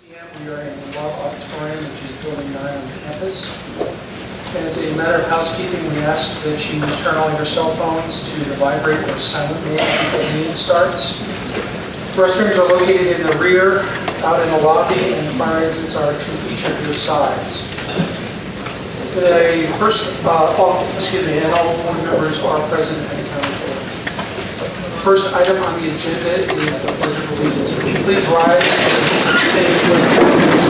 We are in the Auditorium, which is Building 9 on campus. And as a matter of housekeeping, we ask that you turn on your cell phones to the vibrate or silent mode before the meeting starts. Restrooms are located in the rear, out in the lobby, and the fire exits are to each of your sides. And all board members are present and accounted for. The first item on the agenda is the Pledge of Allegiance. Would you please rise and say the Pledge of Allegiance?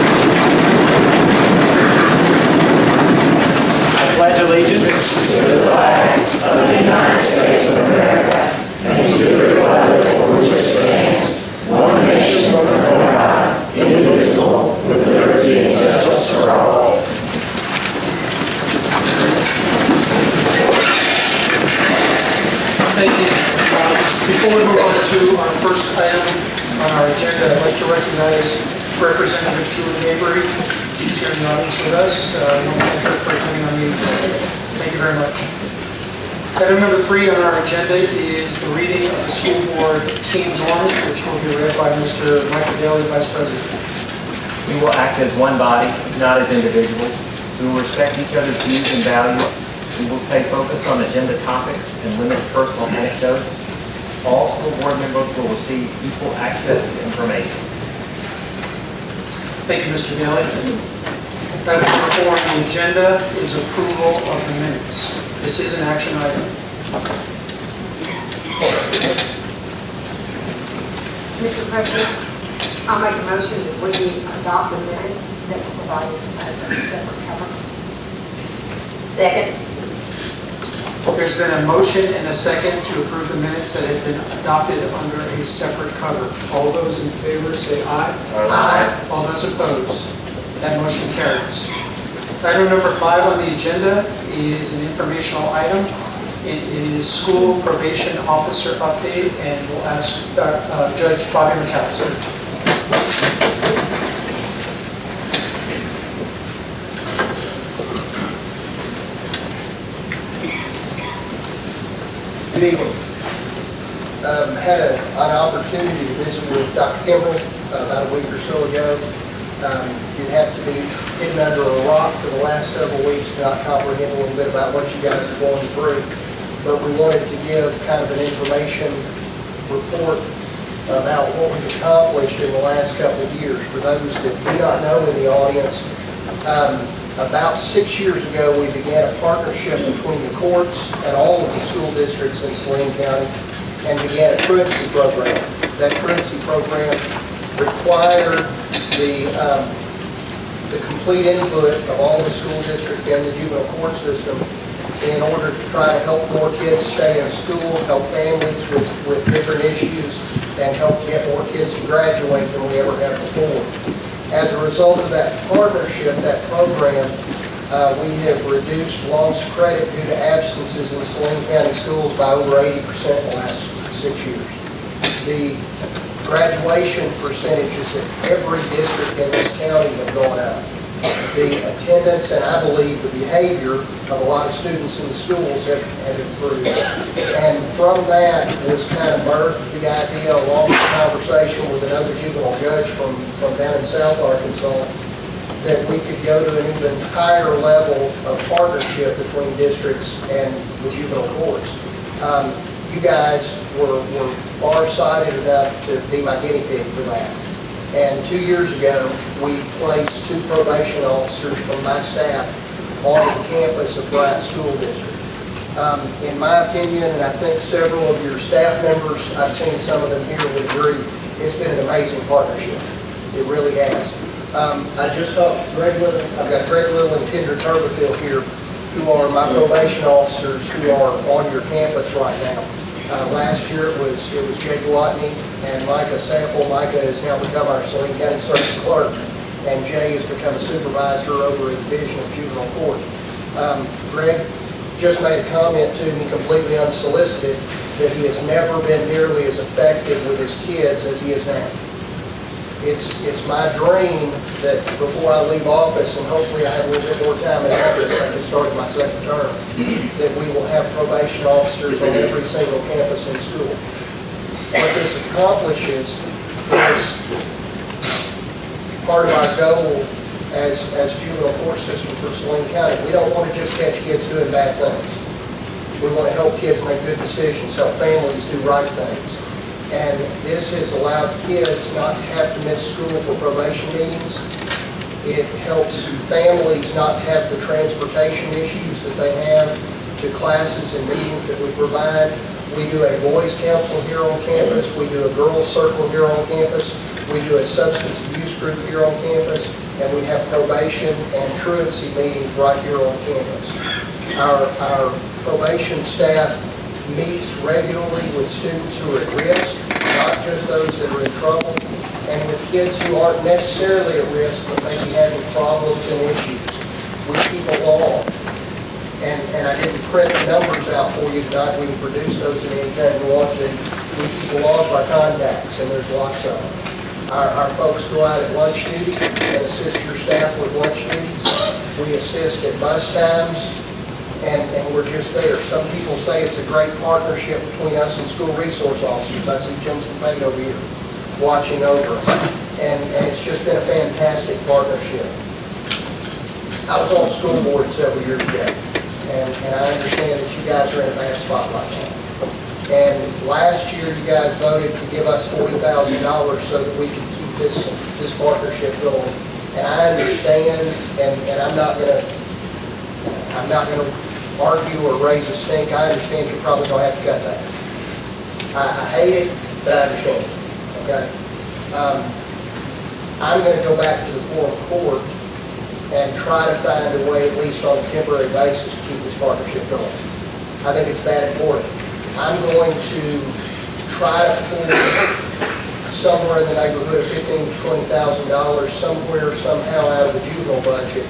I pledge allegiance to the flag of the United States of America and to the republic for which it stands, one nation under God, indivisible, with liberty and justice for all. Thank you. Before we move on to our first item on our agenda, I'd like to recognize Representative Julie Mabry. She's here in the audience with us. I want to thank her for attending our meeting today. Thank you very much. Item number 3 on our agenda is the reading of the school board team norms, which will be read by Mr. Michael Daly, Vice President. We will act as one body, not as individuals. We will respect each other's views and values. We will stay focused on agenda topics and limit personal anecdotes. All school board members will receive equal access to information. Thank you, Mr. Daly. Item number 4 on the agenda is approval of the minutes. This is an action item. Mr. President, I'll make a motion that we adopt the minutes that were provided to us under separate cover. Second. There's been a motion and a second to approve the minutes that have been adopted under a separate cover. All those in favor say aye. Aye. All those opposed? That motion carries. Item number 5 on the agenda is an informational item. It is school probation officer update, and we'll ask Judge Bobby McAllister. Good evening. Had an opportunity to visit with Dr. Kimbrell about a week or so ago. You'd have to be hidden under a rock for the last several weeks to not comprehend a little bit about what you guys are going through. But we wanted to give kind of an information report about what we've accomplished in the last couple of years. For those that do not know in the audience, about 6 years ago, we began a partnership between the courts and all of the school districts in Saline County and began a truancy program. That truancy program required the complete input of all the school district and the juvenile court system in order to try to help more kids stay in school, help families with different issues, and help get more kids to graduate than we ever have before. As a result of that partnership, that program, we have reduced lost credit due to absences in Saline County schools by over 80% in the last 6 years. The graduation percentages in every district in this county have gone up. The attendance and I believe the behavior of a lot of students in the schools have improved. And from that was kind of birthed the idea, along with a conversation with another juvenile judge from down in South Arkansas, that we could go to an even higher level of partnership between districts and the juvenile courts. You guys were far-sighted enough to be my guinea pig for that. And 2 years ago, we placed 2 probation officers from my staff on the campus of Bryant School District. In my opinion, and I think several of your staff members, I've seen some of them here would agree, it's been an amazing partnership. It really has. I just talked to Greg Little. I've got Greg Little and Kendra Turberfield here, who are my probation officers who are on your campus right now. Last year it was Jake Watney and Micah Sample. Micah has now become our Saline County Circuit Clerk, and Jay has become a supervisor over a division of juvenile court. Greg just made a comment to me completely unsolicited that he has never been nearly as effective with his kids as he is now. It's my dream that before I leave office, and hopefully I have a little bit more time in office, I just started my 2nd term, that we will have probation officers on every single campus in school. What this accomplishes is part of our goal as juvenile court system for Saline County. We don't want to just catch kids doing bad things. We want to help kids make good decisions, help families do right things. And this has allowed kids not to have to miss school for probation meetings. It helps families not have the transportation issues that they have to classes and meetings that we provide. We do a boys council here on campus. We do a girls circle here on campus. We do a substance abuse group here on campus. And we have probation and truancy meetings right here on campus. Our probation staff meets regularly with students who are at risk, not just those that are in trouble, and with kids who aren't necessarily at risk but may be having problems and issues. We keep a log. And I didn't print the numbers out for you tonight. We can produce those at any time we want to. We keep a log of our contacts, and there's lots of them. Our folks go out at lunch duty and assist your staff with lunch duties. We assist at bus times, and we're just there. Some people say it's a great partnership between us and school resource officers. I see Jensen Pate over here watching over us, and it's just been a fantastic partnership. I was on the school board several years ago. And I understand that you guys are in a bad spot right now. And last year, you guys voted to give us $40,000 so that we could keep this partnership going. And I understand, and I'm not gonna argue or raise a stink. I understand you're probably gonna have to cut that. I hate it, but I understand it. Okay. I'm gonna go back to the forum court and try to find a way, at least on a temporary basis, to keep this partnership going. I think it's that important. I'm going to try to pull somewhere in the neighborhood of $15,000 to $20,000 somewhere, somehow out of the juvenile budget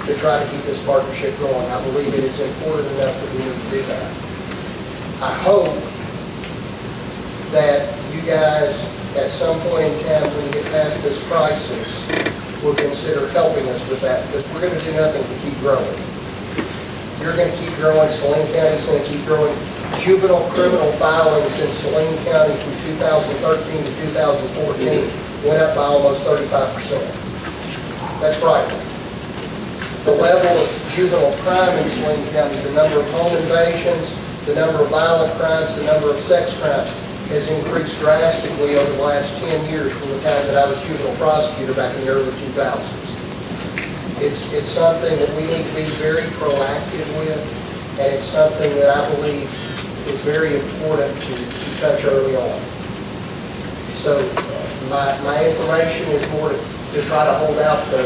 to try to keep this partnership going. I believe it is important enough that we need to do that. I hope that you guys, at some point in time when you get past this crisis, will consider helping us with that, because we're going to do nothing to keep growing. You're going to keep growing. Saline County's going to keep growing. Juvenile criminal filings in Saline County from 2013 to 2014 went up by almost 35%. That's frightening. The level of juvenile crime in Saline County, the number of home invasions, the number of violent crimes, the number of sex crimes, has increased drastically over the last 10 years from the time that I was juvenile prosecutor back in the early 2000s. It's something that we need to be very proactive with, and it's something that I believe is very important to touch early on. So my information is more to try to hold out the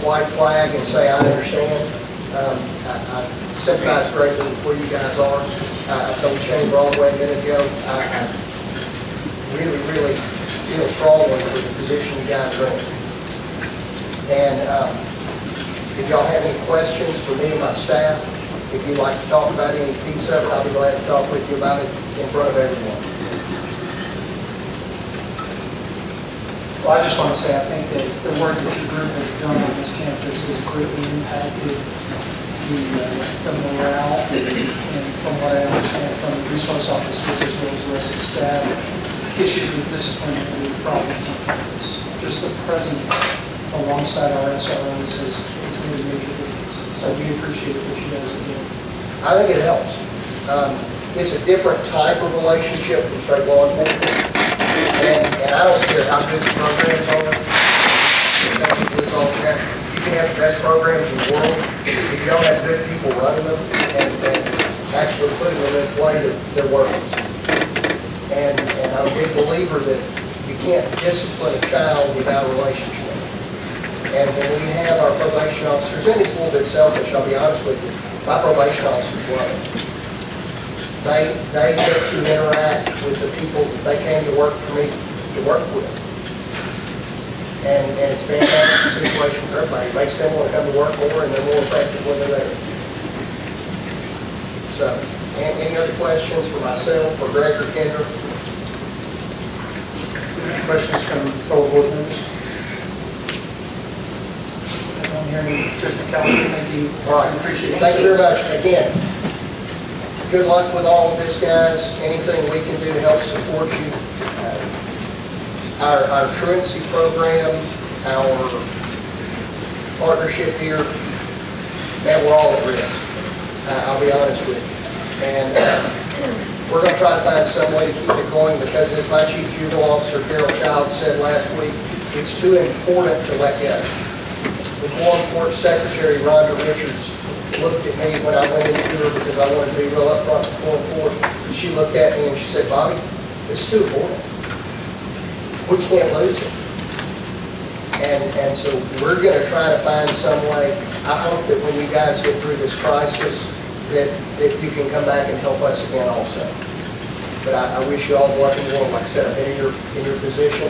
white flag and say I understand. I sympathize greatly with where you guys are. I told Shane Broadway a minute ago, I really, really feel strongly for the position you guys are in. And if y'all have any questions for me and my staff, if you'd like to talk about any piece of it, I'll be glad to talk with you about it in front of everyone. Well, I just want to say, I think that the work that your group has done on this campus has greatly impacted the morale, and from what I understand from the resource officers as well as the rest of the staff, issues with disciplinary problems on campus. Just the presence alongside our SROs has made a major difference. So we appreciate what you guys are doing. I think it helps. It's a different type of relationship from state law enforcement. And I don't care how good the programs are. You can have the best programs in the world. If you don't have good people running them and actually putting them in play, they're worthless. And I'm a big believer that you can't discipline a child without a relationship. And when we have our probation officers, and it's a little bit selfish, I'll be honest with you, my probation officers love it. They get to interact with the people that they came to work for me to work with. And it's a fantastic situation for everybody. It makes them want to come to work more, and they're more effective when they're there. So, any other questions for myself, for Greg or Kendra? Any questions from fellow board members? I don't hear any. Judge McAllister, thank you. All right. I appreciate it. Thank you very much. Again, good luck with all of this, guys. Anything we can do to help support you. Our truancy program our partnership here, man, we're all at risk. I'll be honest with you. And we're going to try to find some way to keep it going because, as my Chief Juvenile Officer, Carol Child, said last week, it's too important to let go. The Quorum Court Secretary, Rhonda Richards, looked at me when I went into her because I wanted to be real upfront with Quorum Court. She looked at me and she said, Bobby, it's too important. We can't lose it. And so we're going to try to find some way. I hope that when you guys get through this crisis, that you can come back and help us again also. But I wish you all luck and warm. Like I said, I've been in your position.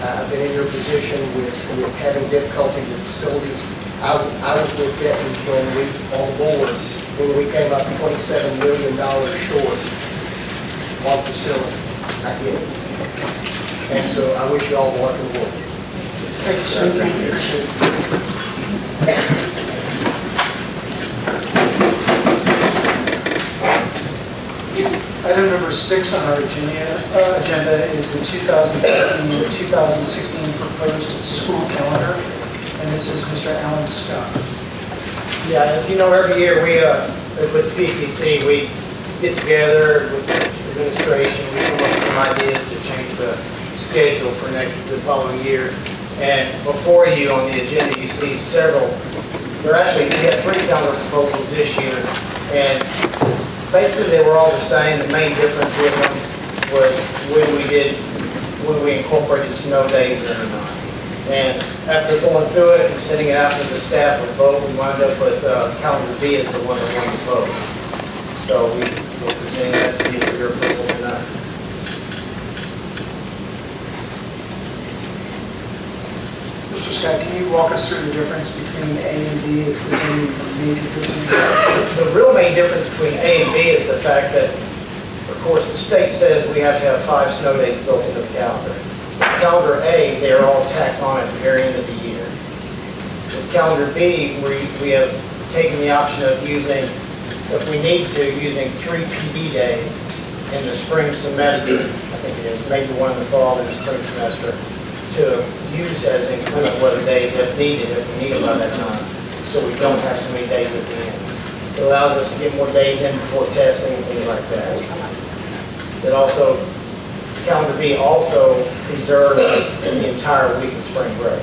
I've been in your position with having difficulty with facilities. I was with Benton when we, on the board, when we came up $27 million short on facilities. I get it. And so I wish you all luck and warm. Thank you, sir. Thank you. Item number 6 on our agenda is the 2015-2016 proposed school calendar, and this is Mr. Alan Scott. Yeah, as you know, every year we, with the PPC, we get together with the administration, we come up with some ideas to change the schedule for the following year. And before you on the agenda, you see several. We had 3 calendar proposals this year, and basically they were all the same. The main difference with them was when we incorporated snow days in or not. And after going through it and sending it out to the staff for vote, we wound up with calendar B as the one that won the vote. So we're presenting that to you for your approval tonight. Mr. Scott, can you walk us through the difference between A and B, if there's any major difference? The real main difference between A and B is the fact that, of course, the state says we have to have 5 snow days built into the calendar. With calendar A, they are all tacked on at the very end of the year. With calendar B, we have taken the option of using, if we need to, using 3 PD days in the spring semester, I think it is, maybe one in the fall and the spring semester, to use as inclement weather days if needed, if we need them by that time, so we don't have so many days at the end. It allows us to get more days in before testing and things like that. It also, calendar B also preserves the entire week of spring break,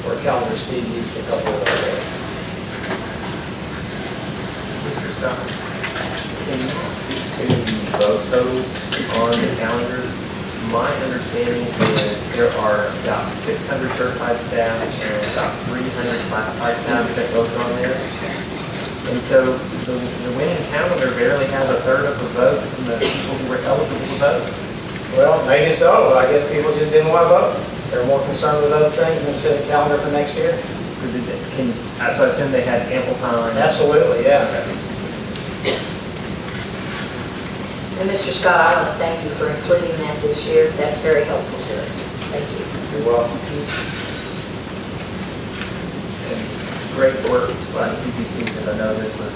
where calendar C used a couple of those days. Mr. Scott, can you speak to the vote totals on the calendar? My understanding is there are about 600 certified staff and about 300 classified staff that vote on this. And so the winning calendar barely has a third of the vote from the people who were eligible to vote. Well, maybe so. I guess people just didn't want to vote. They're more concerned with other things instead of calendar for next year. So so I assume they had ample time. Absolutely, yeah. Okay. And Mr. Scott, I want to thank you for including that this year. That's very helpful to us. Thank you. You're welcome. And great work by the PPC, because I know this was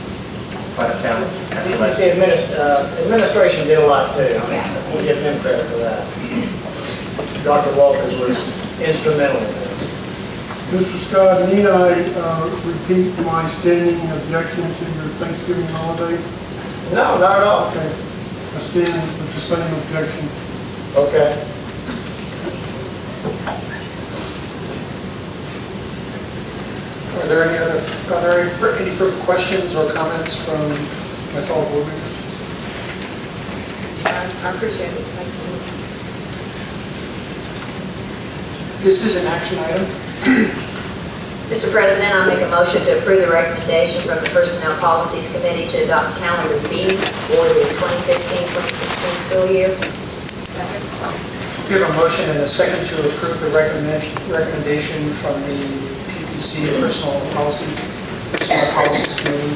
quite a challenge. PPC administration did a lot too. I mean, we'll give them credit for that. Dr. Walters was instrumental in this. Mr. Scott, need I repeat my standing objection to your Thanksgiving holiday? No, not at all. Okay. I stand with the same objection. Okay. Are there any further questions or comments from my fellow board members? I appreciate it. Thank you. This is an action item. Mr. President, I make a motion to approve the recommendation from the Personnel Policies Committee to adopt calendar B for the 2015-2016 school year. Second. We have a motion and a second to approve the recommendation from the PPC Personnel Policies Committee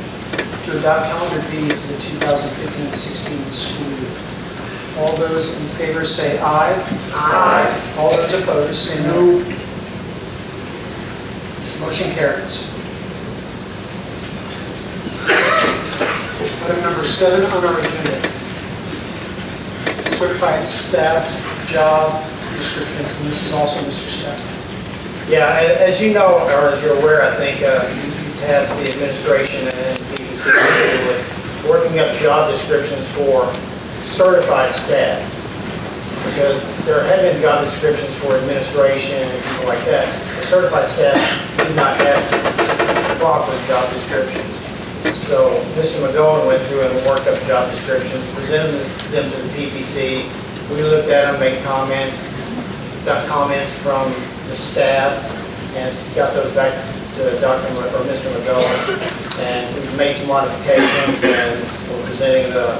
to adopt calendar B for the 2015-16 school year. All those in favor say aye. Aye. All those opposed say no. Motion carries. Item number 7 on our agenda. Certified staff job descriptions, and this is also Mr. Scott. Yeah, as you know, or as you're aware, I think you tasked the administration and PBC with working up job descriptions for certified staff. Because there had been job descriptions for administration and people like that. The certified staff did not have proper job descriptions. So Mr. McGowan went through and worked up job descriptions, presented them to the PPC. We looked at them, made comments, got comments from the staff, and got those back to Mr. McGowan. And we made some modifications, and we're presenting the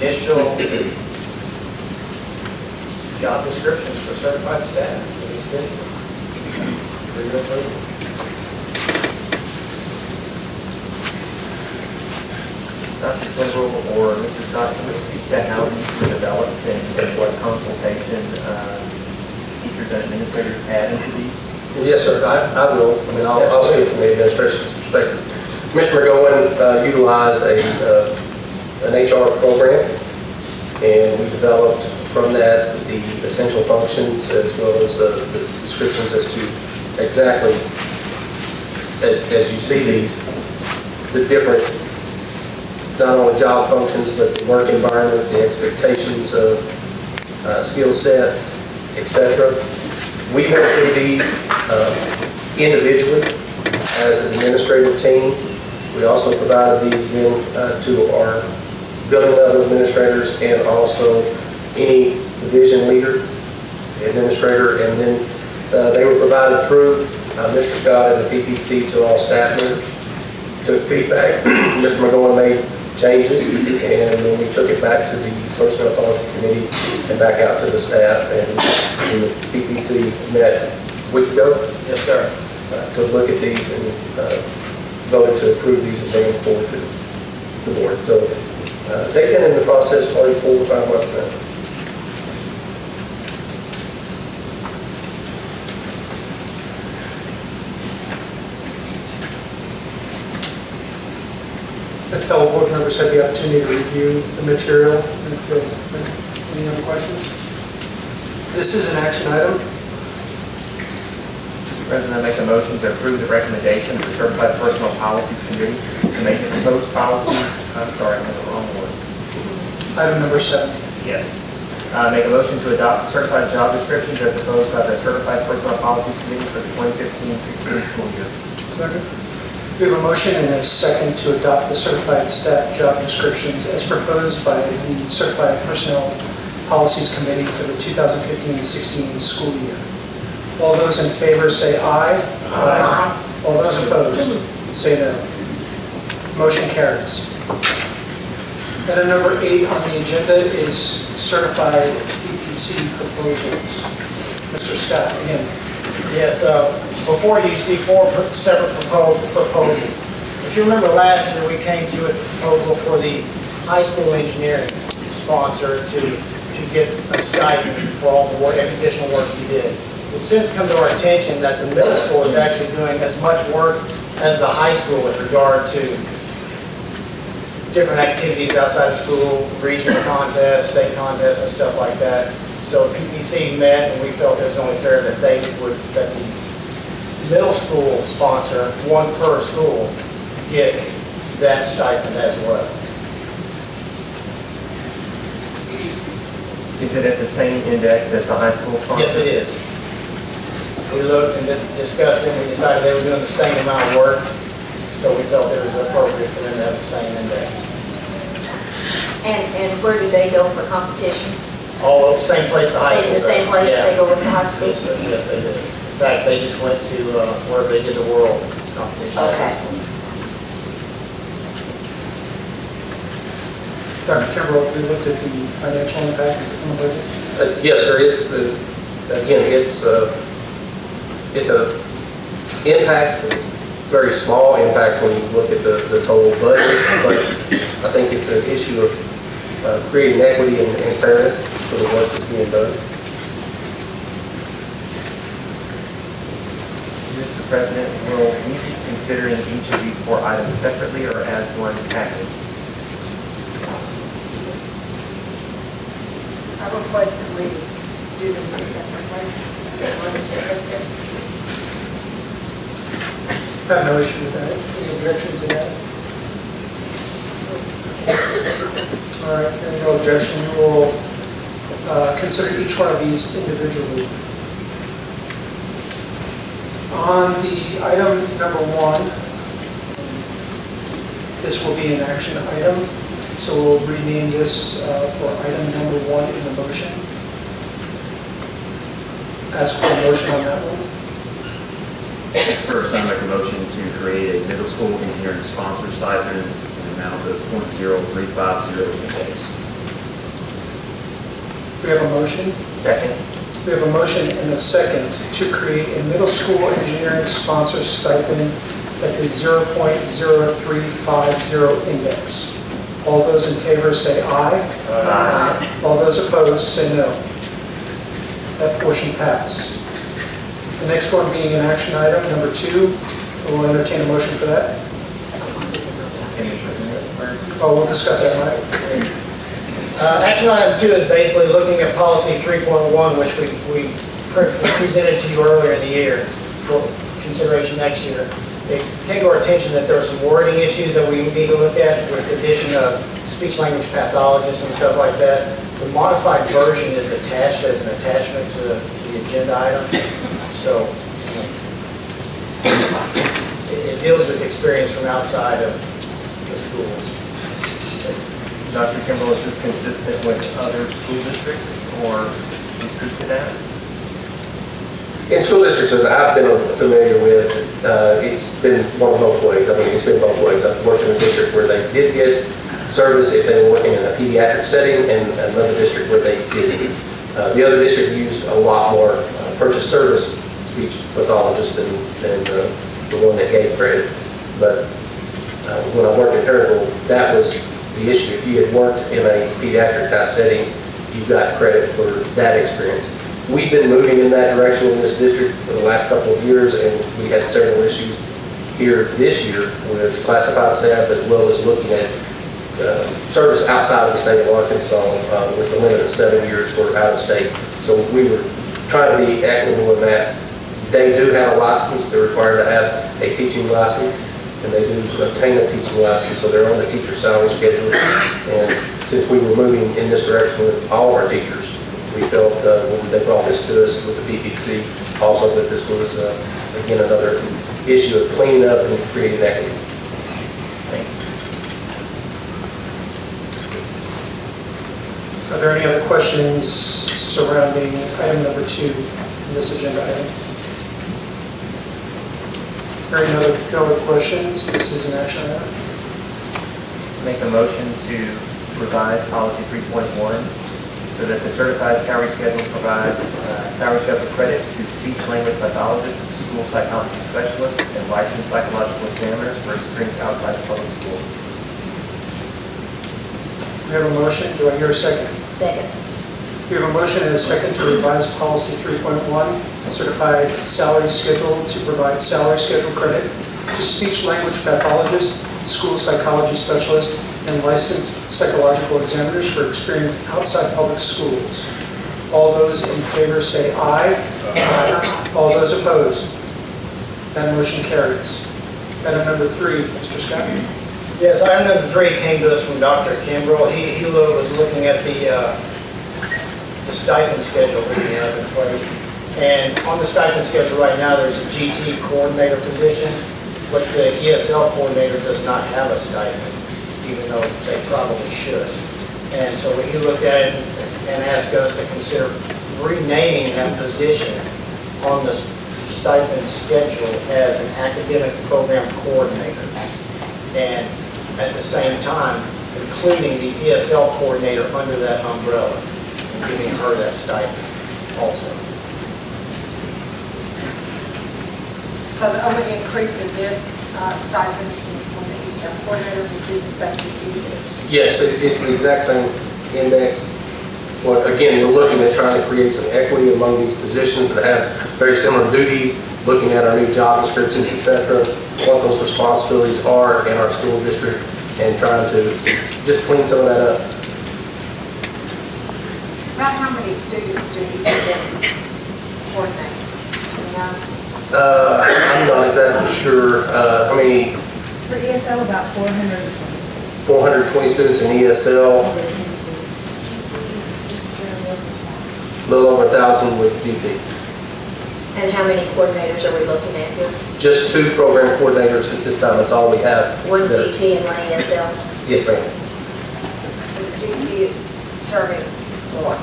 initial job descriptions for certified staff for this district. For your approval. Dr. Kimball or Mr. Scott, can we speak to how these were developed and what consultation teachers and administrators had into these? Yes, sir, I will. I mean, I'll say it from the administration's perspective. Mr. McGowan utilized an HR program, and we developed from that the essential functions as well as the descriptions as to exactly, as you see these, the different, not only job functions, but the work environment, the expectations of skill sets, etc. We went through these individually as an administrative team. We also provided these then to our building level administrators and also any division leader, administrator, and then they were provided through Mr. Scott and the PPC to all staff members. Took feedback. Mr. McGowan made changes, and then we took it back to the Personnel Policy Committee and back out to the staff, and the PPC met a week ago. Yes, sir. To look at these and voted to approve these and bring them forward to the board. So they've been in the process probably 4 or 5 months now. If fellow board members had the opportunity to review the material and if there are any other questions. This is an action item. Mr. President, I make a motion to approve the recommendation of the Certified Personnel Policies Committee to make the proposed policy, I'm sorry, I'm in the wrong one. Item number 7. Yes. Make a motion to adopt certified job descriptions as proposed by the Certified Personnel Policies Committee for the 2015-16 school year. Second. We have a motion and a second to adopt the certified staff job descriptions as proposed by the Certified Personnel Policies Committee for the 2015-16 school year. All those in favor say aye. Aye. All those opposed say no. Motion carries. Item number 8 on the agenda is certified PPC proposals. Mr. Scott, again. Yes, before you see 4 separate proposals. If you remember last year, we came to you with a proposal for the high school engineering sponsor to get a stipend for all the work, additional work he did. It's since come to our attention that the middle school is actually doing as much work as the high school with regard to different activities outside of school, regional contests, state contests, and stuff like that. So PPC met, and we felt it was only fair that that the middle school sponsor, 1 per school, get that stipend as well. Is it at the same index as the high school sponsor? Yes, it is. We looked and discussed it, and we decided they were doing the same amount of work, so we felt it was appropriate for them to have the same index. And where do they go for competition? All at the same place the high school In the does. same place Yeah. they go with the high school? Yes, they did. In fact, they just went to wherever they did the world competition. Okay. Dr. Kimball, have we looked at the financial impact on the budget? Yes, sir. It's again, it's a impact, very small impact when you look at the total budget, but I think it's an issue of creating equity and fairness for the work that's being done. Mr. President, will we be considering each of these 4 items separately or as one package? I request that we do them just separately. Mr. President. I have no issue with that. Any objection to that? All right, hearing no objection, we will consider each one of these individually. On the item number 1, this will be an action item, so we'll rename this for item number 1 in the motion. Ask for a motion on that one. First, I make a motion to create a middle school engineering sponsor stipend in an amount of .0350 index. We have a motion. Second. We have a motion and a second to create a middle school engineering sponsor stipend at the 0.0350 index. All those in favor say aye. Aye. All those opposed say no. That portion passed. The next one being an action item, number 2. We'll entertain a motion for that. Oh, we'll discuss that, Mike. Action item 2 is basically looking at policy 3.1, which we presented to you earlier in the year for consideration next year. It came to our attention that there are some wording issues that we need to look at with the addition of speech language pathologists and stuff like that. The modified version is attached as an attachment to the agenda item. So it deals with experience from outside of the school. Dr. Kimball, is this consistent with other school districts, or can you speak to that? In school districts that I've been familiar with, it's been one of both ways. I mean, it's been both ways. I've worked in a district where they did get service if they were working in a pediatric setting, and another district where they didn't. The other district used a lot more purchase service speech pathologists than the one that gave credit. But when I worked at Herrickville, that was the issue. If you had worked in a pediatric type setting, you got credit for that experience. We've been moving in that direction in this district for the last couple of years, and we had several issues here this year with classified staff, as well as looking at service outside of the state of Arkansas with the limit of 7 years for out of state. So we were trying to be equitable in that. They do have a license. They're required to have a teaching license, and they do obtain a teaching license, so they're on the teacher salary schedule. And since we were moving in this direction with all of our teachers, we felt when they brought this to us with the PPC, also that this was, again, another issue of cleaning up and creating equity. Thank you. Are there any other questions surrounding item number 2 in this agenda item? Hearing no other questions, this is an action item. Make a motion to revise policy 3.1 so that the certified salary schedule provides salary schedule credit to speech language pathologists, school psychology specialists, and licensed psychological examiners for experience outside the public school. We have a motion. Do I hear a second? Second. We have a motion and a second to revise policy 3.1, certified salary schedule to provide salary schedule credit to speech language pathologists, school psychology specialists, and licensed psychological examiners for experience outside public schools. All those in favor say aye. Aye. All those opposed? That motion carries. Item number 3, Mr. Scott. Yes, item number 3 came to us from Dr. Kimbrell. He was looking at the stipend schedule that we have in place. And on the stipend schedule right now, there's a GT coordinator position, but the ESL coordinator does not have a stipend, even though they probably should. And so he looked at it and asked us to consider renaming that position on the stipend schedule as an academic program coordinator. And at the same time, including the ESL coordinator under that umbrella, and giving her that stipend also. So the only increase in this stipend is from the ESL coordinator, this is the same duty. Yes, it's the exact same index. Well, again, we're looking at trying to create some equity among these positions that have very similar duties, looking at our new job descriptions, etc., what those responsibilities are in our school district, and trying to just clean some of that up. About how many many students do each of them coordinate? You know? I'm not exactly sure how many, For ESL, about 400. 420 students in ESL, a little over 1,000 with GT. And how many coordinators are we looking at here? Just 2 program coordinators at this time, that's all we have. One GT and one ESL? Yes, ma'am. And the GT is serving more.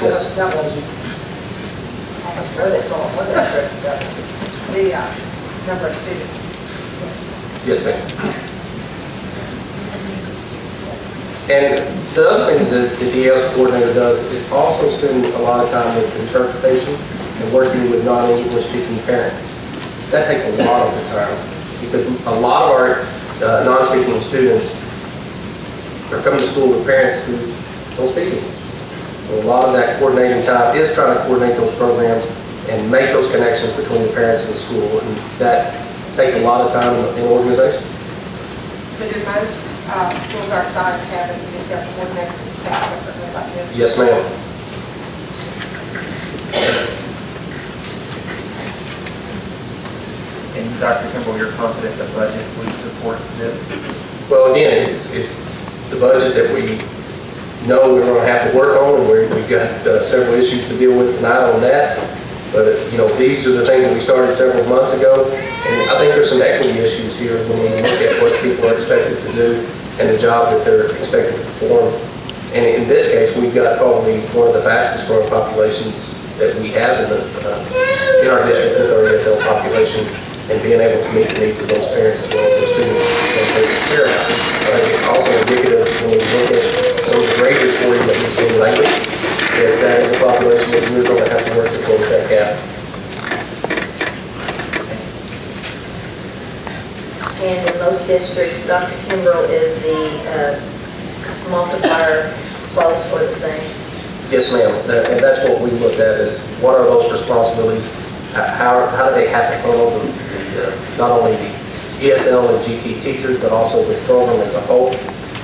Yes. Double. The number of students. Yes, ma'am. And the other thing that the DS coordinator does is also spend a lot of time with interpretation and working with non-English speaking parents. That takes a lot of the time because a lot of our non-speaking students are coming to school with parents who don't speak English. So a lot of that coordinating time is trying to coordinate those programs and make those connections between the parents and the school, and that takes a lot of time in organization. So do most schools our size have an ESL coordinator that's paid separately like this? Yes, ma'am. And Dr. Kimball, you're confident the budget would support this? Well, again, it's the budget that we know we're going to have to work on, and we've got several issues to deal with tonight on that. But, you know, these are the things that we started several months ago, and I think there's some equity issues here when we look at what people are expected to do and the job that they're expected to perform. And in this case, we've got probably one of the fastest growing populations that we have in our district with our ESL population, and being able to meet the needs of those parents as well as those students that they care about. I think it's also indicative when we look at some of the grade reporting that we see lately, that is a population that we're going to have to work to close that gap. And in most districts, Dr. Kimball, is the multiplier close or the same? Yes, ma'am. And that's what we looked at is what are those responsibilities? How do they have to follow not only the ESL and GT teachers, but also the program as a whole?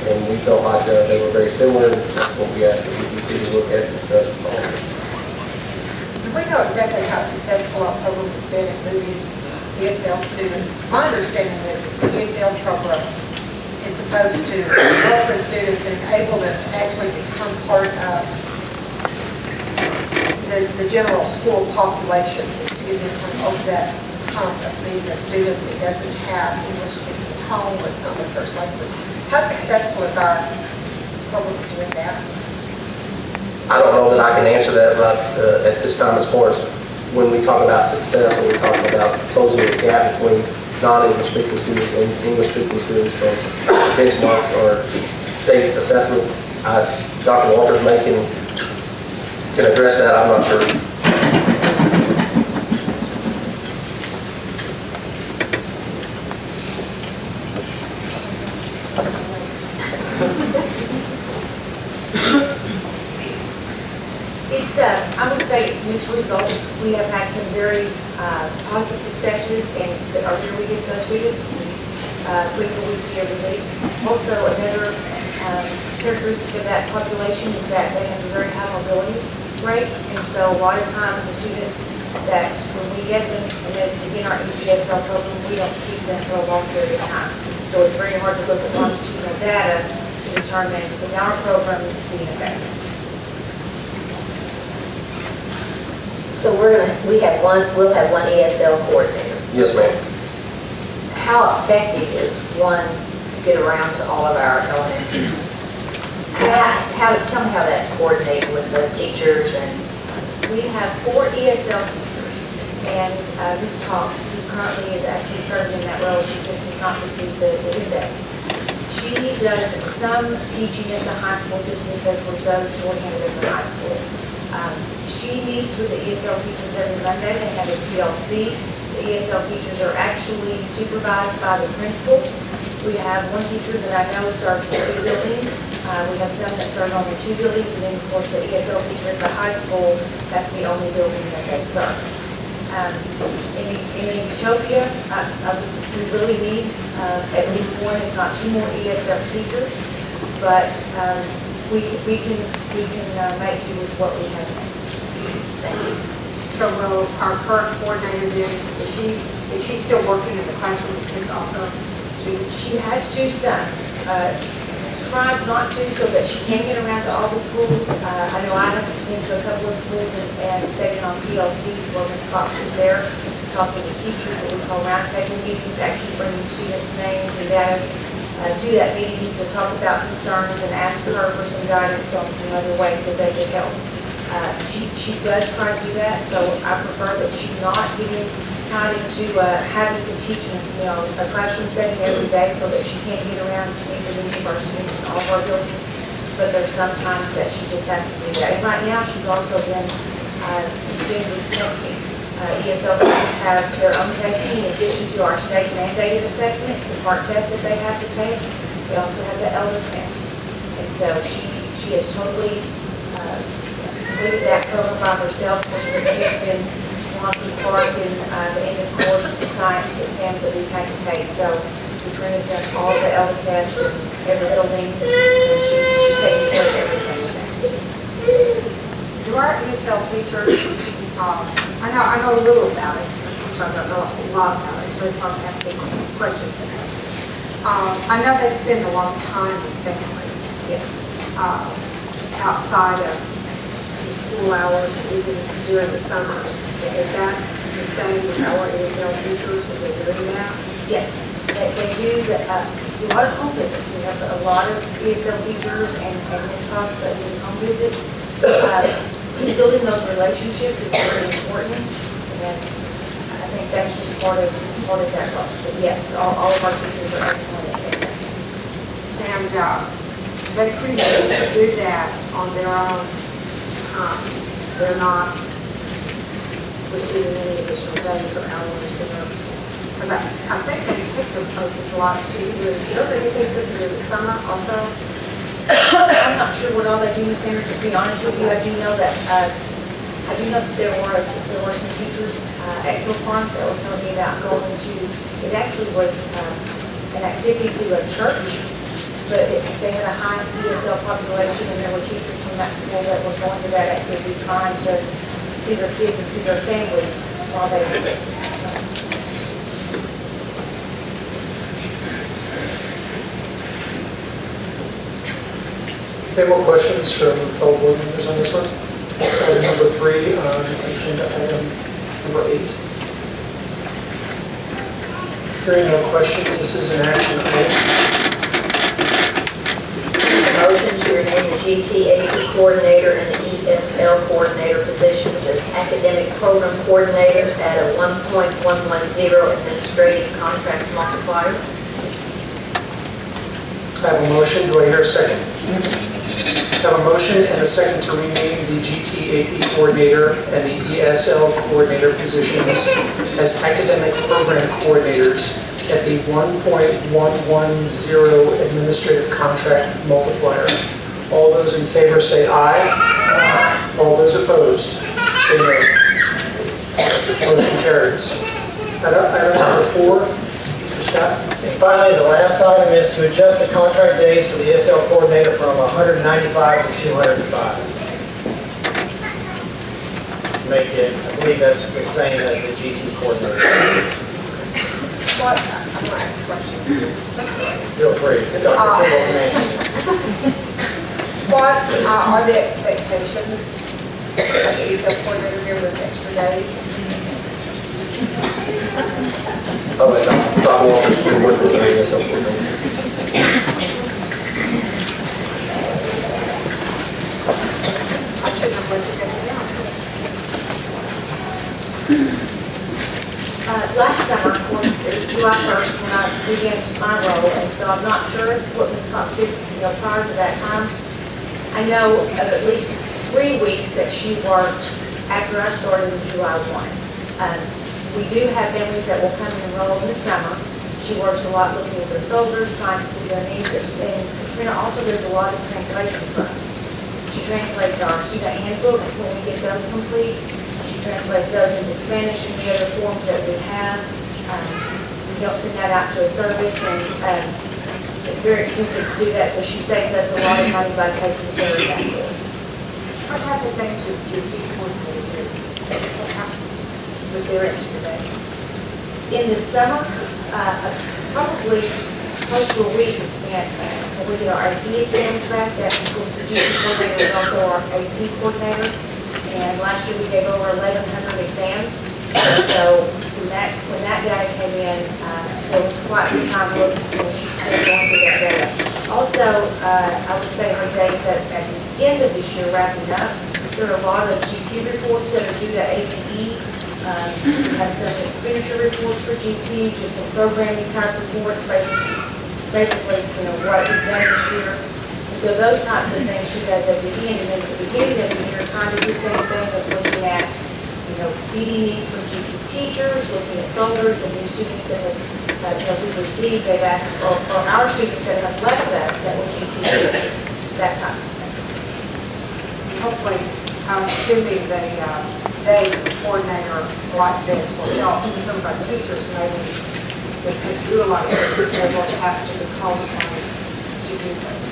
And we felt like they were very similar. That's what we asked the EPC to look at and discuss. Do we know exactly how successful our program has been at moving ESL students? My understanding is the ESL program is supposed to work with students and enable them to actually become part of the general school population, is to give them over that hump of being a student that doesn't have English speaking at home, or it's not their first language. How successful is our program doing that? I don't know that I can answer that right at this time as far as when we talk about success or we talk about closing the gap between non-English speaking students and English speaking students from benchmark or state assessment. Dr. Walters may can address that, I'm not sure. I would say it's mixed results. We have had some very positive successes and that are really good for those students. People we see every day. Also, another characteristic of that population is that they have a very high mobility rate, and so a lot of times the students that when we get them and they begin our ESL program, we don't keep them for a long period of time. So it's very hard to look at longitudinal data to determine is our program being effective. So we'll have one ESL coordinator. Yes, ma'am. How effective is one to get around to all of our elementaries? Tell me how that's coordinated with the teachers and... We have 4 ESL teachers, and Ms. Cox, who currently is actually serving in that role, she just does not receive the index. She does some teaching at the high school just because we're so short-handed at the high school. She meets with the ESL teachers every Monday. They have a PLC. The ESL teachers are actually supervised by the principals. We have one teacher that I know serves 3 buildings. We have some that serve only 2 buildings, and then of course the ESL teacher at the high school, that's the only building that they serve. In Utopia, we really need at least 1, if not 2 more ESL teachers, but we can make do with what we have. Thank you. So will our current coordinator then, is she still working in the classroom with kids also, students? She has to some, tries not to so that she can get around to all the schools. I know I have been to a couple of schools and sitting on PLCs where Ms. Cox was there, talking to teachers, what we call roundtable meetings, actually bringing students' names and data to that meeting to talk about concerns and ask her for some guidance on other ways that they could help. She does try to do that, so I prefer that she not getting tied into having to teach in a classroom setting every day so that she can't get around to meet the needs of our students in all of our buildings. But there's some times that she just has to do that. And right now, she's also been consumed with testing. ESL students have their own testing in addition to our state mandated assessments, the part test that they have to take. They also have the ELDA test. And so she has totally completed that program by herself. Of course, Ms. Kidd's been Swampy Park and the end of course science exams that we've had to take. So Katrina's done all the ELDA tests in every building, and she's taking care of everything with that. Do our ESL teachers, I know a little about it, which I don't know a lot about it, so it's hard to ask people questions and ask. I know they spend a lot of time with families. Yes. Outside of the school hours, even during the summers. Is that the same with our ESL teachers? Is they doing that? Yes, they do a lot of home visits. We have a lot of ESL teachers and Ms. Cox that do home visits. Building those relationships is very important, and I think that's just part of that role. But yes, all of our teachers are excellent at that. And they pretty much do that on their own time. They're not receiving any additional days or hours. Because I think they take their places a lot. Don't they do things with them in the summer also? I'm not sure what all they do, Ms. Sanders, to be honest with you. I do know that there were some teachers at Hill Farm that were telling me about going to, it actually was an activity through a church, but they had a high ESL population, and there were teachers from that school that were going to that activity, trying to see their kids and see their families while they were there. Any more questions from fellow board members on this one? Item number 3 on agenda item number 8. Hearing no questions, this is an action item. Motion to rename the GTAP coordinator and the ESL coordinator positions as academic program coordinators at a 1.110 administrative contract multiplier. I have a motion. Do I hear a second? I have a motion and a second to rename the GTAP coordinator and the ESL coordinator positions as academic program coordinators at the 1.110 administrative contract multiplier. All those in favor say aye. All those opposed say no. Motion carries. Item number 4, Mr. Scott. And finally, the last item is to adjust the contract days for the ESL coordinator from 195 to 205. Make it, I believe that's the same as the GT coordinator. What, I'm going to ask questions. So sorry. Feel free. Dr. Kimball can answer. What are the expectations of the ESL coordinator here, those extra days? Dr. Walker's been working with the ESL coordinator. I shouldn't have let you guess it out. Last summer, of course, it was July 1st when I began my role, and so I'm not sure what Ms. Cox did, prior to that time. I know of at least 3 weeks that she worked after I started in July 1. We do have families that will come and enroll in the summer. She works a lot looking at their folders, trying to see their needs, and Katrina also does a lot of translation for us. She translates our student handbooks when we get those complete. She translates those into Spanish and the other forms that we have. We don't send that out to a service, and It's very expensive to do that, so she saves us a lot of money by taking care of that for us. What type of things should GT coordinator do with their extra days? In the summer, probably close to a week is spent when we get our AP exams back. That, of course, the GT coordinator is also our AP coordinator. And last year we gave over 1,100 exams. And so when that data came in, there was quite some time when she spent going through that data. Also, I would say her dates at the end of this year, wrapping up, there are a lot of GT reports that are due to APE. We have some expenditure reports for GT, just some programming type reports, basically, what we've done this year. And so those types of things she does at the end. And then at the beginning of the year, kind of the same thing of looking at PD needs from GT teachers, looking at folders and new students that have, we've received, they've asked, or our students that have left us that were GT students, that type of thing. Hopefully, extending the days of the coordinator like this will help some of our teachers maybe that could do a lot of things, they won't have to be called upon to do this.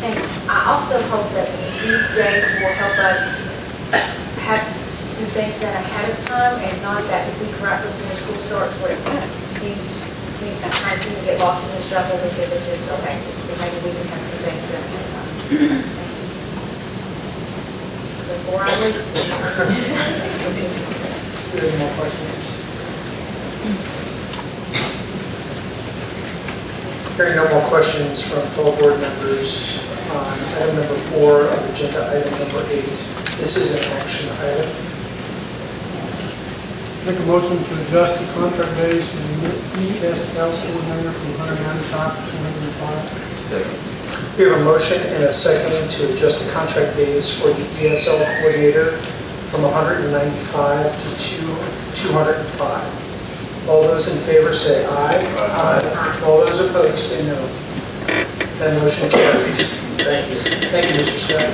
And I also hope that these days will help us have some things done ahead of time, and not that if we come out before school starts, where it sometimes seem to get lost in the shuffle because it's just so hectic. So maybe we can have some things done ahead of time. Thank you. Before I leave. Do you have any more questions? Hearing no more questions from fellow board members on item number 4 of agenda item number 8. This is an action item. Make a motion to adjust the contract days for the ESL coordinator from 195 to 205. Second. We have a motion and a second to adjust the contract days for the ESL coordinator from 195 to 205. All those in favor say aye. Aye. All those opposed say no. That motion carries. Thank you. Thank you, Mr. Scott.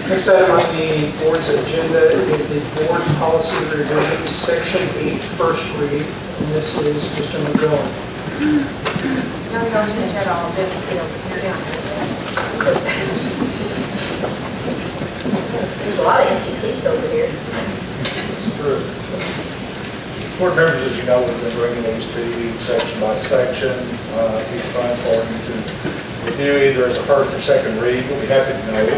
Next item on the board's agenda is the board policy revision, section 8, first read. And this is Mr. McGowan. No, we don't should have all been sealed here. There's a lot of empty seats over here. Board members, as you know, we've been bringing these to you section by section. Each time for you to review either as a first or second read. We'll be happy to know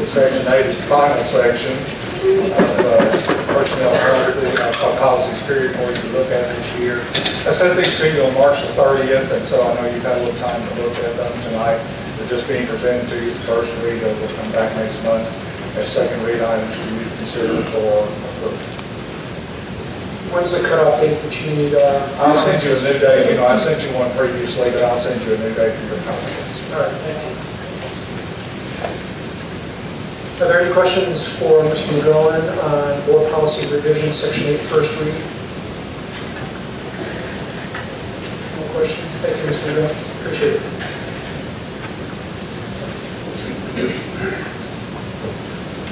Section 8 is the final section of personnel policies period for you to look at this year. I sent these to you on March the 30th, and so I know you've had a little time to look at them tonight. They're just being presented to you as first read. They'll come back next month as second read items for you to consider for approval. When's the cutoff date that you need? I'll send you a new date. I sent you one previously, but I'll send you a new date for your comments. All right, thank you. Are there any questions for Mr. McGowan on board policy revision, section 8, first read? No questions? Thank you, Mr. McGowan. Appreciate it.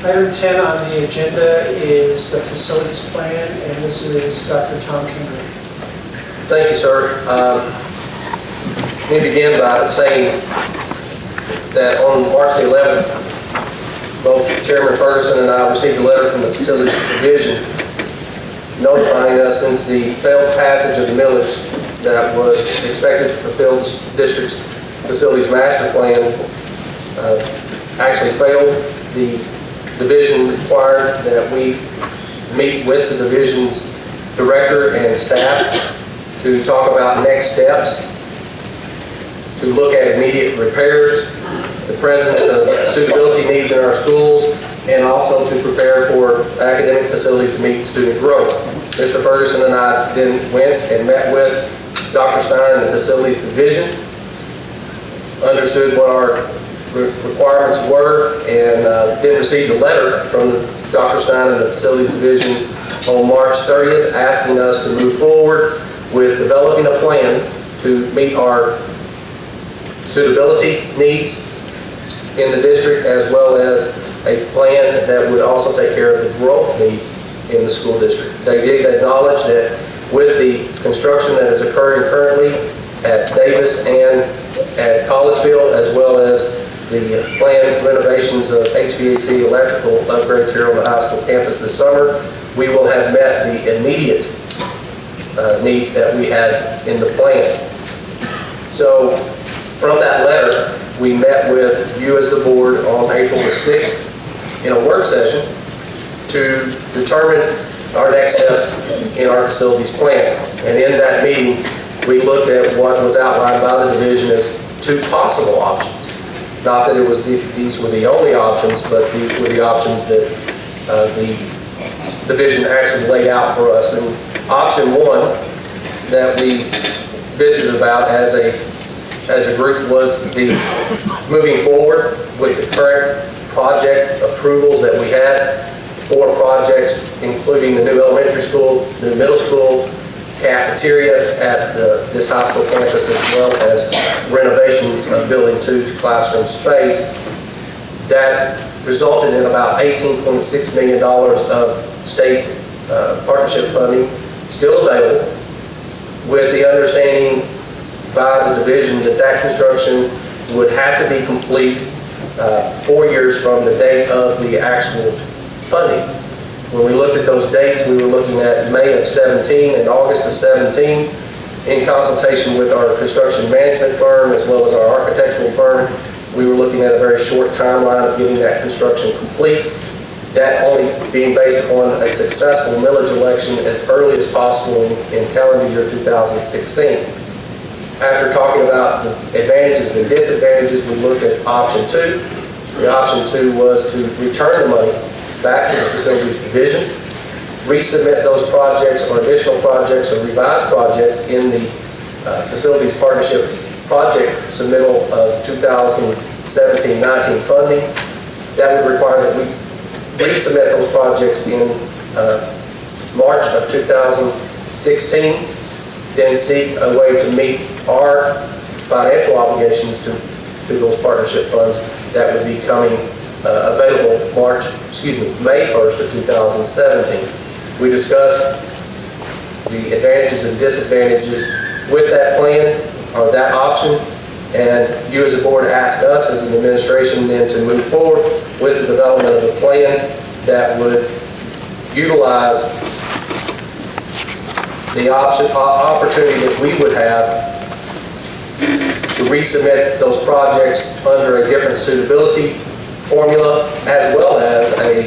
Item 10 on the agenda is the facilities plan, and this is Dr. Tom Kinger. Thank you, sir. Let me begin by saying that on March the 11th, both Chairman Ferguson and I received a letter from the Facilities Division notifying us since the failed passage of the millage that was expected to fulfill the district's facilities master plan actually failed. The division required that we meet with the division's director and staff to talk about next steps, to look at immediate repairs, the presence of suitability needs in our schools, and also to prepare for academic facilities to meet student growth. Mr. Ferguson and I then went and met with Dr. Stein and the Facilities Division, understood what our requirements were, and then received a letter from Dr. Stein and the Facilities Division on March 30th asking us to move forward with developing a plan to meet our suitability needs in the district, as well as a plan that would also take care of the growth needs in the school district. They did acknowledge that with the construction that is occurring currently at Davis and at Collegeville, as well as the planned renovations of HVAC electrical upgrades here on the high school campus this summer, we will have met the immediate needs that we had in the plan. So from that letter, we met with you as the board on April the 6th in a work session to determine our next steps in our facilities plan. And in that meeting, we looked at what was outlined by the division as 2 possible options. Not that it was these were the only options, but these were the options that the division actually laid out for us. And option 1 that we visited about as a group was the moving forward with the current project approvals that we had for projects, including the new elementary school, new middle school, cafeteria at this high school campus, as well as renovations of Building 2 to classroom space. That resulted in about $18.6 million of state partnership funding still available, with the understanding by the division that that construction would have to be complete 4 years from the date of the actual funding. When we looked at those dates, we were looking at May of 17 and August of 17. In consultation with our construction management firm as well as our architectural firm, we were looking at a very short timeline of getting that construction complete. That only being based upon a successful millage election as early as possible in calendar year 2016. After talking about the advantages and disadvantages, we looked at option 2. The option 2 was to return the money back to the facilities division, resubmit those projects or additional projects or revised projects in the facilities partnership project submittal of 2017-19 funding. That would require that we resubmit those projects in March of 2016, then seek a way to meet our financial obligations to those partnership funds that would be coming available May 1st of 2017. We discussed the advantages and disadvantages with that plan or that option, and you as a board asked us as an administration then to move forward with the development of a plan that would utilize the opportunity that we would have to resubmit those projects under a different suitability formula, as well as a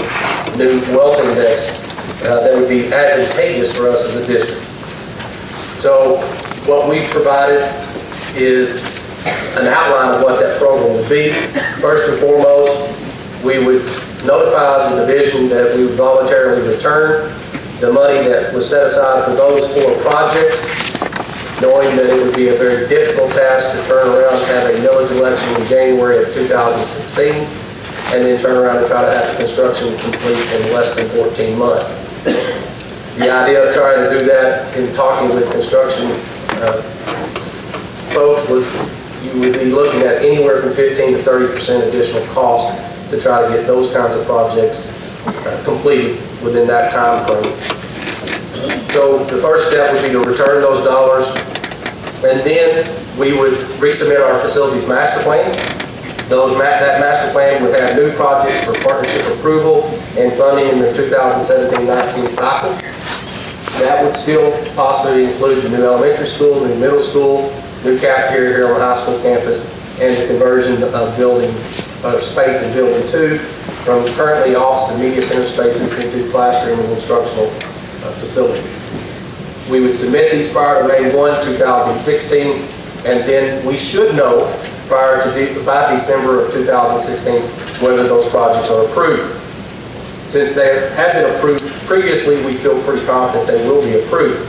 new wealth index that would be advantageous for us as a district. So what we provided is an outline of what that program would be. First and foremost, we would notify the division that we would voluntarily return the money that was set aside for those 4 projects, knowing that it would be a very difficult task to turn around and have a millage election in January of 2016, and then turn around and try to have the construction complete in less than 14 months. The idea of trying to do that in talking with construction folks was you would be looking at anywhere from 15 to 30% additional cost to try to get those kinds of projects completed within that time frame. So the first step would be to return those dollars, and then we would resubmit our facilities master plan. That master plan would have new projects for partnership approval and funding in the 2017-19 cycle. That would still possibly include the new elementary school, new middle school, new cafeteria here on the high school campus, and the conversion of space in Building 2 from currently office and media center spaces into classroom and instructional facilities. We would submit these prior to May 1, 2016, and then we should know by December of 2016 whether those projects are approved. Since they have been approved previously, we feel pretty confident they will be approved.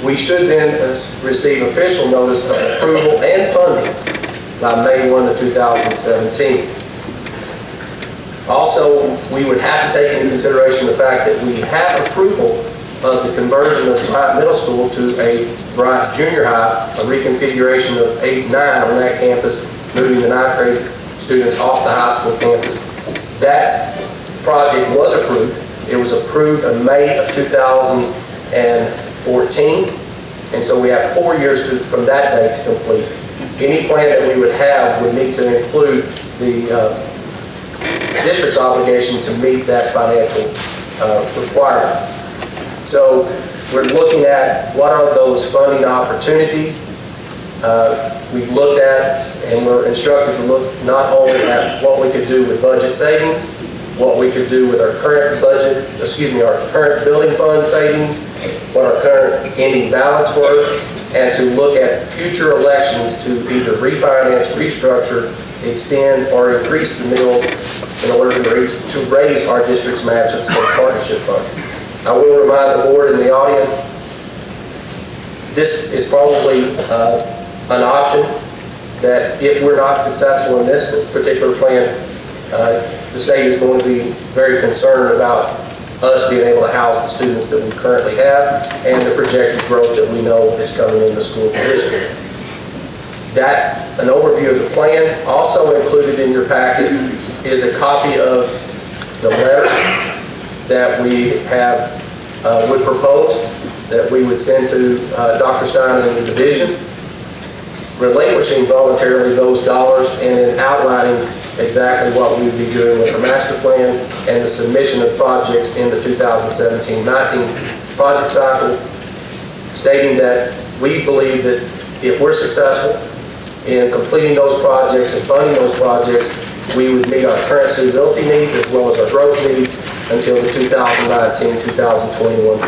We should then receive official notice of approval and funding by May 1 of 2017. Also, we would have to take into consideration the fact that we have approval of the conversion of Bryant Middle School to a Bryant Junior High, a reconfiguration of 8 and 9 on that campus, moving the 9th grade students off the high school campus. That project was approved. It was approved in May of 2014, 2014. And so we have 4 years from that date to complete. Any plan that we would have would need to include the district's obligation to meet that financial requirement. So we're looking at what are those funding opportunities. We've looked at and we're instructed to look not only at what we could do with budget savings, what we could do with our current budget, our current building fund savings, what our current ending balance were, and to look at future elections to either refinance, restructure, extend, or increase the mills in order to raise our district's match of state partnership funds. I will remind the board and the audience, this is probably an option that if we're not successful in this particular plan, the state is going to be very concerned about us being able to house the students that we currently have and the projected growth that we know is coming in the school division. That's an overview of the plan. Also included in your packet is a copy of the letter that we have would propose that we would send to Dr. Stein and the division, relinquishing voluntarily those dollars and then outlining exactly what we would be doing with our master plan and the submission of projects in the 2017-19 project cycle, stating that we believe that if we're successful in completing those projects and funding those projects, we would meet our current suitability needs as well as our growth needs until the 2019-2021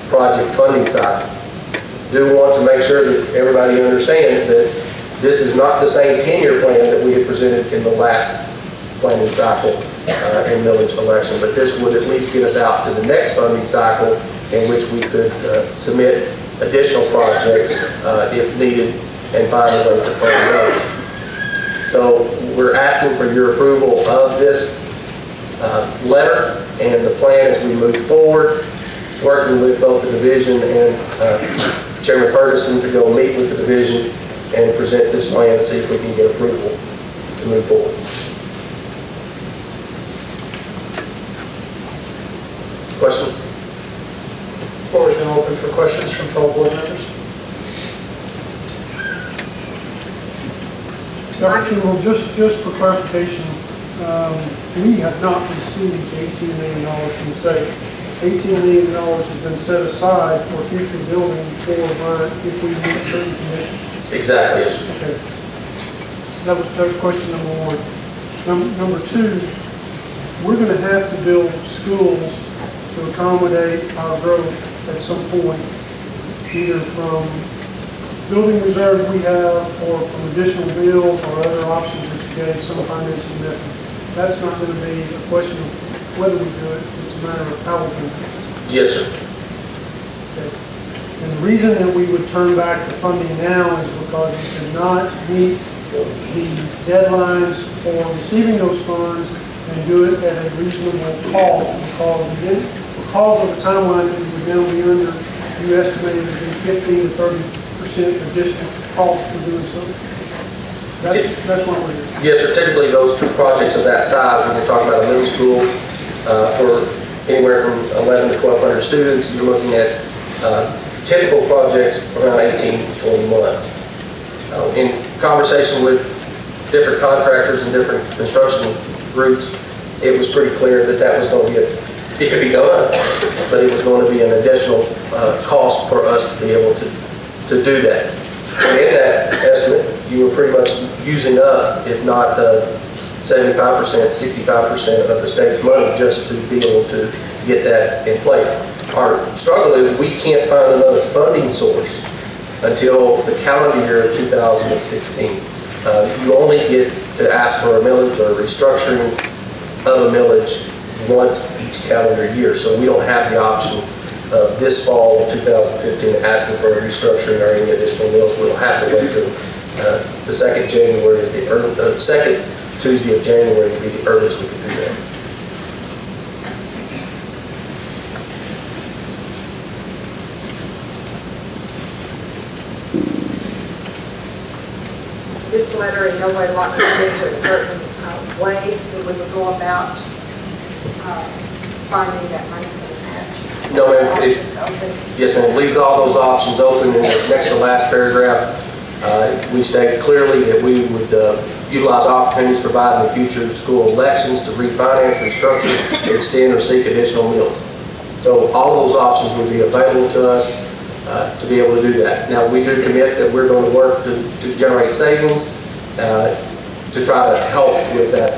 project funding cycle. Do want to make sure that everybody understands that this is not the same 10-year plan that we had presented in the last planning cycle in millage election, but this would at least get us out to the next funding cycle in which we could submit additional projects if needed and find a way to fund those. So we're asking for your approval of this letter and the plan as we move forward, working with both the division and Chairman Ferguson to go meet with the division and present this plan and see if we can get approval to move forward. Questions? The floor is now open for questions from fellow board members. Dr. Kimball, just for clarification, we have not received $18 million from the state. $18 million has been set aside for future building for Bryant if we meet certain conditions. Exactly, yes, sir. Okay. That was question number one. Number two, we're going to have to build schools to accommodate our growth at some point, either from building reserves we have or from additional bills or other options that you gave, some financing methods. That's not going to be a question of whether we do it, it's a matter of how we do it. Yes, sir. Okay. And the reason that we would turn back the funding now is because we cannot meet the deadlines for receiving those funds and do it at a reasonable cost because of the timeline that we would now be under. You estimated to be 15 to 30% additional cost for doing so. That's what we're doing. Yes, sir. Typically, those projects of that size, when you're talking about a middle school for anywhere from 11 to 1,200 students, you're looking at typical projects around 18 to 20 months. In conversation with different contractors and different construction groups, it was pretty clear that that was going to be it could be done, but it was going to be an additional cost for us to be able to do that. And in that estimate, you were pretty much using up, if not 75%, 65% of the state's money just to be able to get that in place. Our struggle is we can't find another funding source until the calendar year of 2016. You only get to ask for a millage or a restructuring of a millage once each calendar year. So we don't have the option of this fall of 2015 asking for a restructuring or any additional mills. We'll have to wait till the second January is the second Tuesday of January would be the earliest we could do that. This letter in no way locks us into a certain way that we would go about finding that money for the match. No, ma'am. Options open. Yes, ma'am. It leaves all those options open in the next to last paragraph. We state clearly that we would utilize opportunities provided in future school elections to refinance, restructure, extend, or seek additional meals. So all of those options would be available to us to be able to do that. Now, we do commit that we're going to work to generate savings to try to help with that.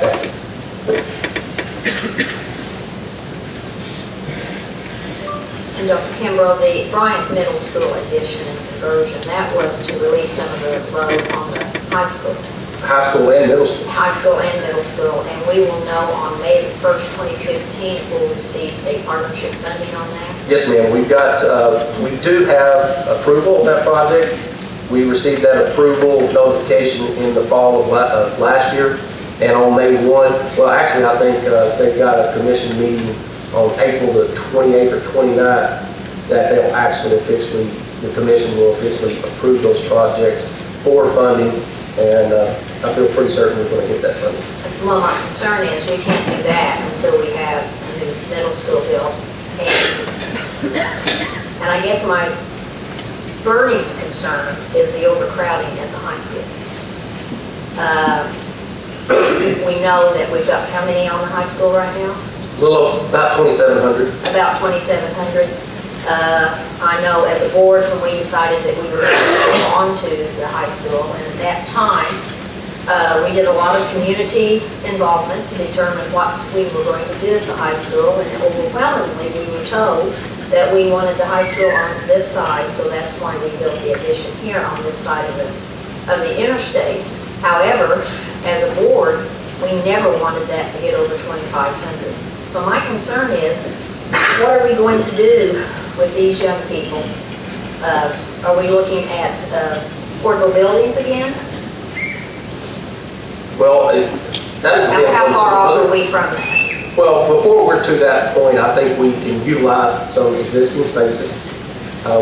And Dr. Kimbrough, the Bryant Middle School addition and conversion, that was to release some of the load on the high school. High school and middle school. High school and middle school, and we will know on May the 1st, 2015, if we'll receive state partnership funding on that. Yes, ma'am. We do have approval of that project. We received that approval notification in the fall of last year, and on May 1, well, actually, I think they've got a commission meeting on April the 28th or 29th that they'll actually the commission will officially approve those projects for funding, and I feel pretty certain we're going to get that funding. Well, my concern is we can't do that until we have a new middle school built. And I guess my burning concern is the overcrowding at the high school. We know that we've got how many on the high school right now? A little, about 2,700. About 2,700. I know as a board, when we decided that we were going to go on to the high school, and at that time, we did a lot of community involvement to determine what we were going to do at the high school, and overwhelmingly we were told that we wanted the high school on this side, so that's why we built the addition here on this side of the interstate. However, as a board, we never wanted that to get over 2,500. So my concern is, what are we going to do with these young people? Are we looking at portable buildings again? Well, that depends How on far some off other- are we from that? Well, before we're to that point, I think we can utilize some existing spaces.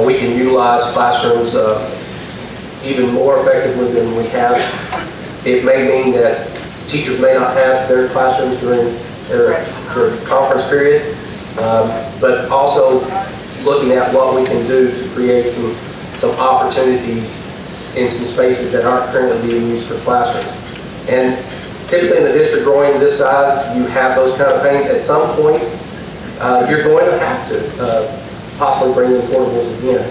We can utilize classrooms even more effectively than we have. It may mean that teachers may not have their classrooms during their conference period, but also looking at what we can do to create some opportunities in some spaces that aren't currently being used for classrooms. And typically in a district growing this size, you have those kind of things. At some point, you're going to have to possibly bring in portables again,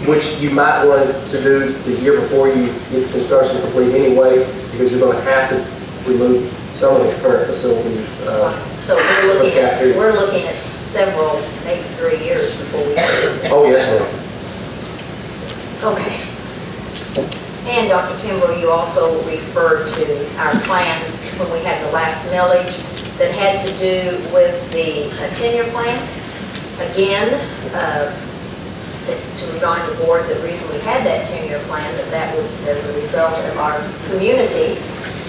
which you might want to do the year before you get the construction complete anyway, because you're going to have to remove some of the current facilities. So we're looking at several, maybe 3 years before we do this. Oh, yes, ma'am. Okay. And Dr. Kimbrough, you also referred to our plan when we had the last millage that had to do with the tenure plan. Again, to remind the board that the reason we had that tenure plan, that was as a result of our community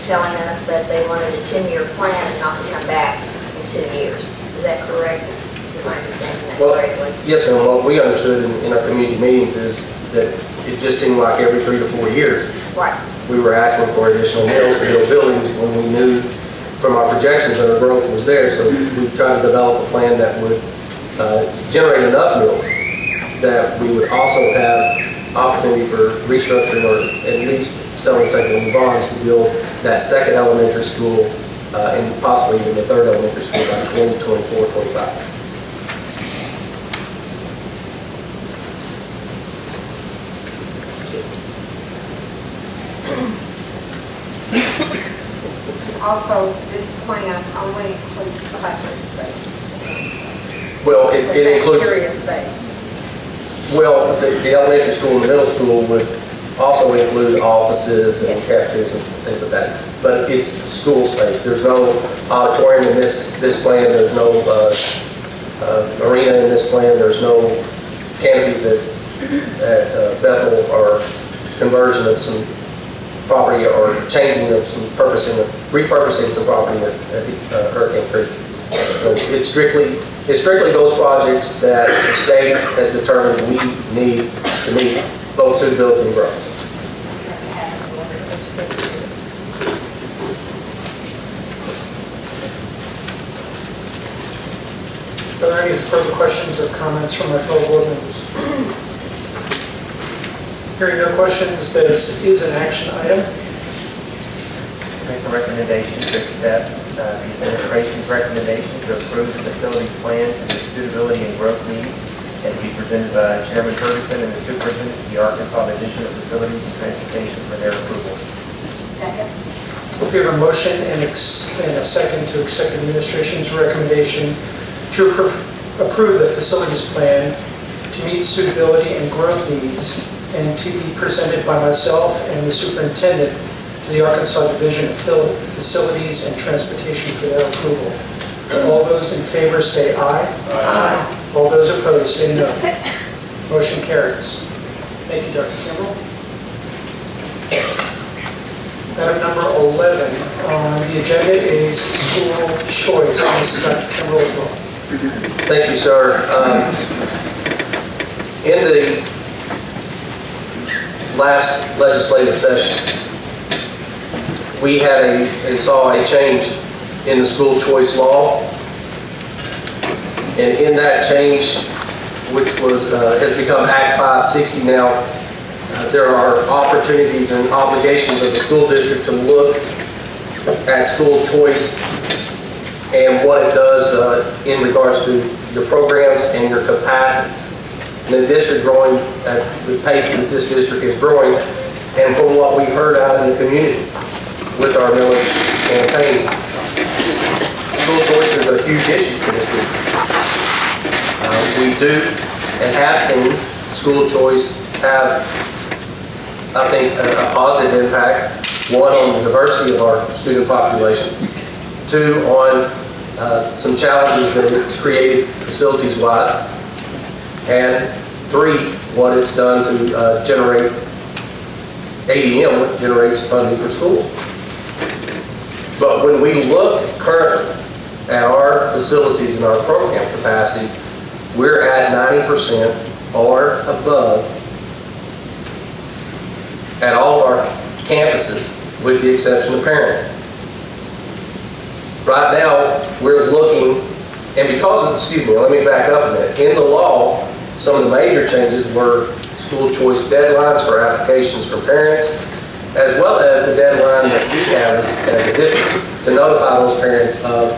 telling us that they wanted a 10-year plan and not to come back in 2 years. Is that correct? Am I understanding that correctly? Yes, ma'am. What we understood in our community meetings is that it just seemed like every 3 to 4 years Right. we were asking for additional mills to build buildings when we knew from our projections that our growth was there. So we tried to develop a plan that would generate enough mills that we would also have opportunity for restructuring or at least selling second bonds to build that second elementary school and possibly even the third elementary school by 2024, 25. Also, this plan only includes classroom space. Well, it includes... Cafeteria space. Well, the elementary school and the middle school would also include offices and cafeterias and things like that. But it's school space. There's no auditorium in this plan. There's no arena in this plan. There's no canopies at Bethel or conversion of some property or changing of some repurposing some property at Hurricane Creek. So it's strictly those projects that the state has determined we need to meet both suitability and growth. Are there any further questions or comments from my fellow board members? Hearing no questions, this is an action item. Make a recommendation to accept the administration's recommendation to approve the facilities plan to meet suitability and growth needs, and to be presented by Chairman Ferguson and the Superintendent of the Arkansas Division of Facilities and Transportation for their approval. Second. We have a motion and a second to accept administration's recommendation to approve the facilities plan to meet suitability and growth needs, and to be presented by myself and the superintendent to the Arkansas Division of Facilities and Transportation for their approval. All those in favor say aye. Aye. All those opposed say no. Motion carries. Thank you, Dr. Kimball. Item number 11 on the agenda is school choice. This is Dr. Kimball as well. Thank you, sir. In the last legislative session, we saw a change in the school choice law. And in that change, which has become Act 560 now, there are opportunities and obligations of the school district to look at school choice and what it does in regards to your programs and your capacities. And the district growing at the pace that this district is growing, and from what we heard out in the community with our millage campaign, school choice is a huge issue for this district. We do and have seen school choice have, I think, a positive impact, one, on the diversity of our student population, two, on some challenges that it's created facilities-wise, and three, what it's done to generate ADM, which generates funding for schools. But when we look currently at our facilities and our program capacities, we're at 90% or above at all of our campuses, with the exception of Parent. Right now, we're looking, and because of, excuse me, let me back up a minute. In the law, some of the major changes were school choice deadlines for applications from parents, as well as the deadline that we have as a district to notify those parents of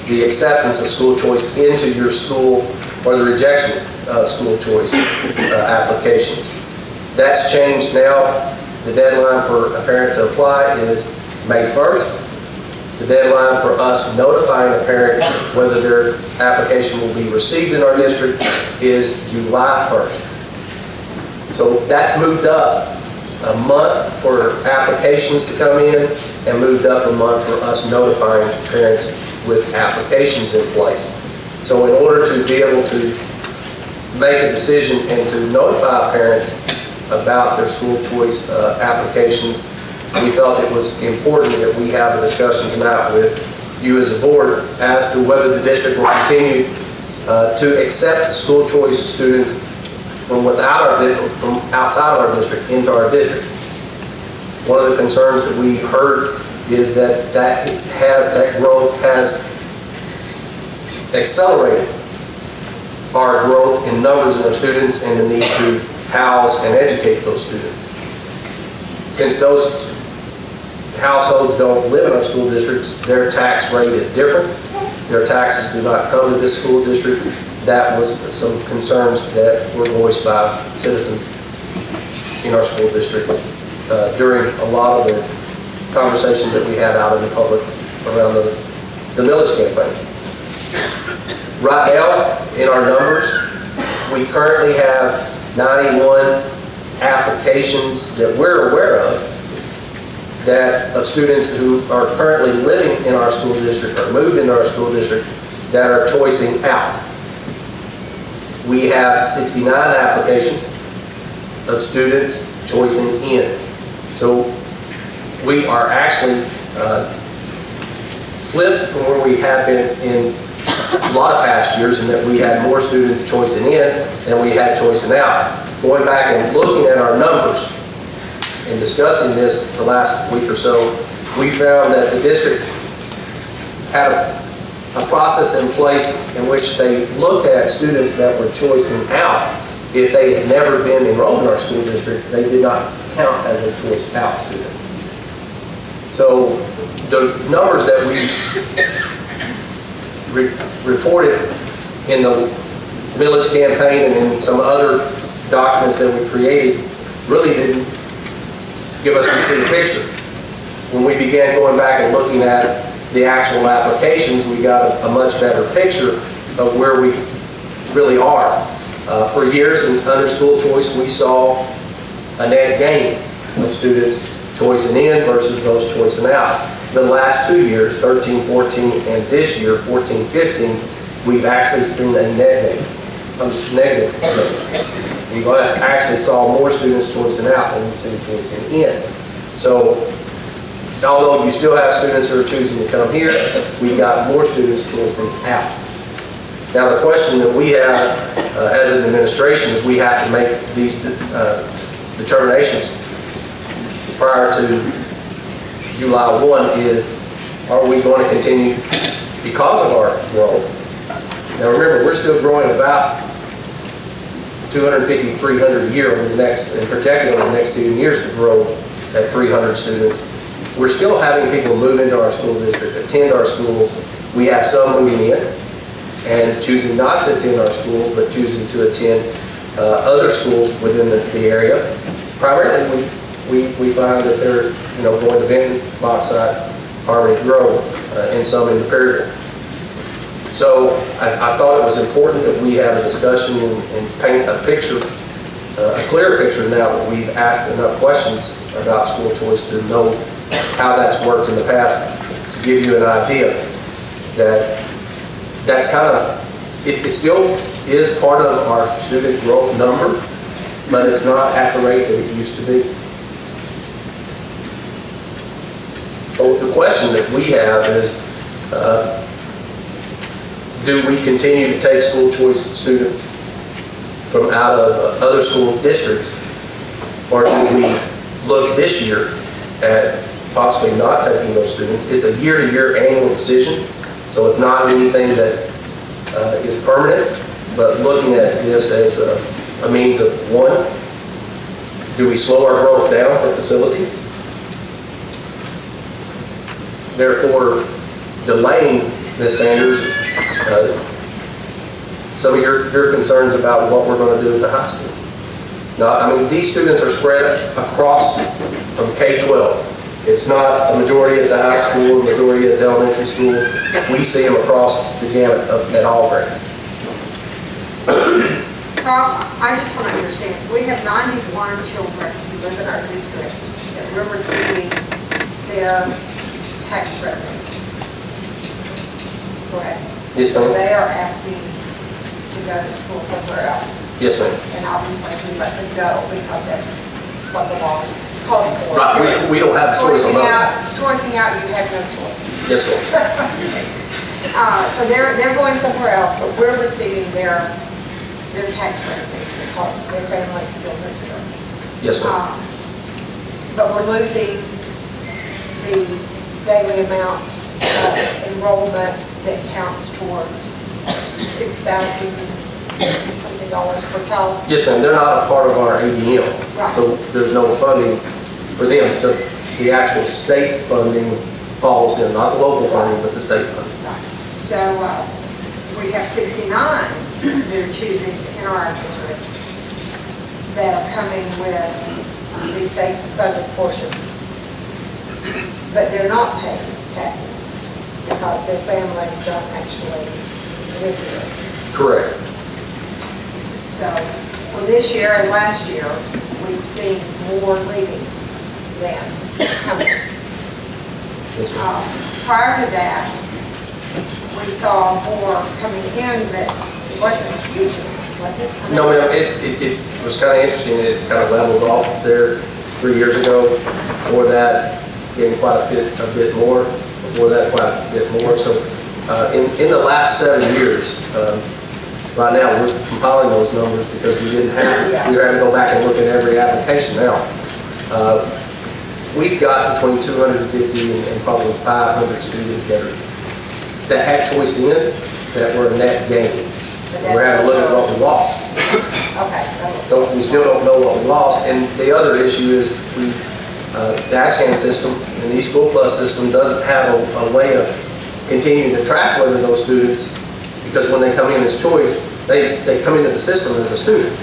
the acceptance of school choice into your school or the rejection of school choice applications. That's changed now. The deadline for a parent to apply is May 1st. The deadline for us notifying a parent whether their application will be received in our district is July 1st. So that's moved up a month for applications to come in, and moved up a month for us notifying parents with applications in place. So in order to be able to make a decision and to notify parents about their school choice applications, we felt it was important that we have a discussion tonight with you as a board as to whether the district will continue to accept school choice students from outside our district into our district. One of the concerns that we heard is that growth has accelerated our growth in numbers of our students and the need to house and educate those students. Since those households don't live in our school districts, their tax rate is different. Their taxes do not come to this school district. That was some concerns that were voiced by citizens in our school district during a lot of the conversations that we had out in the public around the millage campaign. Right now, in our numbers, we currently have 91 applications that we're aware of of students who are currently living in our school district or moved into our school district that are choicing out. We have 69 applications of students choicing in. So we are actually flipped from where we have been in a lot of past years, in that we had more students choicing in than we had choicing out. Going back and looking at our numbers and discussing this the last week or so, we found that the district had a process in place in which they looked at students that were choicing out. If they had never been enrolled in our school district, they did not count as a choice out student. So the numbers that we reported in the village campaign and in some other documents that we created really didn't give us a complete picture. When we began going back and looking at the actual applications, we got a much better picture of where we really are. For years under school choice, we saw a net gain of students choicing in versus those choicing out. The last 2 years, 13, 14, and this year, 14, 15, we've actually seen a net gain. Negative. We've actually saw more students choicing out than we've seen choicing in. So, although you still have students who are choosing to come here, we've got more students choicing out. Now, the question that we have as an administration is we have to make these determinations prior to July 1 is, are we going to continue because of our growth? Now remember, we're still growing about 250, 300 a year over the next, and projected over the next 2 years to grow at 300 students. We're still having people move into our school district, attend our schools. We have some moving in and choosing not to attend our schools, but choosing to attend other schools within the area. Primarily, we find that they're going to Benton, Bauxite, Harmony Grove, and some in the Perryville. So I thought it was important that we have a discussion and paint a picture, a clear picture now that we've asked enough questions about school choice to know how that's worked in the past, to give you an idea that that's kind of, it still is part of our student growth number, but it's not at the rate that it used to be. So the question that we have is, do we continue to take school choice students from out of other school districts, or do we look this year at possibly not taking those students? It's a year-to-year annual decision, so it's not anything that is permanent, but looking at this as a means of, one, do we slow our growth down for facilities, therefore delaying, Ms. Sanders, some of your concerns about what we're going to do at the high school. Now, I mean, these students are spread across from K-12. It's not a majority at the high school, a majority at the elementary school. We see them across the gamut at all grades. So I just want to understand, so we have 91 children who live in our district that we're receiving their tax revenues. Correct? Yes, So ma'am. they are asking to go to school somewhere else. Yes, ma'am. And obviously we let them go because that's what the law calls for. Right, we don't have a choice on that. Choicing out, you have no choice. Yes, ma'am. So they're going somewhere else, but we're receiving their tax revenues because their families still live here. Yes, ma'am. But we're losing the daily amount of enrollment that counts towards $6,000 something per child. Yes, ma'am. They're not a part of our ADM, Right. so there's no funding for them. The actual state funding falls in, not the local funding, but the state funding. Right. So we have 69 that are choosing to enter our district that are coming with the state funded portion. But they're not paying taxes because their families don't actually live here. Correct. So for this year and last year, we've seen more leaving than coming. Yes, ma'am. Prior to that, we saw more coming in, but it wasn't a huge amount, was it? I mean, No, ma'am, it was kind of interesting. It kind of leveled off there 3 years ago. Before that, getting quite a bit more. Before that, quite a bit more. So in the last 7 years, right now we're compiling those numbers because we didn't have, we were having to go back and look at every application now. We've got between 250 and probably 500 students that are that had choice in that were a net gain. But We're having to look at what we lost. Okay. So we still don't know what we lost. And the other issue is the Axan system and the eSchool Plus system doesn't have a way of continuing to track whether those students, because when they come in as choice, they come into the system as a student.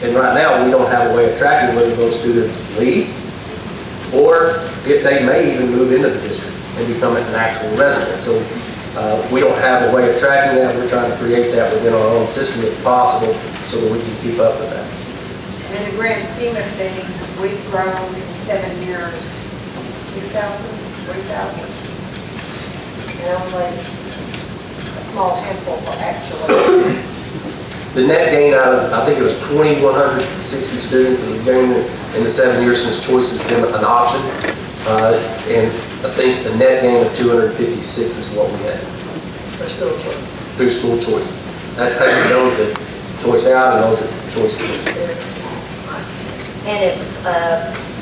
And right now, we don't have a way of tracking whether those students leave or if they may even move into the district and become an actual resident. So we don't have a way of tracking that. We're trying to create that within our own system if possible so that we can keep up with that. And in the grand scheme of things, we've grown in 7 years, 2,000, 3,000, and only a small handful are actually. The net gain out of, I think it was 2,160 students that we've gained in the 7 years since choice has been an option. And I think the net gain of 256 is what we had. For school choice. Through school choice. That's taking those that choice out and those that choice in. Very small. And if,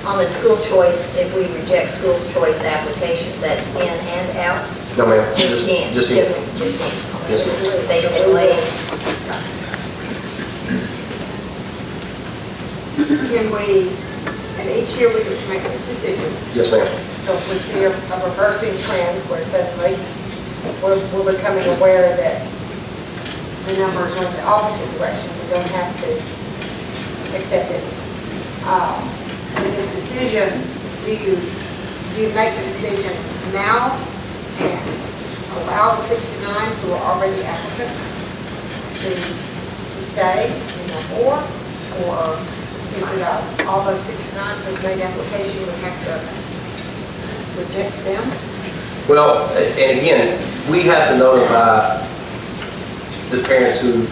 on the school choice, if we reject school choice applications, that's in and out? No, ma'am. Just in? Just in. Just in. Yes, ma'am. They can leave. Can we, and each year we get to make this decision. Yes, ma'am. So if we see a reversing trend where suddenly we're becoming aware that the numbers are in the opposite direction, we don't have to accept it. In this decision, do you make the decision now and allow the 69 who are already applicants to stay in the more, or is it all those 69 who've made application, we have to reject them? Well, and again, we have to notify the parents who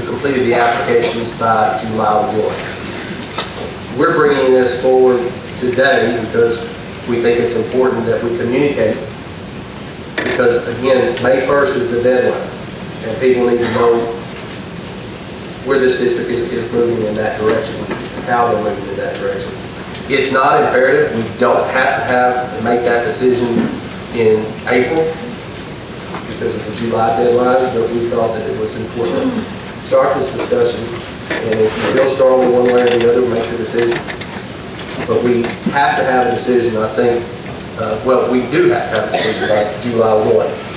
completed the applications by July 1. We're bringing this forward today because we think it's important that we communicate. Because again, May 1st is the deadline, and people need to know where this district is moving in that direction, how they're moving in that direction. It's not imperative. We don't have to make that decision in April because of the July deadline, but we thought that it was important to start this discussion. And if you feel strongly one way or the other, make the decision. But we have to have a decision, I think, well, we do have to have a decision by July 1.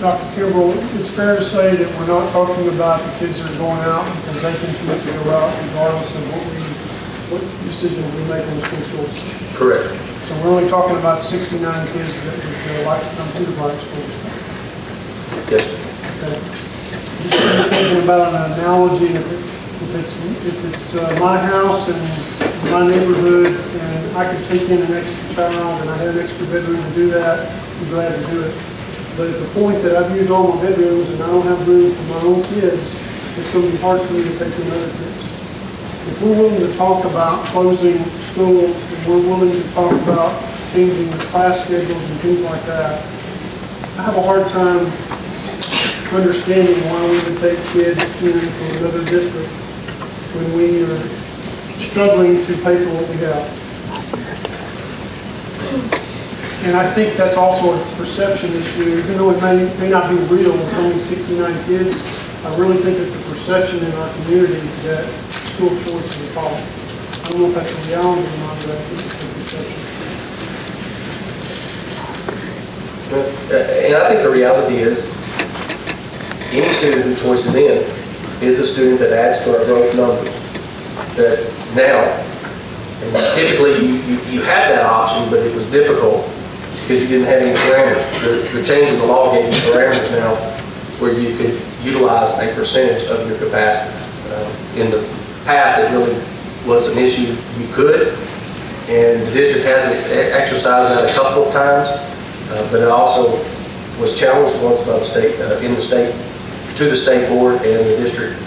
Dr. Kimbrell, it's fair to say that we're not talking about the kids that are going out because they can choose to go out regardless of what decision we make on school choice. Correct. So we're only talking about 69 kids that would like to come to the Bryant School District. Yes, sir. Okay. Just thinking about an analogy, if it's my house and my neighborhood and I could take in an extra child and I had an extra bedroom to do that, I'm glad to do it. But at the point that I've used all my bedrooms and I don't have room for my own kids, it's going to be hard for me to take in other kids. If we're willing to talk about closing schools, and we're willing to talk about changing the class schedules and things like that, I have a hard time understanding why we would take kids in from another district when we are struggling to pay for what we have. And I think that's also a perception issue, even though it may not be real, it's only 69 kids. I really think it's a perception in our community that school choice is a problem. I don't know if that's a reality or not, but I think it's a perception. And I think the reality is, any student who choice is in is a student that adds to our growth numbers. That now, and typically you had that option, but it was difficult because you didn't have any parameters. The change in the law gave you parameters now where you could utilize a percentage of your capacity. In the past, it really was an issue you could, and the district has exercised that a couple of times, but it also was challenged once by the state, to the state board, and the district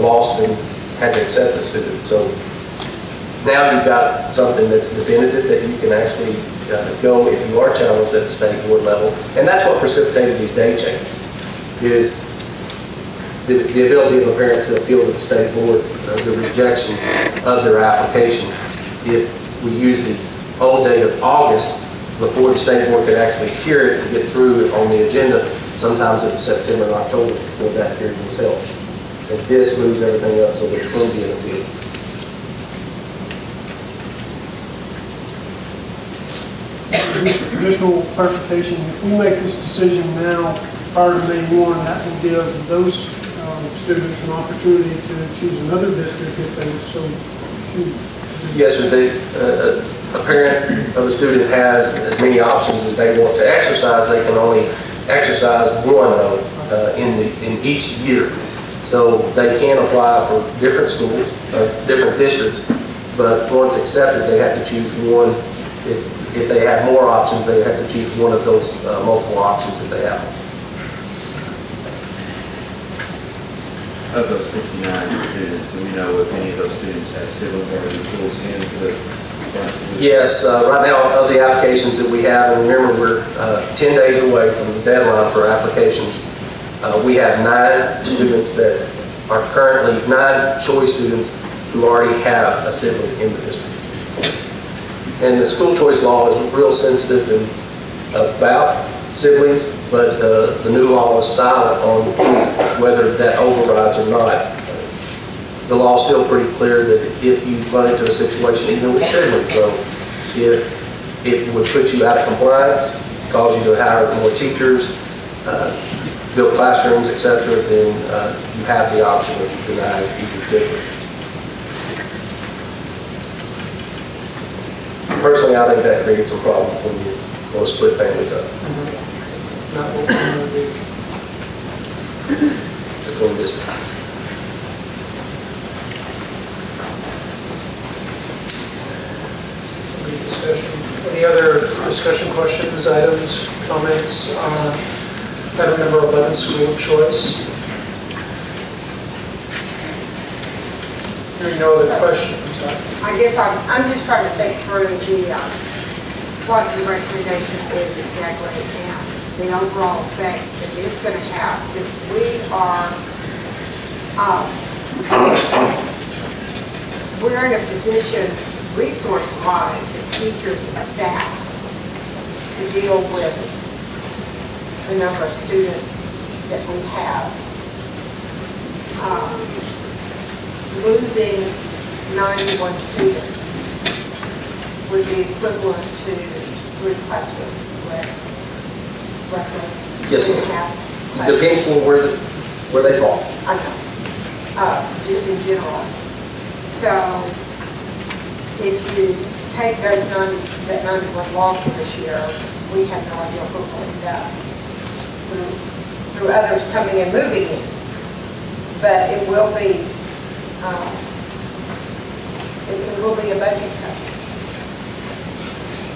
lost and had to accept the student. So now you've got something that's definitive that you can actually go if you are challenged at the state board level. And that's what precipitated these day changes, is the ability of a parent to appeal to the state board the rejection of their application. If we use the old date of August, before the state board could actually hear it and get through it on the agenda, sometimes it was September and October before that hearing was held. And this moves everything up so there will be an appeal. Additional clarification, if we make this decision now, prior to May 1, that will give those students an opportunity to choose another district if they so choose. Yes, sir. A parent of a student has as many options as they want to exercise. They can only exercise one, though, in each year. So they can apply for different schools, different districts, but once accepted, they have to choose one. If they have more options, they have to choose one of those multiple options that they have. Of those 69 students, do we know if any of those students have siblings already close into the class? Yes, right now of the applications that we have, and remember we're 10 days away from the deadline for applications, we have 9 students that are currently, 9 choice students who already have a sibling in the district. And the school choice law is real sensitive about siblings, but the new law is silent on whether that overrides or not. The law is still pretty clear that if you run into a situation, even with siblings though, if it would put you out of compliance, cause you to hire more teachers, build classrooms, etc., then you have the option of denying even siblings. Personally, I think that creates some problems when you want to split families up Not what we want to do. between districts. Some good discussion. Any other discussion, questions, items, comments on item number 11, school choice? Hearing no other questions. I guess I'm just trying to think through what the recommendation is exactly and the overall effect that it's going to have, since we are, we're in a position resource-wise with teachers and staff to deal with the number of students that we have. Losing 91 students would be equivalent to 3 classrooms, correct? Roughly. Yes, We ma'am. have Depends on where they fall. I know, just in general. So if you take that 91 loss this year, we have no idea who will end up through others coming and moving in. But it will be a budget cut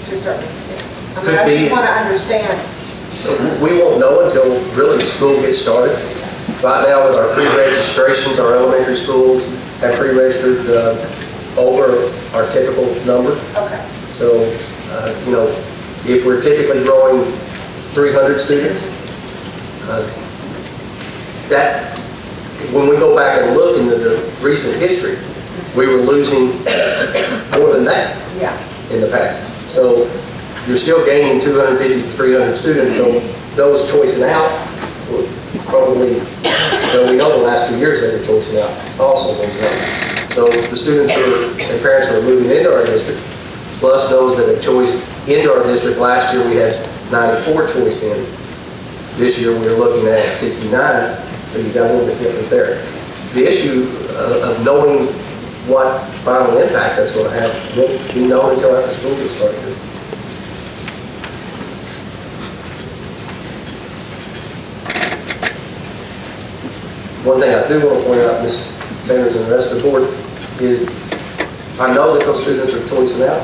to a certain extent. I mean, I just want to understand. We won't know until really school gets started. Right now with our pre-registrations, our elementary schools have pre-registered over our typical number. Okay. So, if we're typically growing 300 students, that's, when we go back and look into the recent history, we were losing more than that in the past. So you're still gaining 250 to 300 students, so those choicing out will probably, we know the last 2 years they were choicing out also those numbers. So the students and parents who are moving into our district, plus those that have choiced into our district, last year we had 94 choiced in. This year we are looking at 69, so you've got a little bit difference there. The issue of knowing what final impact that's going to have won't be known until after school gets started. One thing I do want to point out, Ms. Sanders and the rest of the board, is I know that those students are choicing out,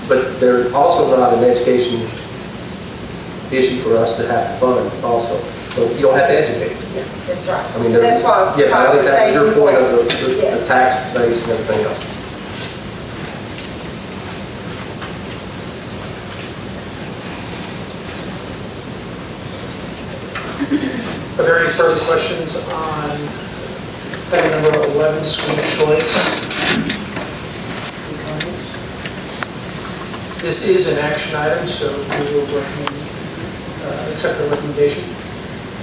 but they're also not an education issue for us to have to fund also. So you don't have to educate. Yeah, that's right. I mean, that's why I was I think that was your point of the yes. tax base and everything else. Are there any further questions questions on item number 11, school choice? Any comments? This is an action item, so we will accept the recommendation.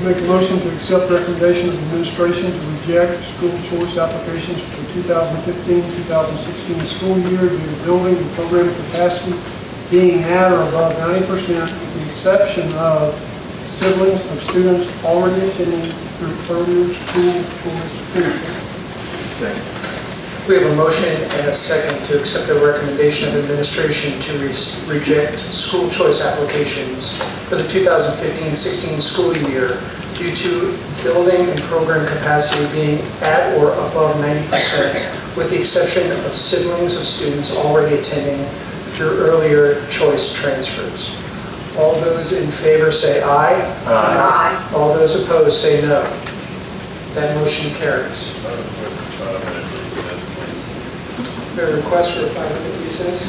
Make a motion to accept recommendation of administration to reject school choice applications for 2015-2016 school year due to building and program capacity being at or above 90%, with the exception of siblings of students already attending through earlier school choice benefit. Second. We have a motion and a second to accept the recommendation of administration to reject school choice applications for the 2015-16 school year due to building and program capacity being at or above 90%, with the exception of siblings of students already attending through earlier choice transfers. All those in favor say aye. Aye. All those opposed say no. That motion carries. A request for a 5-minute recess.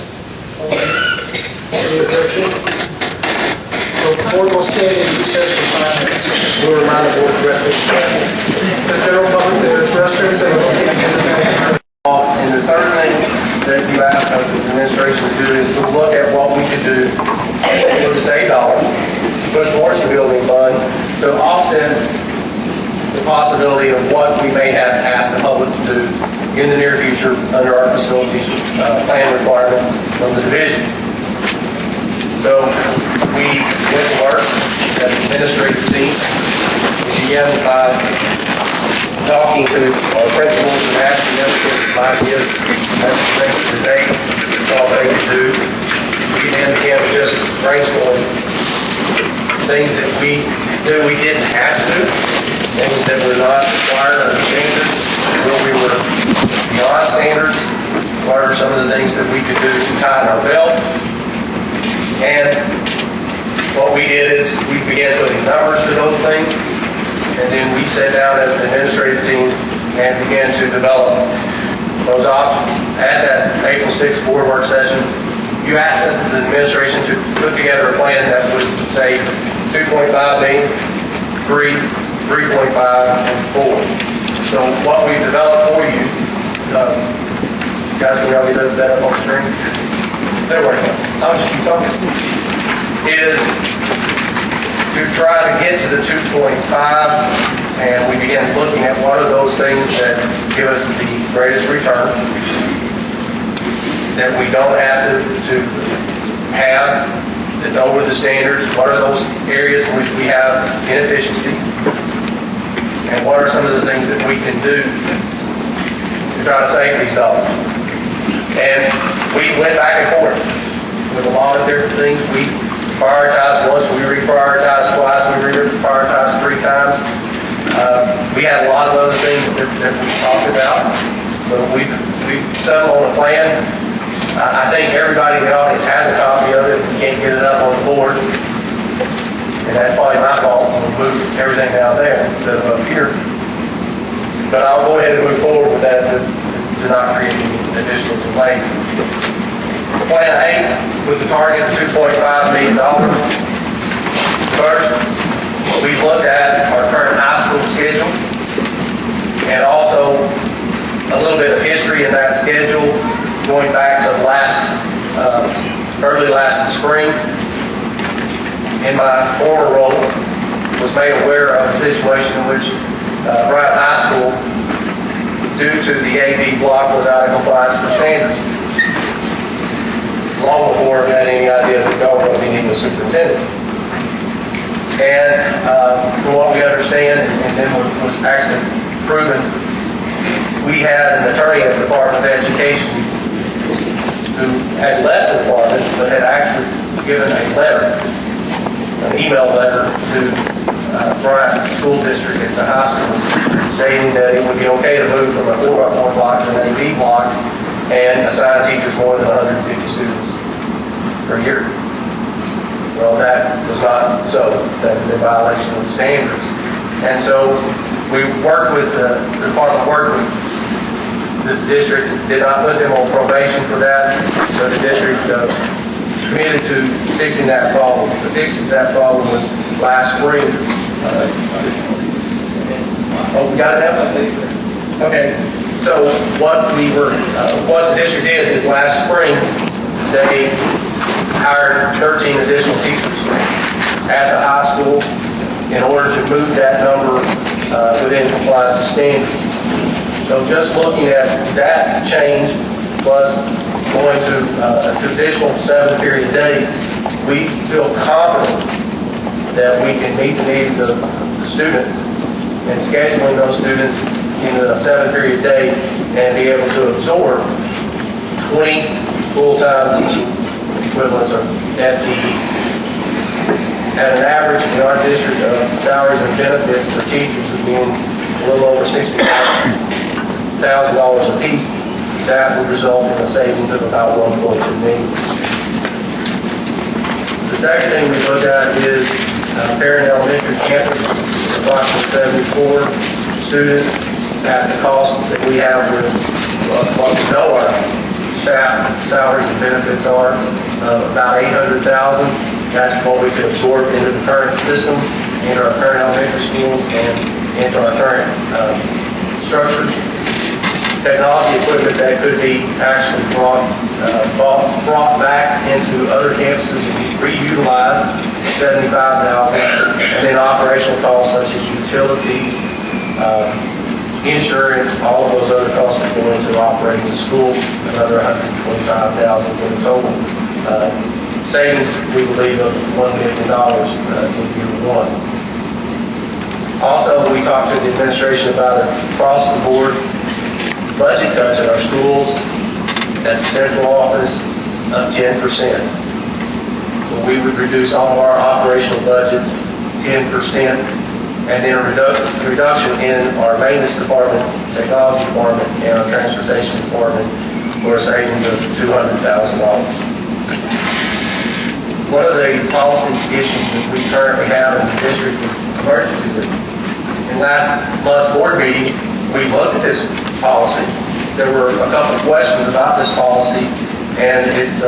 Any objection? The board will stand in recess for 5 minutes. We'll remind the board of restrooms. The general public, there's restrooms that are located in the back. And the third thing that you asked us as administration to do is to look at what we could do to save dollars, to put towards the building fund, to offset the possibility of what we may have to ask the public to do in the near future under our facilities plan requirement from the division. So we went to work as an administrative team. We began by talking to our principals and asking them to get some ideas as to things that they thought they could do. We then began to just brainstorm things that we knew we didn't have to do, things that were not required under standards, where we were beyond standards, what are some of the things that we could do to tighten our belt. And what we did is we began putting numbers to those things, and then we sat down as an administrative team and began to develop those options. At that April 6th board work session, you asked us as an administration to put together a plan that would say 2.5 million, 3, 3.5, and 4. So what we've developed for you, you guys can help me look that up on the screen. There we go. I'll just keep talking. Is to try to get to the 2.5, and we began looking at what are those things that give us the greatest return, that we don't have to have, that's over the standards. What are those areas in which we have inefficiencies? And what are some of the things that we can do to try to save these dollars? And we went back and forth with a lot of different things. We prioritized once, we reprioritized twice, we reprioritized 3 times. We had a lot of other things that we talked about, but we settled on a plan. I think everybody in the audience has a copy of it. We can't get it up on the board. And that's probably my fault. We'll move everything down there instead of up here. But I'll go ahead and move forward with that to not create any additional delays. Plan A with the target of $2.5 million. First, we looked at our current high school schedule and also a little bit of history in that schedule going back to early last spring. In my former role, was made aware of a situation in which Bryant High School, due to the AB block, was out of compliance with standards. Long before I had any idea that Bill would be needing a superintendent. And from what we understand, and then was actually proven, we had an attorney at the Department of Education who had left the department, but had actually given a letter, an email letter to Bryant School District at the high school, stating that it would be okay to move from a 4x4 block to an AB block and assign teachers more than 150 students per year. Well, that was not so. That is in violation of the standards. And so we worked with the department, worked with the district, did not put them on probation for that, so the district committed to fixing that problem. The fix of that problem was last spring. Oh, we got it now? Okay, so what the district did is last spring, they hired 13 additional teachers at the high school in order to move that number within compliance of standards. So just looking at that change plus going to a traditional 7-period day, we feel confident that we can meet the needs of students and scheduling those students in a 7-period day and be able to absorb 20 full-time teaching equivalents or FTE. At an average in our district of salaries and benefits for teachers of being a little over $60,000 a piece, that would result in a savings of about $1.2 million. The second thing we look at is Bryant Elementary campus, approximately 74 students at the cost that we have with what we know our staff salaries and benefits are, about $800,000. That's what we can absorb into the current system, into our current elementary schools, and into our current structures. Technology equipment that could be actually brought back into other campuses and be reutilized, $75,000, and then operational costs such as utilities, insurance, all of those other costs that go into operating the school, another $125,000 for the total savings, we believe, of $1 million in year one. Also, we talked to the administration about across the board budget cuts in our schools at the central office of 10%. We would reduce all of our operational budgets 10%, and then a reduction in our maintenance department, technology department, and our transportation department for a savings of $200,000. One of the policy issues that we currently have in the district is emergency leave. In last month's board meeting, we looked at this policy. There were a couple of questions about this policy and its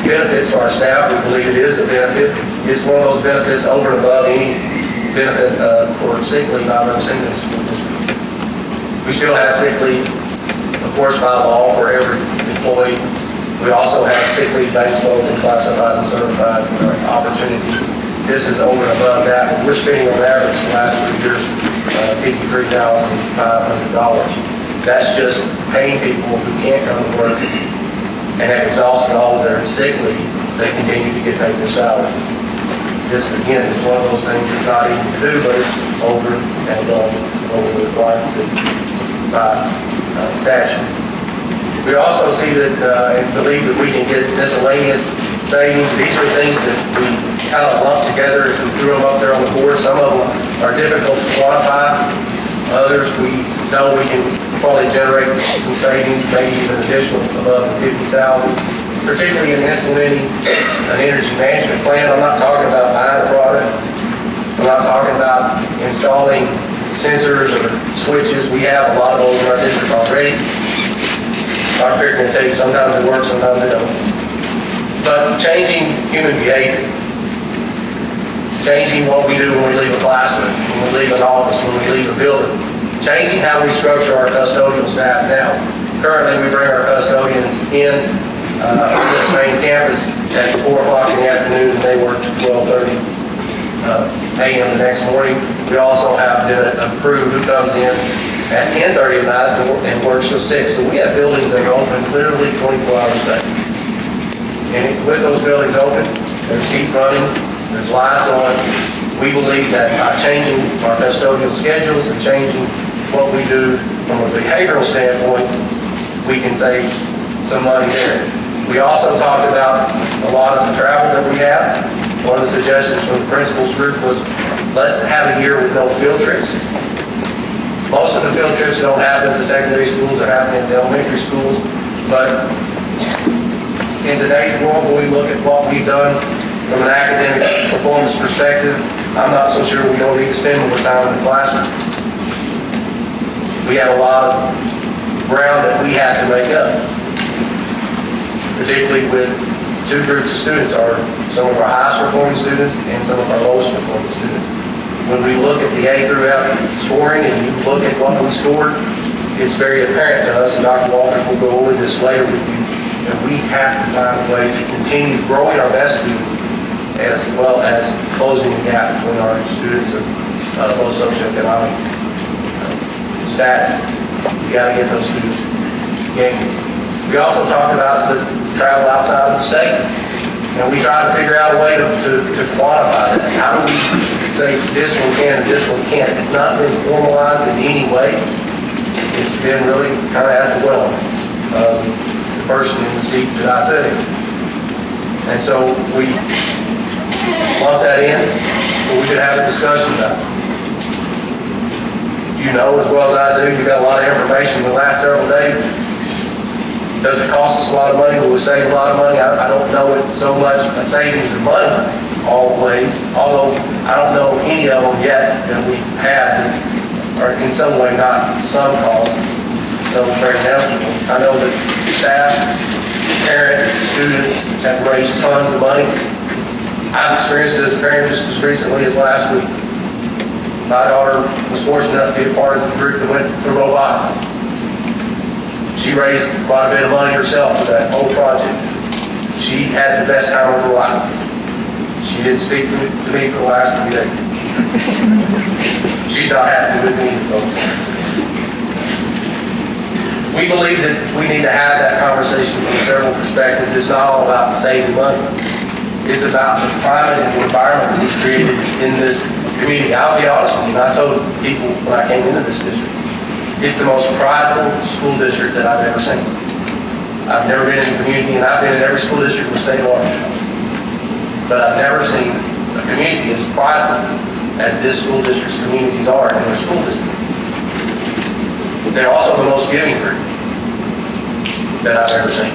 benefit to our staff. We believe it is a benefit. It's one of those benefits over and above any benefit for sick leave I've ever seen in the school district. We still have sick leave, of course, by law for every employee. We also have sick leave banks, both in classified and certified opportunities. This is over and above that. We're spending on average the last 3 years $53,500. That's just paying people who can't come to work and have exhausted all of their sick leave. They continue to get paid their salary. This, again, is one of those things that's not easy to do, but it's over and above what we're required to do by statute. We also see that and believe that we can get miscellaneous savings. These are things that we kind of lump together as we threw them up there on the board. Some of them are difficult to quantify. Others we know we can probably generate some savings, maybe even additional above the $50,000, particularly in implementing an energy management plan. I'm not talking about buying a product. I'm not talking about installing sensors or switches. We have a lot of those in our district already. Dr. Perry can tell you sometimes it works, sometimes it don't. But changing human behavior, changing what we do when we leave a classroom, when we leave an office, when we leave a building, changing how we structure our custodial staff now. Currently, we bring our custodians in on this main campus at 4 o'clock in the afternoon, and they work to 12:30 a.m. the next morning. We also have a crew who comes in at 10:30 at night and works till 6. So we have buildings that are open literally 24 hours a day. And with those buildings open, there's heat running, there's lights on. We believe that by changing our custodial schedules and changing what we do from a behavioral standpoint, we can save some money there. We also talked about a lot of the travel that we have. One of the suggestions from the principals group was let's have a year with no field trips. Most of the field trips don't happen at the secondary schools, they're happening at the elementary schools. But in today's world, when we look at what we've done from an academic performance perspective, I'm not so sure we don't need to spend more time in the classroom. We have a lot of ground that we have to make up, particularly with 2 groups of students, some of our highest performing students and some of our lowest performing students. When we look at the A through F scoring and you look at what we scored, it's very apparent to us, and Dr. Walters will go over this later with you, that we have to find a way to continue growing our best students as well as closing the gap between our students of low socioeconomic status. We got to get those students gains. We also talked about the travel outside of the state. And we try to figure out a way to quantify that. How do we say this one can and this one can't? It's not been formalized in any way. It's been really kind of at the will of the person in the seat that I sit in. And so we lump that in, so we could have a discussion about it. You know as well as I do, you've got a lot of information in the last several days. Does it cost us a lot of money? Will we save a lot of money? I don't know it's so much a savings of money always, although I don't know any of them yet that we've had that are in some way not some cost, so very manageable. I know that staff, parents, students have raised tons of money. I've experienced it as a parent just as recently as last week. My daughter was fortunate enough to be a part of the group that went to robotics. She raised quite a bit of money herself for that whole project. She had the best time of her life. She didn't speak to me for the last 3 days. She's not happy with me, though. We believe that we need to have that conversation from several perspectives. It's not all about saving money. It's about the climate and the environment that we've created in this community. I'll be honest with you, I told people when I came into this district, it's the most prideful school district that I've ever seen. I've never been in a community, and I've been in every school district in the state of Arkansas. But I've never seen a community as prideful as this school district's communities are in their school district. They're also the most giving group that I've ever seen.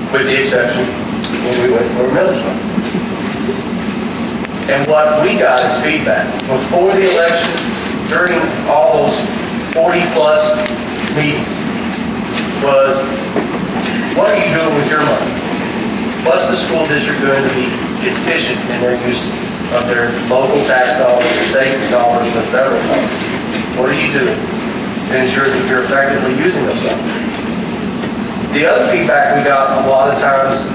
With the exception when we went for millage money. And what we got as feedback before the election, during all those 40-plus meetings, was, what are you doing with your money? What's the school district going to be efficient in their use of their local tax dollars, their state dollars, and the federal dollars? What are you doing to ensure that you're effectively using those dollars? The other feedback we got a lot of times,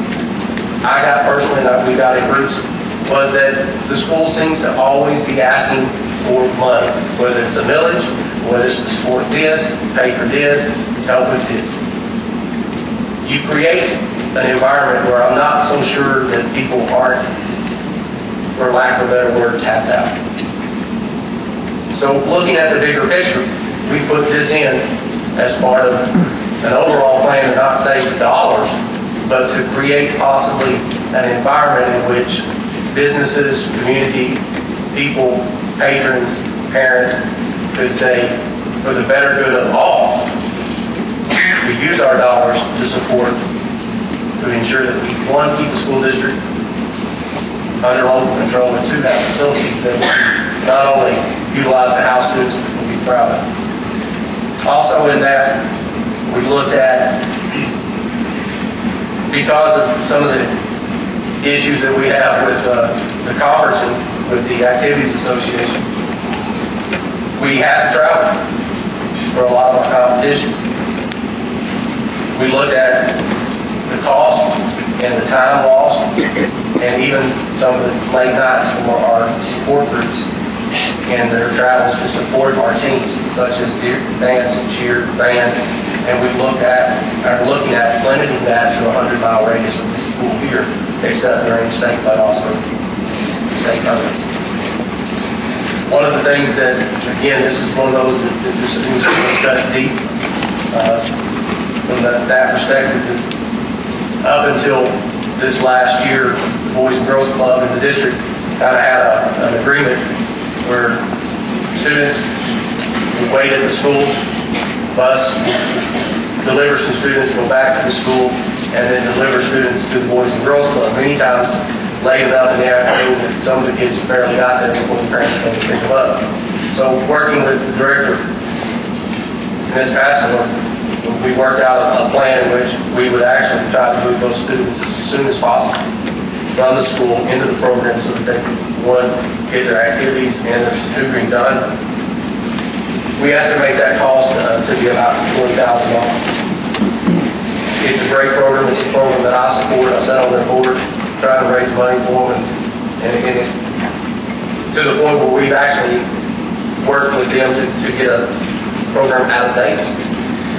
I got personally, and we got in groups, was that the school seems to always be asking for money, whether it's a millage, whether it's to support this, pay for this, help with this. You create an environment where I'm not so sure that people aren't, for lack of a better word, tapped out. So looking at the bigger picture, we put this in as part of an overall plan to not save the dollars, but to create possibly an environment in which businesses, community, people, patrons, parents could say, for the better good of all, we use our dollars to support, to ensure that we, one, keep the school district under local control, and two, have facilities that not only utilize to house students, but will be proud of. Also in that, we looked at, because of some of the issues that we have with the conference and with the Activities Association, we have to travel for a lot of our competitions. We looked at the cost and the time lost, and even some of the late nights for our support groups and their travels to support our teams, such as dance, cheer, band, and we looked at, are looking at limiting that to a 100-mile radius of the school here, except during state playoffs or state tournaments. One of the things that, again, this is one of those that just seems to cut deep from that perspective, is up until this last year, the Boys and Girls Club in the district kind of had an agreement where students would wait at the school, bus, deliver some students, go back to the school, and then deliver students to the Boys and Girls Club. Many times late enough in the afternoon that some of the kids barely got there before the parents came to pick them up. So working with the director, Ms. Passmore, we worked out a plan in which we would actually try to move those students as soon as possible from the school into the program so that they can, one, get their activities and their tutoring done. We estimate that cost to be about $20,000. It's a great program. It's a program that I support. I sat on their board trying to raise money for them, and it's to the point where we've actually worked with them to get a program out of Davis,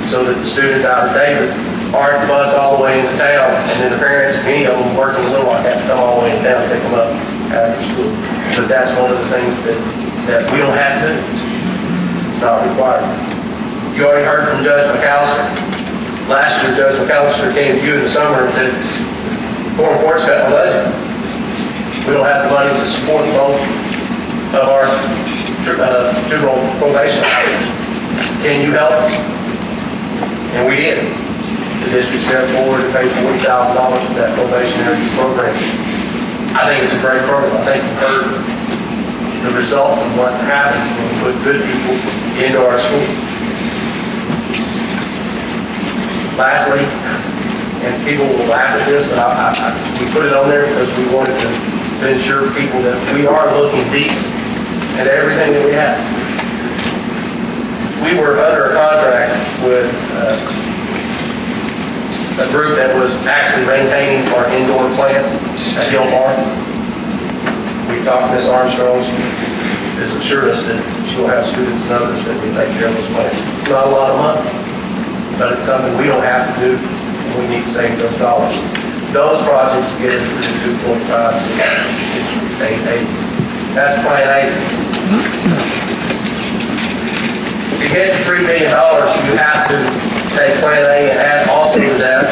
so that the students out of Davis aren't bused all the way into town, and then the parents, many of them working in Little Rock, have to come all the way in town to pick them up after school. But that's one of the things that we don't have to do. It's not required. You already heard from Judge McAllister. Last year, Judge McAllister came to you in the summer and said, Foreign Court's got the budget. We don't have the money to support both of our juvenile probation officers. Can you help us? And we did. The district stepped forward and paid $40,000 for that probationary program. I think it's a great program. I think you've heard the results of what's happened when we put good people into our schools. Lastly, and people will laugh at this, but we put it on there because we wanted to ensure people that we are looking deep at everything that we have. We were under a contract with a group that was actually maintaining our indoor plants at Hill Farm. We talked to Ms. Armstrong. She has assured us that she will have students and others that can take care of those plants. It's not a lot of money, but it's something we don't have to do, and we need to save those dollars. Those projects get us to 2.5688. That's Plan A. To get to $3 million, you have to take Plan A and add also to that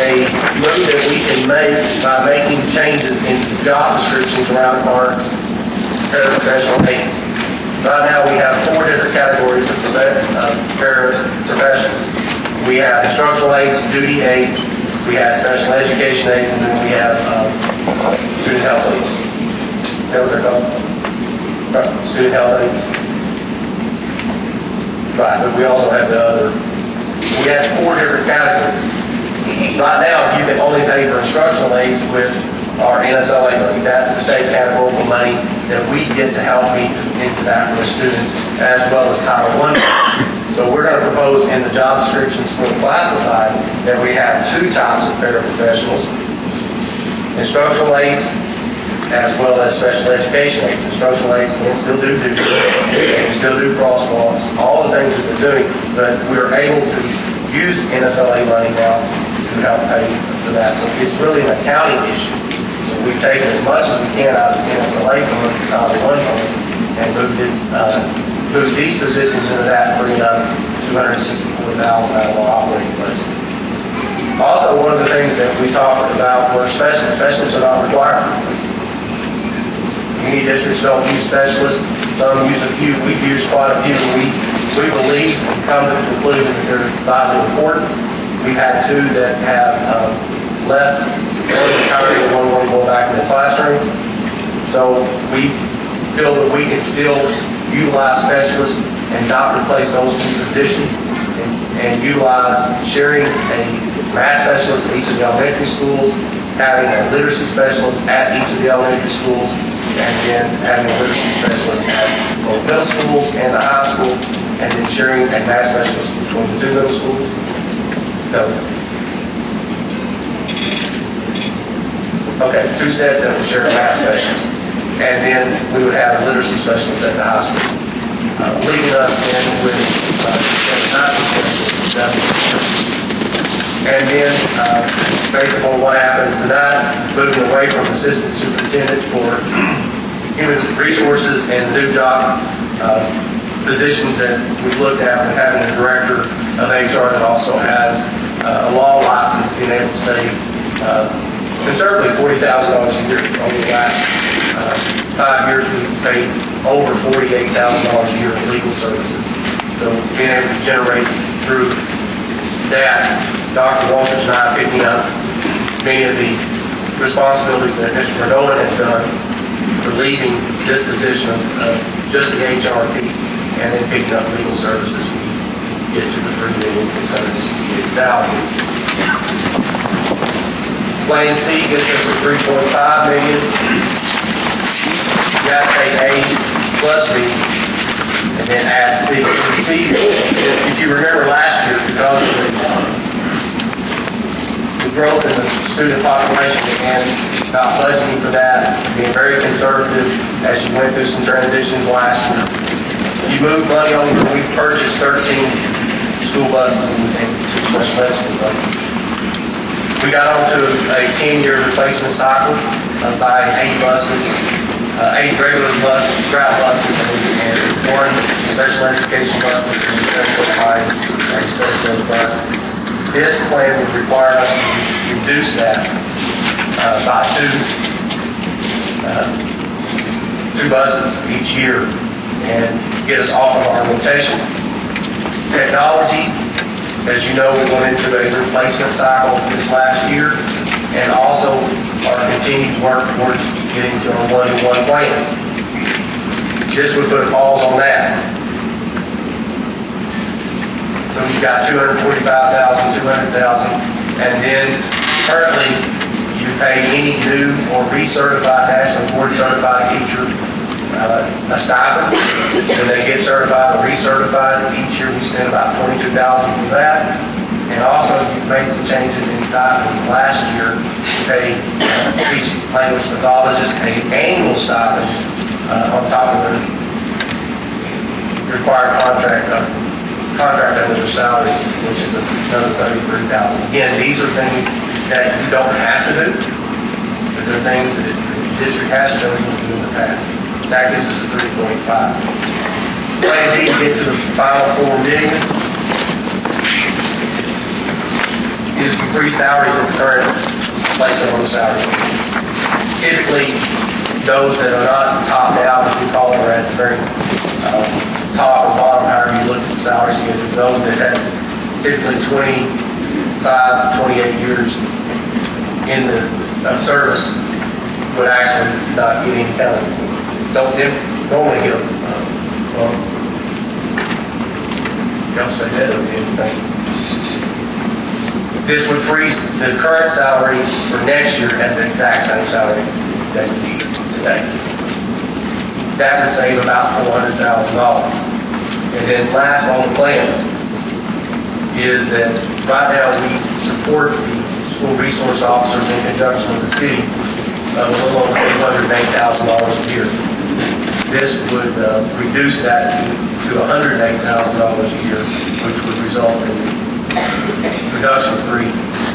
a move that we can make by making changes in job descriptions around our paraprofessional aides. Right now, we have 4 different categories of paraprofessionals. We have instructional aides, duty aides, we have special education aides, and then we have student health aides. Is that what they're called? Student health aides. Right, but we also have the other. We have 4 different categories. Right now, you can only pay for instructional aides with our NSLA money. That's the state categorical money that we get to help meet into that with students, as well as Title I. So we're going to propose in the job descriptions for the classified that we have 2 types of paraprofessionals: instructional aides, as well as special education aides. Instructional aides can still do duty, they can still do crosswalks, all the things that they're doing, but we're able to use NSLA money now to help pay for that. So it's really an accounting issue. So we've taken as much as we can out of NSLA funds, Title I funds, and moved these positions into that, bringing up $264,000 out of our operating budget. Also, one of the things that we talked about were specialists. Specialists are not required. Many districts don't use specialists. Some use a few. We've used quite a few. We believe and come to the conclusion that they're vitally important. We've had 2 that have left, one retired and one going back in the classroom. So we feel that we can still utilize specialists and not replace those 2 positions, and utilize sharing a math specialist at each of the elementary schools, having a literacy specialist at each of the elementary schools, and then having a literacy specialist at both middle schools and the high school, and then sharing a math specialist between the 2 middle schools. No. Okay, 2 sets that would share a math specialist. And then we would have a literacy specialist at the high school. Leaving us in with 9 specialists. And then, based upon what happens tonight, moving away from assistant superintendent for human resources and the new job positions that we've looked at with having a director of HR that also has a law license, being able to save conservatively $40,000 a year. Over the last 5 years, we've paid over $48,000 a year in legal services. So being able to generate through that, Dr. Walters and I picking up many of the responsibilities that Mr. Margolis has done, relieving this position of just the HR piece, and then picking up legal services, we get to the $3,668,000. Plan C gets us to 3.5 million. You have to take A plus B and then add C. C, if you remember last year, because of the growth in the student population and not budgeting for that, being very conservative as you went through some transitions last year, you moved money over. We purchased 13 school buses and 2 special ed school buses. We got onto a 10-year replacement cycle of buying 8 buses, 8 regular buses, grad buses, and 1 special education bus, and buying a special ed bus. This plan would require us to reduce that by 2 buses each year and get us off of our rotation. Technology, as you know, we went into a replacement cycle this last year, and also are continuing to work towards getting to a 1-to-1 plan. This would put a pause on that. So you've got $245,000, $200,000, and then currently you pay any new or recertified national board certified teacher a stipend. When they get certified or recertified, each year we spend about $22,000 for that. And also you've made some changes in stipends. Last year, you paid speech language pathologists an annual stipend on top of the required contract under their salary, which is another $33,000. Again, these are things that you don't have to do, but they're things that the district has chosen to do in the past. That gets us to 3.5. Plan B to get to the final $4 million is to increase salaries at the current placement on the salary schedule. Typically, those that are not topped out, as we call it, are at the very top or bottom, however you look at the salary schedule. Those that have typically 25, 28 years in the service would actually not get any kind of, don't normally get don't say that of anything. This would freeze the current salaries for next year at the exact same salary that you need today. That would save about $400,000. And then last on the plan is that right now we support the school resource officers in conjunction with the city of a little over $808,000 a year. This would reduce that to $108,000 a year, which would result in the reduction of 3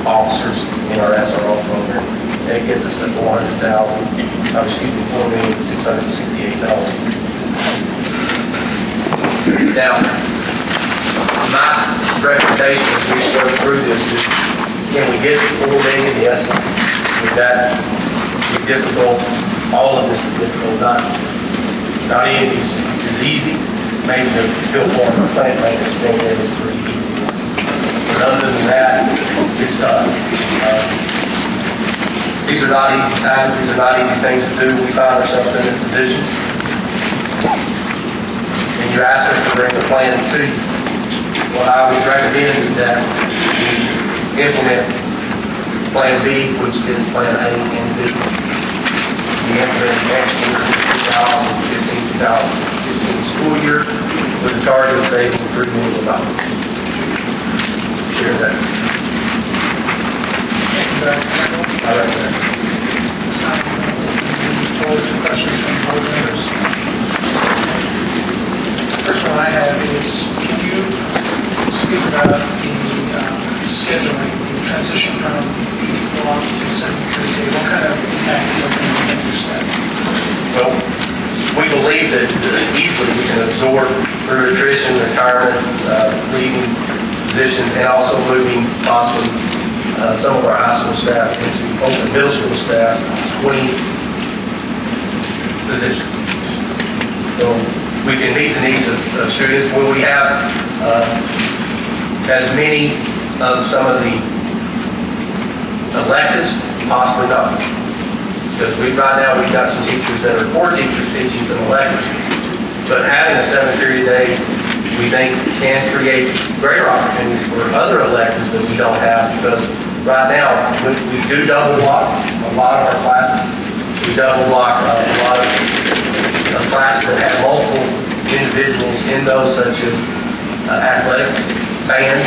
officers in our SRO program. That gets us to $4,668,000. Now, my recommendation as we work through this is, can we get to $4 million? Yes. Would that be difficult? All of this is difficult. Not any of these is easy. Maybe the field form or plant maintenance program is pretty easy. But other than that, it's tough. These are not easy times. These are not easy things to do. We find ourselves in this position. And you ask us to bring the plan to you. What I would recommend is that we implement Plan B, which is Plan A and B. We implement next year, 2015-2016 school year, with a target of saving $3 million. Share that. I recommend. Forward to questions from board members. First one I have is, can you speak about the scheduling, the transition from block to 7-period day? What kind of impact is it going to reduce that? Well, we believe that easily we can absorb through attrition, retirements, leaving positions, and also moving possibly some of our high school staff into open middle school staff, 20 positions. So we can meet the needs of students. Will we have as many of some of the electives? Possibly not. Because right now we've got some teachers that are core teachers teaching some electives. But having a 7-period day, we think can create greater opportunities for other electives that we don't have, because Right now, we do double block a lot of our classes. We double block a lot of classes that have multiple individuals in those, such as athletics, band,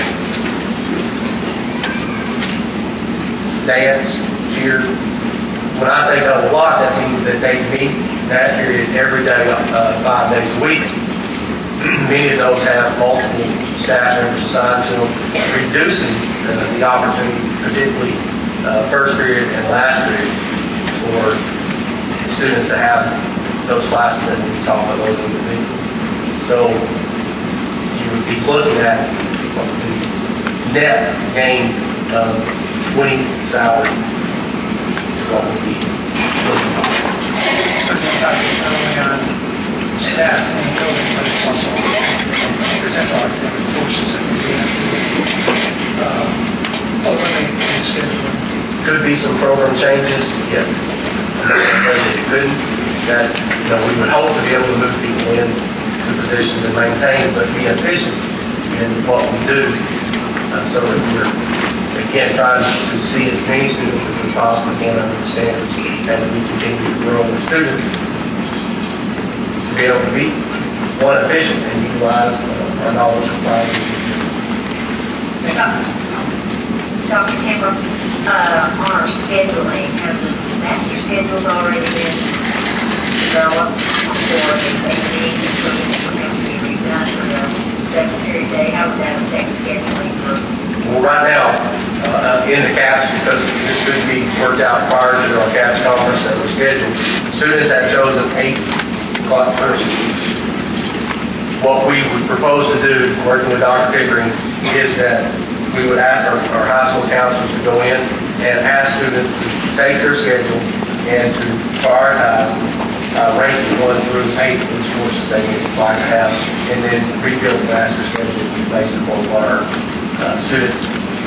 dance, cheer. When I say double block, that means that they meet that period every day, 5 days a week. Many of those have multiple staff members assigned to them, reducing the opportunities, particularly first period and last period, for students to have those classes that we talk about, those individuals. So you would be looking at the net gain of 20 salaries is what we'd be looking at. Staff in the building, but it's also potential academic courses that we eliminate the schedule. Could be some program changes, yes. I'm not going to say that it couldn't. That, we would hope to be able to move people in to positions and maintain, but be efficient in what we do, so that we're, again, trying to see as many students as we possibly can under the standards as we continue to grow with students. Be able to be, one, efficient and utilize our knowledge of classes. Dr. Cameron, on our scheduling, have the master schedules already been developed for the AD, so that they have to be redone for the secondary day? How would that affect scheduling for? Well, right now, in the CAPS, because this could be worked out prior to our CAPS conference that was scheduled, students have chosen 8 o'clock courses. What we would propose to do, working with Dr. Pickering, is that we would ask our high school counselors to go in and ask students to take their schedule and to prioritize ranking 1 through 8 which courses they would like to have, and then rebuild the master schedule based upon what our student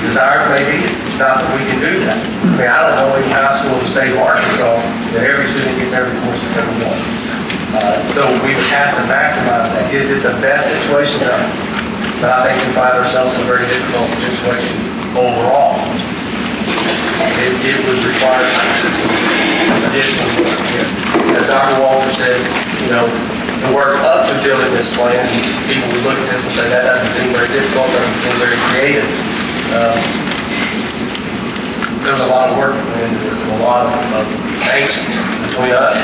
desires may be. Not that we can do that. I mean, I don't know any high school in the state of Arkansas that every student gets every course that they want. So we would have to maximize that. Is it the best situation? No. But I think we find ourselves in a very difficult situation overall. It would require additional work. As Dr. Walter said, to work up to building this plan, people would look at this and say, that doesn't seem very difficult, doesn't seem very creative. There's a lot of work put into this and a lot of angst between us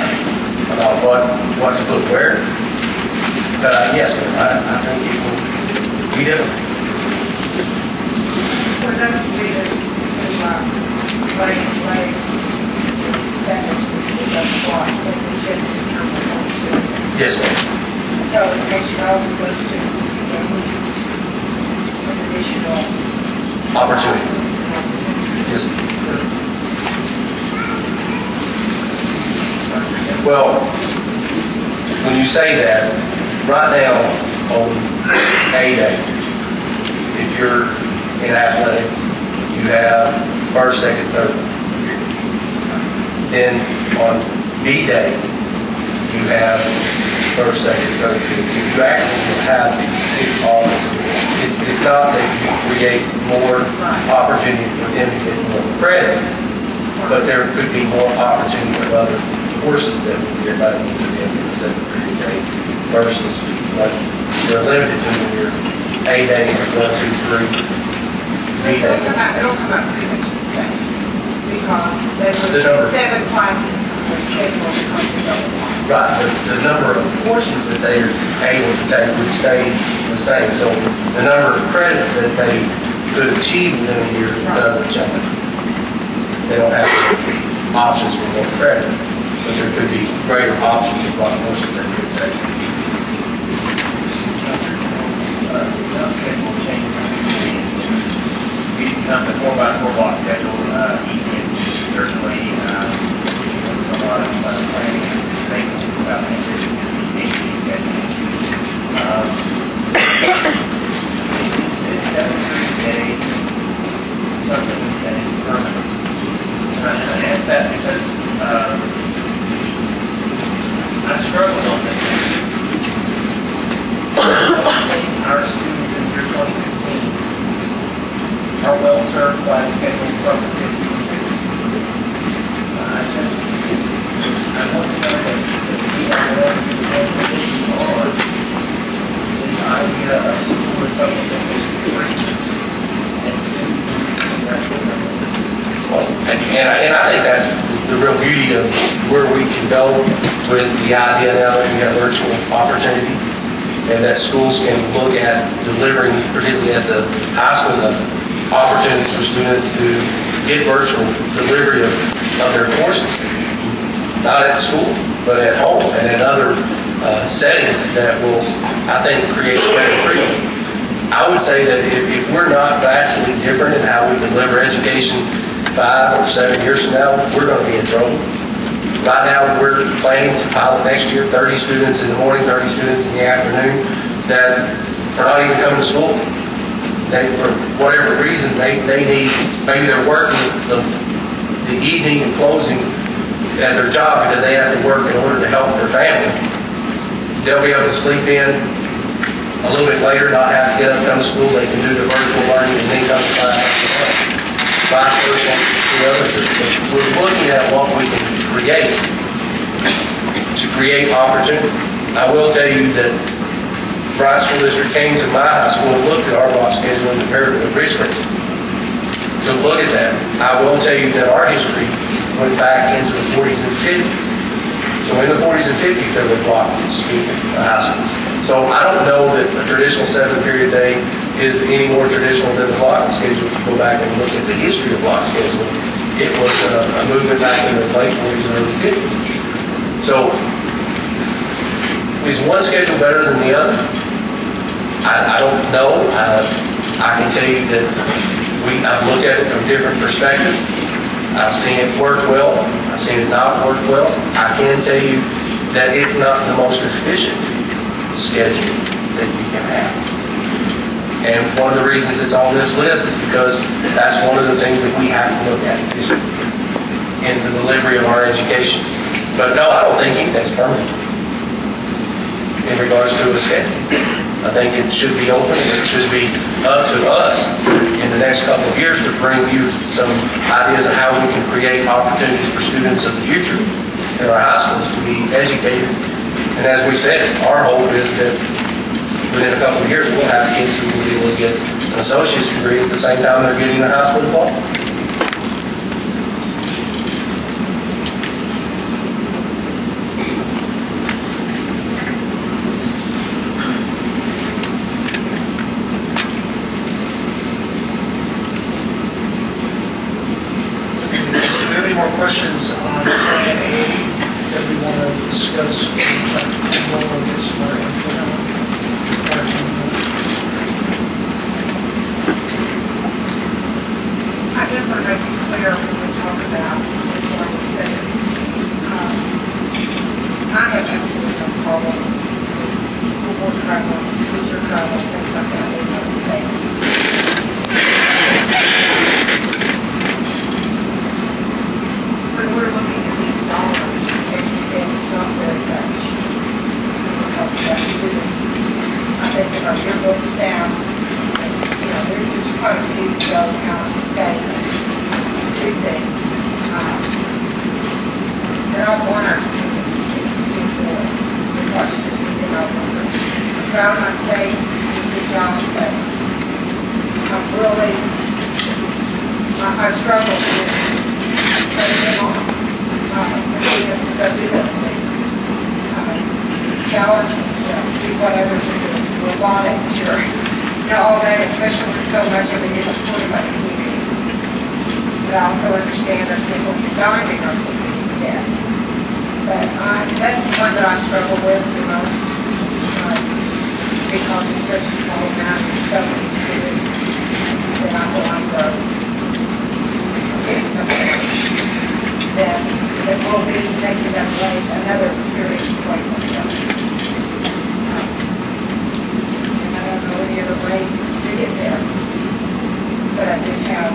about what to put where. But yes, I think it will be different. For those students who are running plays, that actually does block, but we just become the Yes, ma'am. So as you know, those students will be getting some additional Opportunities. Yes. Well, when you say that, right now on A day, if you're in athletics, you have first, second, third. Then on B day, you have first, second, third. So you actually will have 6 offers. It's not that you create more opportunity for them to get more credits, but there could be more opportunities of other courses that would be available to them in the 7th period day versus what they're limited to when you're A day or 1, 2, 3, B day. It'll come out pretty much the same, because there The were number. 7 classes are scheduled because we don't want. Right, but the number of courses that they are able to take would stay the same. So the number of credits that they could achieve within a year doesn't change. They don't have options for more credits, but there could be greater options of what courses they could take. Schedule change. We become the 4x4 block schedule easy and certainly a lot of planning and thinking about this schedule. Is this 7-period day something that is permanent? And I ask that because I struggled on this. Our students in year 2015 are well served by scheduling from the 50s and 60s. I want to know that we are going to be working on this idea of school as something that is free and students can And I think that's the real beauty of where we can go with the idea now that we have virtual opportunities, and that schools can look at delivering, particularly at the high school level, opportunities for students to get virtual delivery of their courses, not at school, but at home and in other settings that will, I think, create greater freedom. I would say that if we're not vastly different in how we deliver education 5 or 7 years from now, we're going to be in trouble. Right now, we're planning to pilot next year 30 students in the morning, 30 students in the afternoon that are not even coming to school. They, for whatever reason, they need, maybe they're working the evening and closing at their job because they have to work in order to help their family. They'll be able to sleep in a little bit later, not have to get up and come to school. They can do the virtual learning and then come to class. Vice versa, the others. We're looking at what we can create to create opportunity. I will tell you that Bryant School District came to my high school and looked at our block schedule and compared it with Bridgeport. To look at that, I will tell you that our history went back into the 40s and 50s. So in the 40s and 50s, there were block schools, high schools. So I don't know that a traditional 7-period day is any more traditional than the block schedule. If you go back and look at the history of block schedule, it was a movement back in the late 40s and early 50s. So is one schedule better than the other? I don't know. I can tell you that I've looked at it from different perspectives. I've seen it work well. I've seen it not work well. I can tell you that it's not the most efficient schedule that you can have. And one of the reasons it's on this list is because that's one of the things that we have to look at efficiency in the delivery of our education. But no, I don't think anything's permanent in regards to a schedule. I think it should be open, and it should be up to us in the next couple of years to bring you some ideas on how we can create opportunities for students of the future in our high schools to be educated. And as we said, our hope is that within a couple of years, we'll have kids who will be able to get an associate's degree at the same time they're getting a high school diploma. Questions on Plan A that we want to discuss? We'll get some more input on. I did want to make it clear when we talk about this line of sentence. I have absolutely no problem with school board travel, teacher travel, things like that in the state. When we're looking at these dollars, as you said, it's not very much of the students. I think if our yearbook staff, there's quite a few to go out of state to do things. And I want our students to get to see more because you just need to know numbers. I'm proud of my state, good job, but I'm really, I struggle with putting them on. Go do those things. Challenge themselves, see what others are doing. Robotics, all that, especially when so much of it is supported by the community. But I also understand that's nickel and diming our community debt. But that's the one that I struggle with the most because it's such a small amount and so many students that I know I'm broke. Getting something that will be making them late, another experience late for them. And I don't know any other way to get there. But I did have,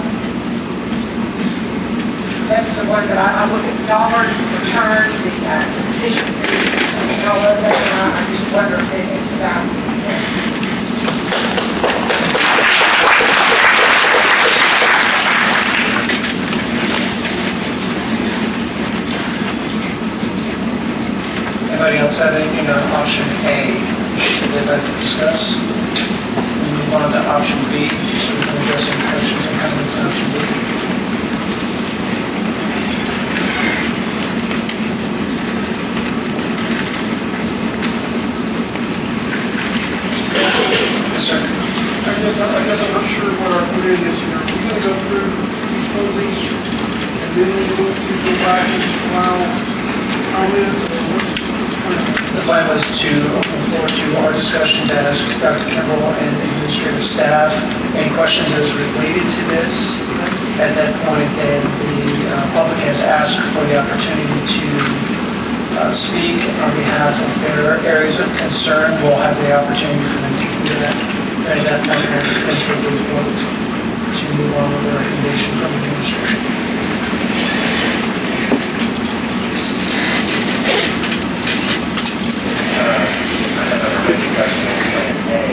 that's the one that I look at dollars, the return, the efficiencies, and all those things, and I just wonder if it values things. else have anything on option A that they'd like to discuss? We move on to option B, so we can address any questions and comments on option B. Yes, sir. I guess I'm not sure what our plan is here. We're going to go through each one of these, and then we're going to go back and allow comments, or what's the plan? The plan was to open the floor to our discussion to ask Dr. Kimball and administrative staff any questions as related to this. At that point, then the public has asked for the opportunity to speak on behalf of their areas of concern. We'll have the opportunity for them to do that. And at that point, we'll then take a vote to move on with the recommendation from the administration. I have a quick question on plan A.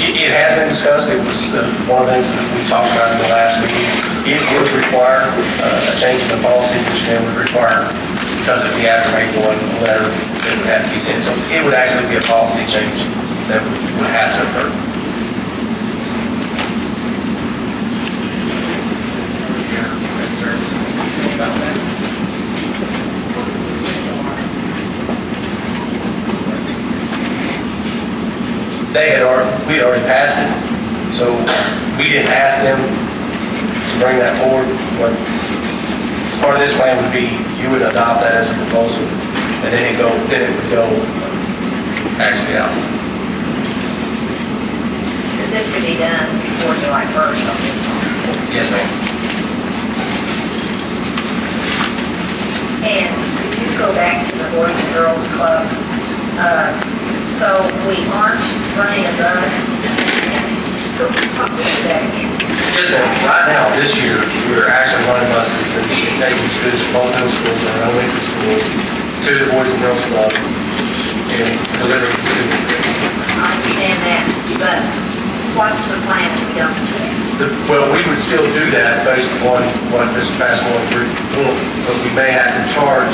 It has been discussed. It was one of the things that we talked about in the last meeting. It would require a change in the policy, which then would require, because if we had to make one letter, it would have to be sent. So it would actually be a policy change that would have to occur. About that. We had already passed it, so we didn't ask them to bring that forward. But part of this plan would be you would adopt that as a proposal, and then it would go actually out. This could be done before July 1st on this policy. Yes, ma'am. And could you go back to the Boys and Girls Club? So we aren't running a bus. Talk me through that again. Yes, ma'am. Right now, this year, we're actually running buses that we can take students from both middle schools or elementary schools to the Boys and Girls Club and deliver to students. I understand that, but what's the plan if we don't do that? Well, we would still do that based upon what this past one group doing, but we may have to charge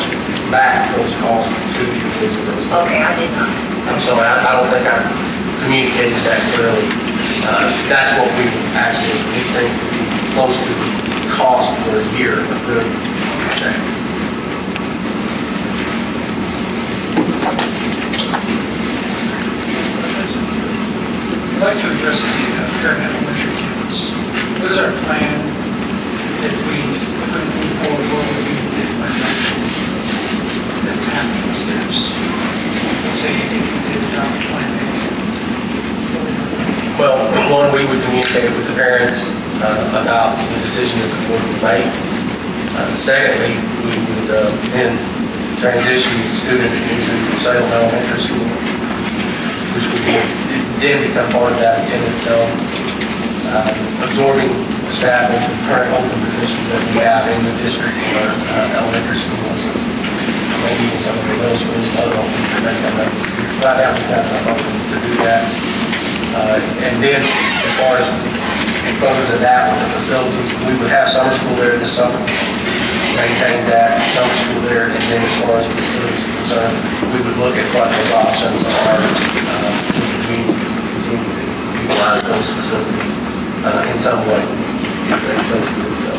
back those costs to the Boys and Girls Club. Okay, I did not. I'm sorry, I don't think I communicated that clearly. That's what we actually, we think would be close to the cost for a year of doing that. I'd like to address the parent elementary campus. What is our plan if we move forward? What would be the plan that happen the steps? Let's say you think you did adopt plan A. Well, one, we would communicate with the parents about the decision that the board would make. Secondly, we would then transition students into Salem Elementary School, which would be, then become part of that attendance zone, absorbing the staff into the current open positions that we have in the district in our elementary schools, maybe even some of the middle schools, other openings that may come up. Right now, we've got enough openings to do that. And then, as far as further to that with the facilities, we would have summer school there this summer, maintain that summer school there, and then as far as facilities are concerned, we would look at what those options are. We continue to utilize those facilities in some way, if they chose to do so.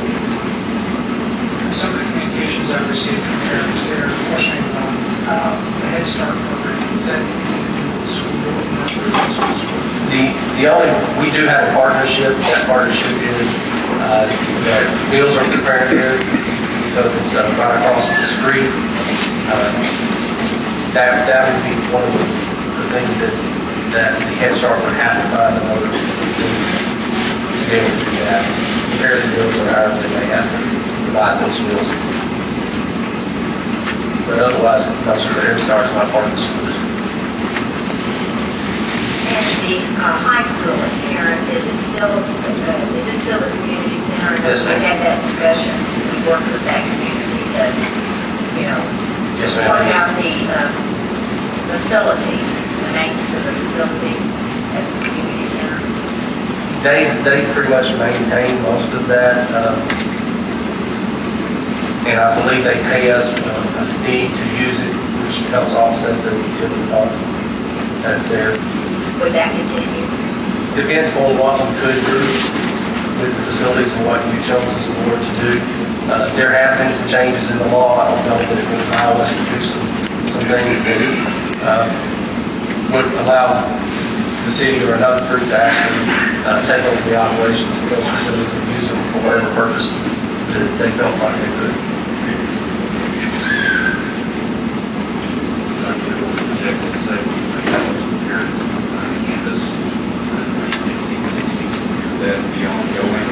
Some of the communications I've received from parents, they're questioning the Head Start program. Is that the school board versus the school? We do have a partnership. That partnership is that meals are prepared here because it's right across the street. That would be one of the things that the Head Start would have to find in order to be able to do that. Prepare the meals or however they may have to provide those meals. But otherwise, no, sir, Head Start's not part of the school district. And the high school in Karen, is it still the community center? Yes, ma'am. We had that discussion, we worked with that community to, Yes, ma'am. what about the facility, the maintenance of the facility as a community center? They pretty much maintain most of that. And I believe they pay us a fee to use it, which helps offset the utility cost. That's there. Would that continue? Depends on what we could do with the facilities and what you chose as a board to do. There have been some changes in the law. I don't know that it would allow us to do some things that would allow the city or another group to actually take over the operations of those facilities and use them for whatever purpose that they felt like they could. That be ongoing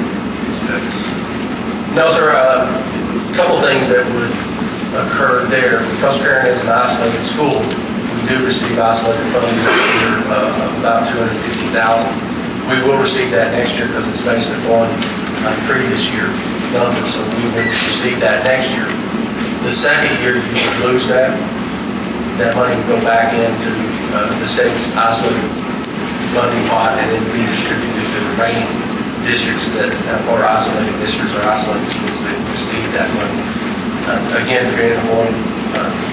inspections? Those are a couple things that would occur there. Because Bryant is an isolated school, we do receive isolated funding this year of about $250,000. We will receive that next year because it's based upon previous year numbers, so we will receive that next year. The second year, you would lose that. That money would go back into the state's isolated funding pot and then be distributed to the remaining districts that are isolated districts or isolated schools that receive that money. Again, depending on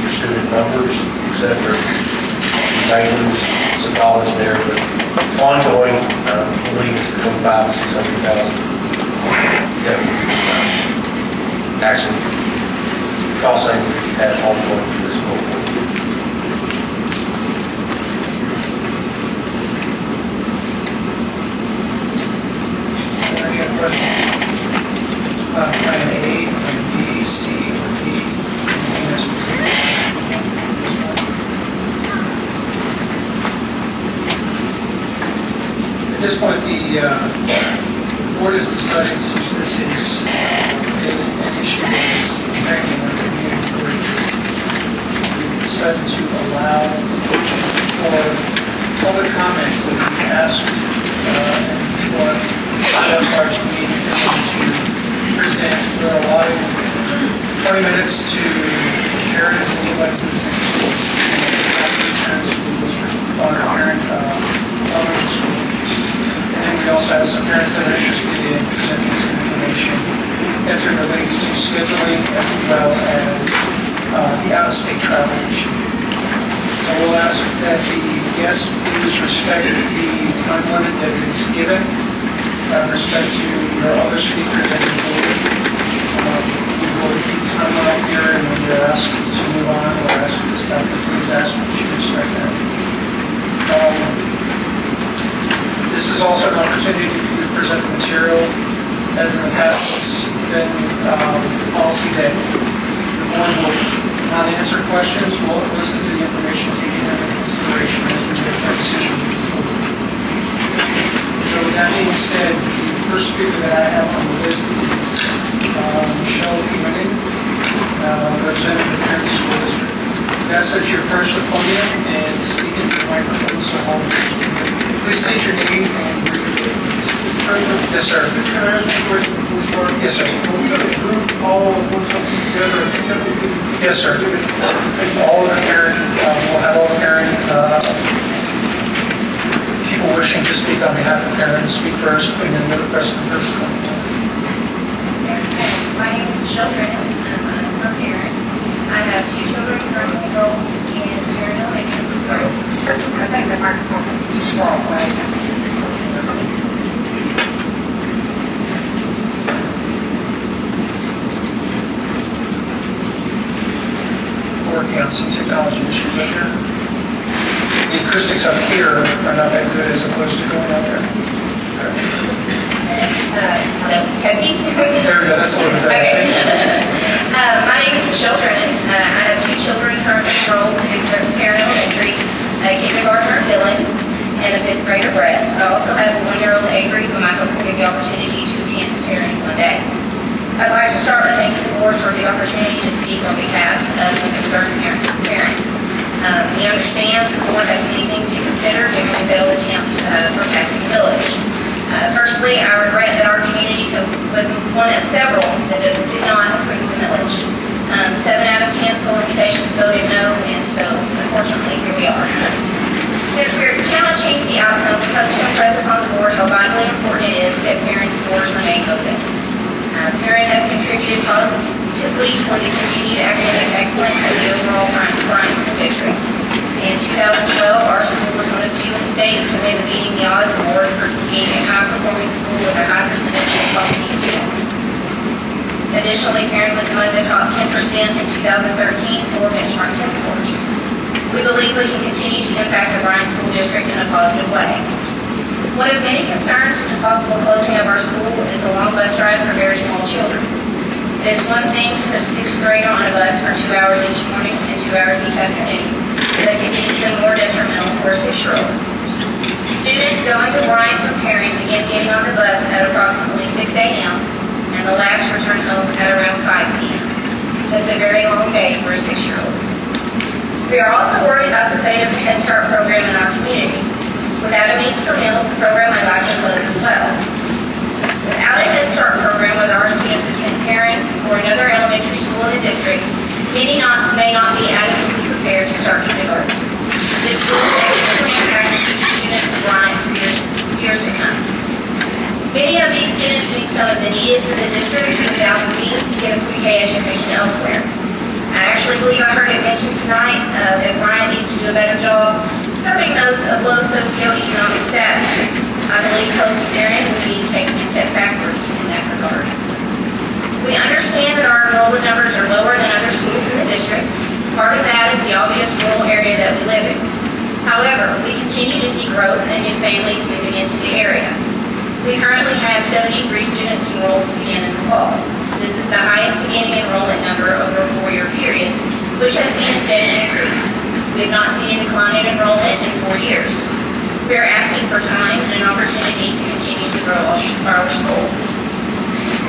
your student numbers, etc., you may lose some dollars there, but ongoing, I believe it's between $500,000 and $600,000. That would actually cost savings if you had ongoing for this whole board. Any other questions? Plan A, plan B, C, or D? At this point, the board has decided, since this is an issue that is tracking with the community group, we've decided to allow for public comment to be asked, and people are part of the meeting to present. We're allotting 20 minutes to parents and elected officials in the school district on our parent elementary school. And then we also have some parents that are interested in presenting some information as it relates to scheduling as well as the out-of-state travel issue. So we'll ask that the guests please respect the time limit that is given. Respect to your other speakers and your board. We will keep time out here, and when you're asked to move on or ask for the staff to please ask that you respect that. This is also an opportunity for you to present the material. As in the past, it's been policy that the board will not answer questions, we'll listen to the information taken into consideration as we make our decision. So with that being said, the first speaker that I have on the list is Michelle Winning, representative of the Parent School District. That's that you approach the podium and speak into the microphone, so please state your name and briefly. Yes, sir. Can I ask you a question before? Yes, sir. Are we going to group all of what's up together? Yes, sir. All of the parent, we'll have all the parent people wishing to speak on behalf of parents speak first, and then the rest of the group. My name is Michelle Trinnon. I'm a parent. I have two children currently enrolled in Bryant Elementary. Sorry. I think the microphone is far away. Working on some technology issues up here. The acoustics up here are not that good as opposed to going out there. Hello, testing? There we go, that's a little bit better. Okay. My name is Michelle Trinnon. I have two children currently enrolled in Bryant Elementary, a kindergartner, Dylan, and a fifth grader, Brett. I also have a 1-year-old, Avery, whom I hope will give the opportunity to attend parenting one day. I'd like to start by thanking the board for the opportunity to speak on behalf of the concerned parents and parent. We understand the board has many things to consider given the failed attempt for passing the village. Personally, I regret that our community was one of several that did not approve the millage. 7 out of 10 polling stations voted no, and so unfortunately here we are. Since we cannot change the outcome, we hope to impress upon the board underscore how vitally important it is that parents' doors remain open. Parent has contributed positively toward the continued academic excellence of the overall Bryant School District. In 2012, our school was one of 2 in the state to win the Beating the Odds award for being a high-performing school with a high percentage of faculty students. Additionally, Parent was among the top 10% in 2013 for benchmark test scores. We believe we can continue to impact the Bryant School District in a positive way. One of many concerns with the possible closing of our school is the long bus ride for very small children. It is one thing to put a 6th grader on a bus for 2 hours each morning and 2 hours each afternoon, but it can be even more detrimental for a 6-year-old. Students going to Bryant from Perry begin getting on the bus at approximately 6 a.m. and the last return home at around 5 p.m. That's a very long day for a 6-year-old. We are also worried about the fate of the Head Start program in our community. Without a means for meals, the program may likely close as well. Without a Head Start program, whether our students attend Perry or another elementary school in the district, many may not be adequately prepared to start kindergarten. This will negatively impact the future students of Bryant for years to come. Many of these students meet some of the needs in the district without the means to get a pre-K education elsewhere. I actually believe I heard it mentioned tonight that Bryant needs to do a better job serving those of low socioeconomic status. I believe closing Perry would be taking a step backwards in that regard. We understand that our enrollment numbers are lower than other schools in the district. Part of that is the obvious rural area that we live in. However, we continue to see growth and new families moving into the area. We currently have 73 students enrolled to begin in the fall. This is the highest beginning enrollment number over a 4-year period, which has seen a steady increase. We have not seen a decline in enrollment in 4 years. We are asking for time and an opportunity to continue to grow our school.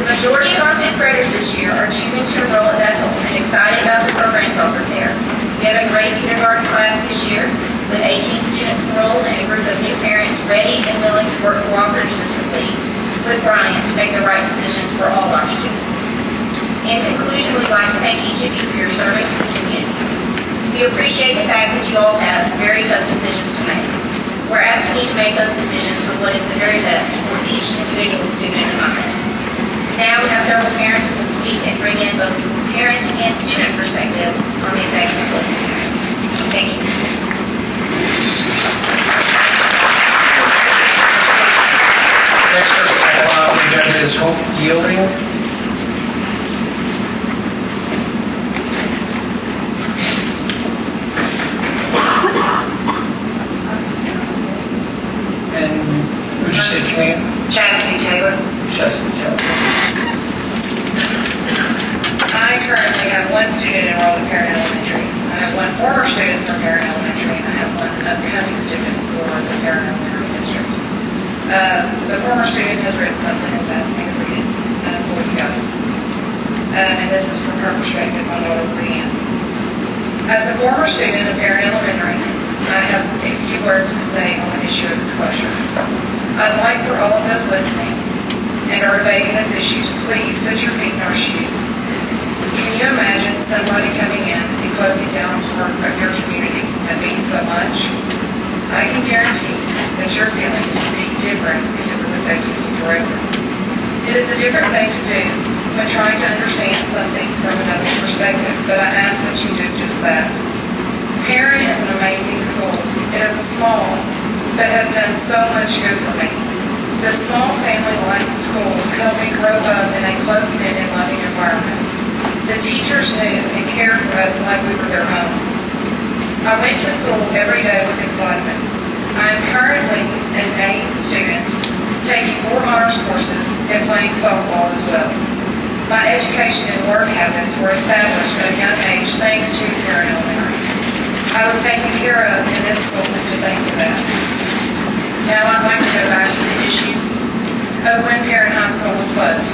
The majority of our 5th graders this year are choosing to enroll at Bethel and excited about the programs offered there. We have a great kindergarten class this year with 18 students enrolled and a group of new parents ready and willing to work cooperatively with Bryant to make the right decisions for all our students. In conclusion, we'd like to thank each of you for your service to the community. We appreciate the fact that you all have very tough decisions to make. We're asking you to make those decisions for what is the very best for each individual student in mind. Now we have several parents who will speak and bring in both parent and student perspectives on the effects of closing Perry. Thank you. Next item on the agenda is hope yielding. And would you say Kane? Chastity Taylor. Chastity Taylor. I currently have 1 student enrolled in Bryant Elementary. I have 1 former student from Bryant Elementary, and I have 1 upcoming student for the Bryant Elementary District. The former student has written something that's asked me to read it for you guys. And this is from her perspective on daughter Bryant. As a former student of Bryant Elementary, I have a few words to say on the issue of disclosure. I'd like for all of those listening and are debating this issue to please put your feet in our shoes. Can you imagine somebody coming in and closing down a part of your community that means so much? I can guarantee that your feelings would be different if it was affecting you directly. It is a different thing to do when trying to understand something from another perspective, but I ask that you do just that. Perry is an amazing school. It is a small, but has done so much good for me. The small family-like school helped me grow up in a close-knit and loving environment. The teachers knew and cared for us like we were their own. I went to school every day with excitement. I am currently an A student, taking 4 honors courses and playing softball as well. My education and work habits were established at a young age thanks to Bryant Elementary. I was taken care of, and this school is to thank for that. Now I'd like to go back to the issue of when Bryant High School was closed.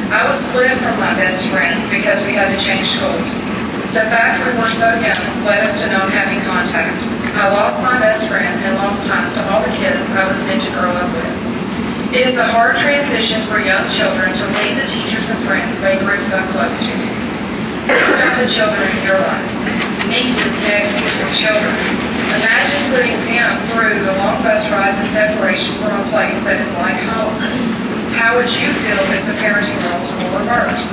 I was split from my best friend because we had to change schools. The fact we were so young led us to not having contact. I lost my best friend and lost ties to all the kids I was meant to grow up with. It is a hard transition for young children to leave the teachers and friends they grew so close to. Think about the children in your life. Nieces, nephews, and children. Imagine putting them through the long bus rides and separation from a place that is like home? How would you feel if the parenting roles were reversed?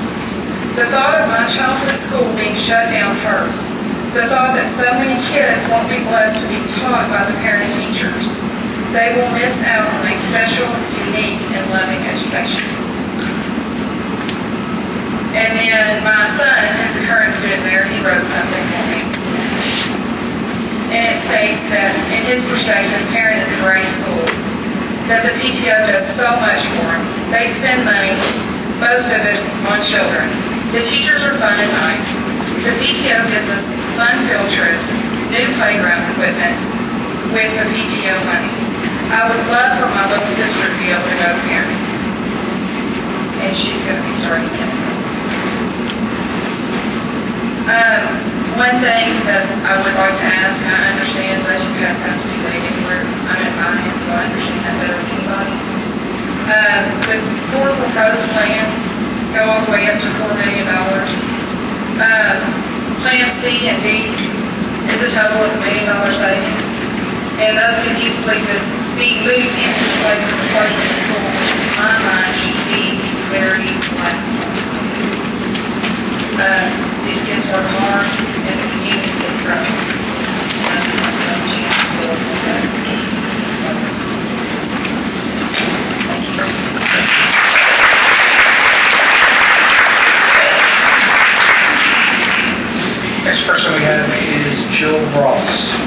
The thought of my childhood school being shut down hurts. The thought that so many kids won't be blessed to be taught by the parent teachers. They will miss out on a special, unique, and loving education. And then my son, who's a current student there, he wrote something for me. And it states that, in his perspective, parent is a great school, that the PTO does so much for them. They spend money, most of it on children. The teachers are fun and nice. The PTO gives us fun field trips, new playground equipment with the PTO money. I would love for my little sister to be able to go here. And she's going to be starting kindergarten. One thing that I would like to ask, and I understand that you guys have to be laid anywhere. I'm in finance, so I understand that better than anybody. The 4 proposed plans go all the way up to $4 million. Plan C and D is a total of $1 million savings, and those can easily be moved into the place of the closure of the school, which in my mind should be very last. These kids work hard, and the community is growing. I just want to know that you have to build on that consistency. Thank you. Next person we have is Jill Ross.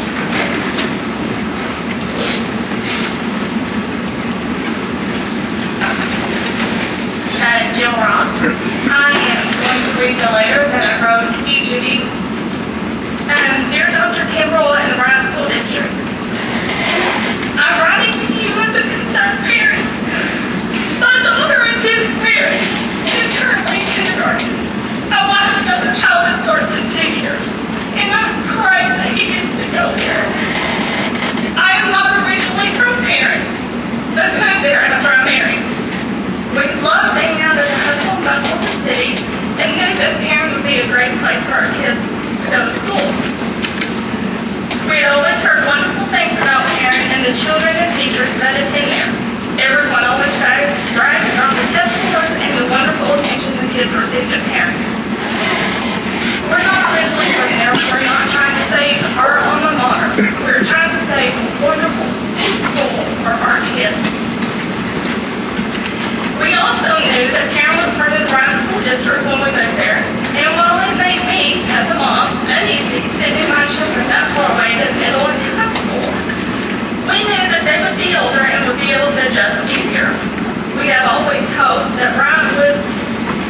Jill Ross. I am going to read the letter that I wrote to each of you. Dear Dr. Kimbrell and the Bryant School District, I'm writing to you as a concerned parent. My daughter is his parent and is currently in kindergarten. I want another child that starts in 2 years, and I'm praying that he gets to go there. I am not originally from Parent, but moved there after I married. We love being out of the hustle and bustle of the city and knew that Parent would be a great place for our kids to go to school. We had always heard wonderful things about Parent and the children and teachers that attend there. Everyone always bragged about the test scores and the wonderful attention the kids received at Parent. We're not originally from there. We're not trying to save our alma mater. We're trying to save a wonderful school for our kids. We also knew that Parent was part of the Bryant School District when we moved there, and while it made me, as a mom, uneasy sending my children that far away to middle and high school, we knew that they would be older and would be able to adjust easier. We had always hoped that Bryant would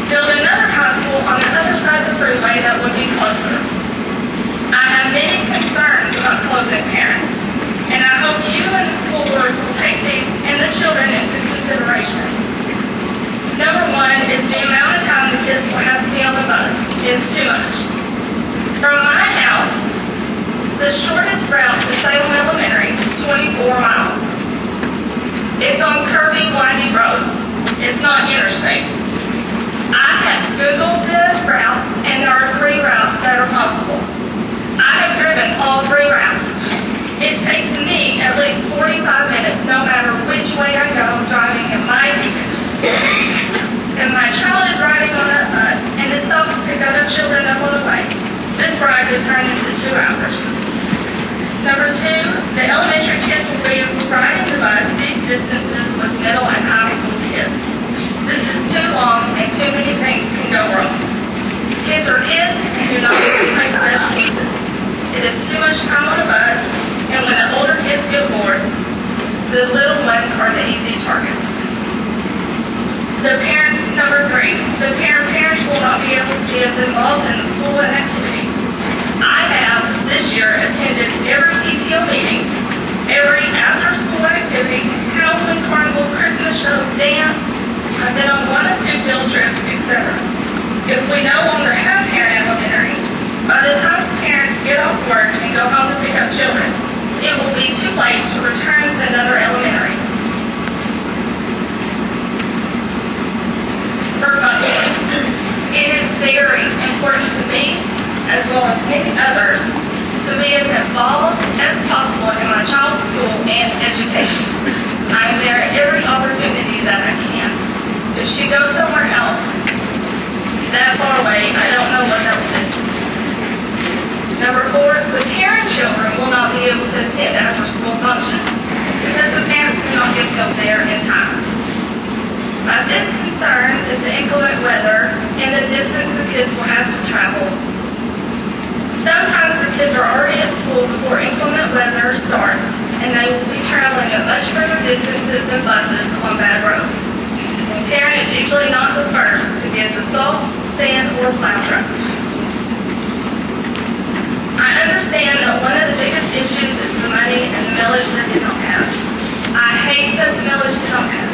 build another high school on the other side of the freeway that would be closer. I have many concerns about closing Parent, and I hope you and the school board will take these and the children into consideration. Number 1 is the amount of time the kids will have to be on the bus is too much. From my house, the shortest route to Salem Elementary is 24 miles. It's on curvy, windy roads. It's not interstate. I have Googled the routes, and there are 3 routes that are possible. I have driven all 3 routes. It takes me at least 45 minutes no matter which way I go driving in my vehicle. And my child is riding on that bus, and it stops to pick other children up on the way. This ride would turn into 2 hours. Number 2, the elementary kids will be riding the bus these distances with middle and high school kids. This is too long, and too many things can go wrong. Kids are kids and do not always make the best choices. It is too much time on a bus, and when the older kids get bored, the little ones are the easy targets. Number 3, the parents will not be able to be as involved in the school and activities. I have, this year, attended every PTO meeting, every after-school activity, Halloween carnival, Christmas show, dance. I've been on 1 or 2 field trips, etc. If we no longer have Parent Elementary, by the time parents get off work and go home to pick up children, it will be too late to return to another elementary. For funding, it is very important to me, as well as many others, to be as involved as possible in my child's school and education. go somewhere else that far away, I don't know what that will do. Number 4, the parent children will not be able to attend after-school functions because the parents cannot get them there in time. My 5th concern is the inclement weather and the distance the kids will have to travel. Sometimes the kids are already at school before inclement weather starts, and they will be traveling at much further distances than buses on bad roads. The parent is usually not the first to get the salt, sand, or plow trucks. I understand that one of the biggest issues is the money and the millage that they don't pass. I hate that the millage did not pass.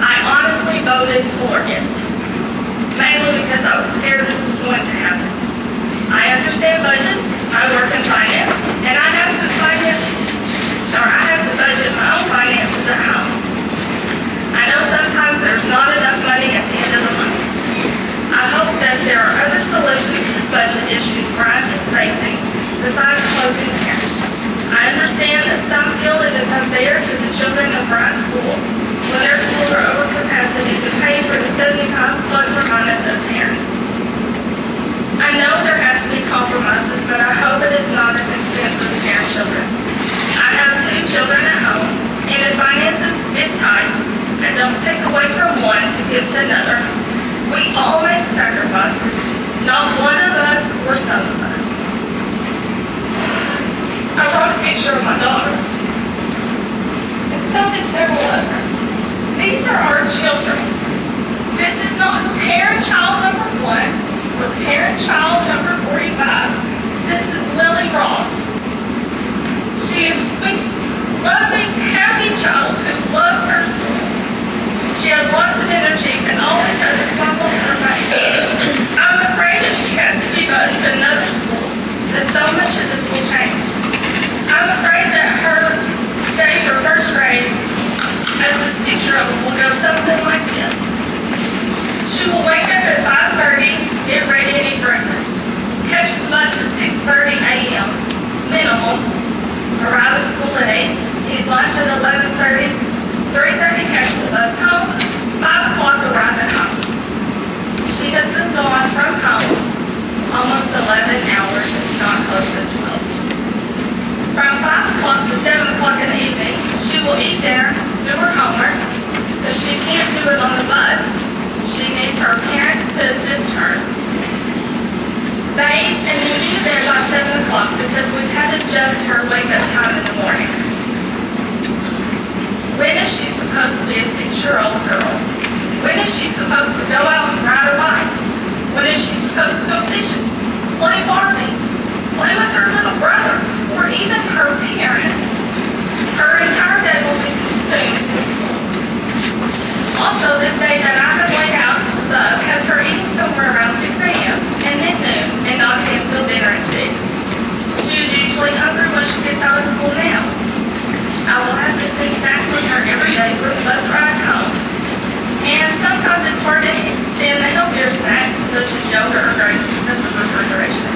I honestly voted for it, mainly because I was scared this was going to happen. I understand budgets, I work in finance, and I have to budget my own finances at home. I know sometimes there's not enough money at the end of the month. I hope that there are other solutions to the budget issues Bryant is facing besides closing the parents. I understand that some feel it is unfair to the children of Bryant schools when their schools are over capacity to pay for the 75 plus or minus of parents. I know there have to be compromises, but I hope it is not at the expense of the parent children. I have 2 children at home, and if finances get tight, I don't take away from one to give to another. We all make sacrifices, not one of us or some of us. I brought a picture of my daughter, and so did several others. These are our children. This is not parent-child number 1 or parent-child number 45. This is Lily Ross. She is sweet, loving, happy child who loves her school. She has lots of energy and always has a smile on her face. I'm afraid if she has to be bused to another school, that so much of this will change. I'm afraid that her day for first grade as a 6-year-old will go something like this. She will wake up at 5:30, get ready and eat breakfast, catch the bus at 6:30 a.m. minimum, arrive at school at 8, eat lunch at 11:30, 3:30 catch the bus home, 5 o'clock arrive at home. She has been gone from home almost 11 hours, if not close to 12. From 5 o'clock to 7 o'clock in the evening, she will eat there, do her homework, because she can't do it on the bus. She needs her parents to assist her. Bathe and then be there by 7 o'clock because we've had to adjust her wake-up time in the morning. When is she supposed to be a 6-year-old girl? When is she supposed to go out and ride a bike? When is she supposed to go fishing, play Barbies, play with her little brother, or even her parents? Her entire day will be consumed in school. Also, this day that I have laid out above has her eating somewhere around 6 a.m. and then noon, and not eating until dinner at 6. She is usually hungry when she gets out of school now. I will have to send snacks with her every day for the bus ride home. And sometimes it's hard to extend the healthier snacks, such as yogurt or grapes, because of refrigeration.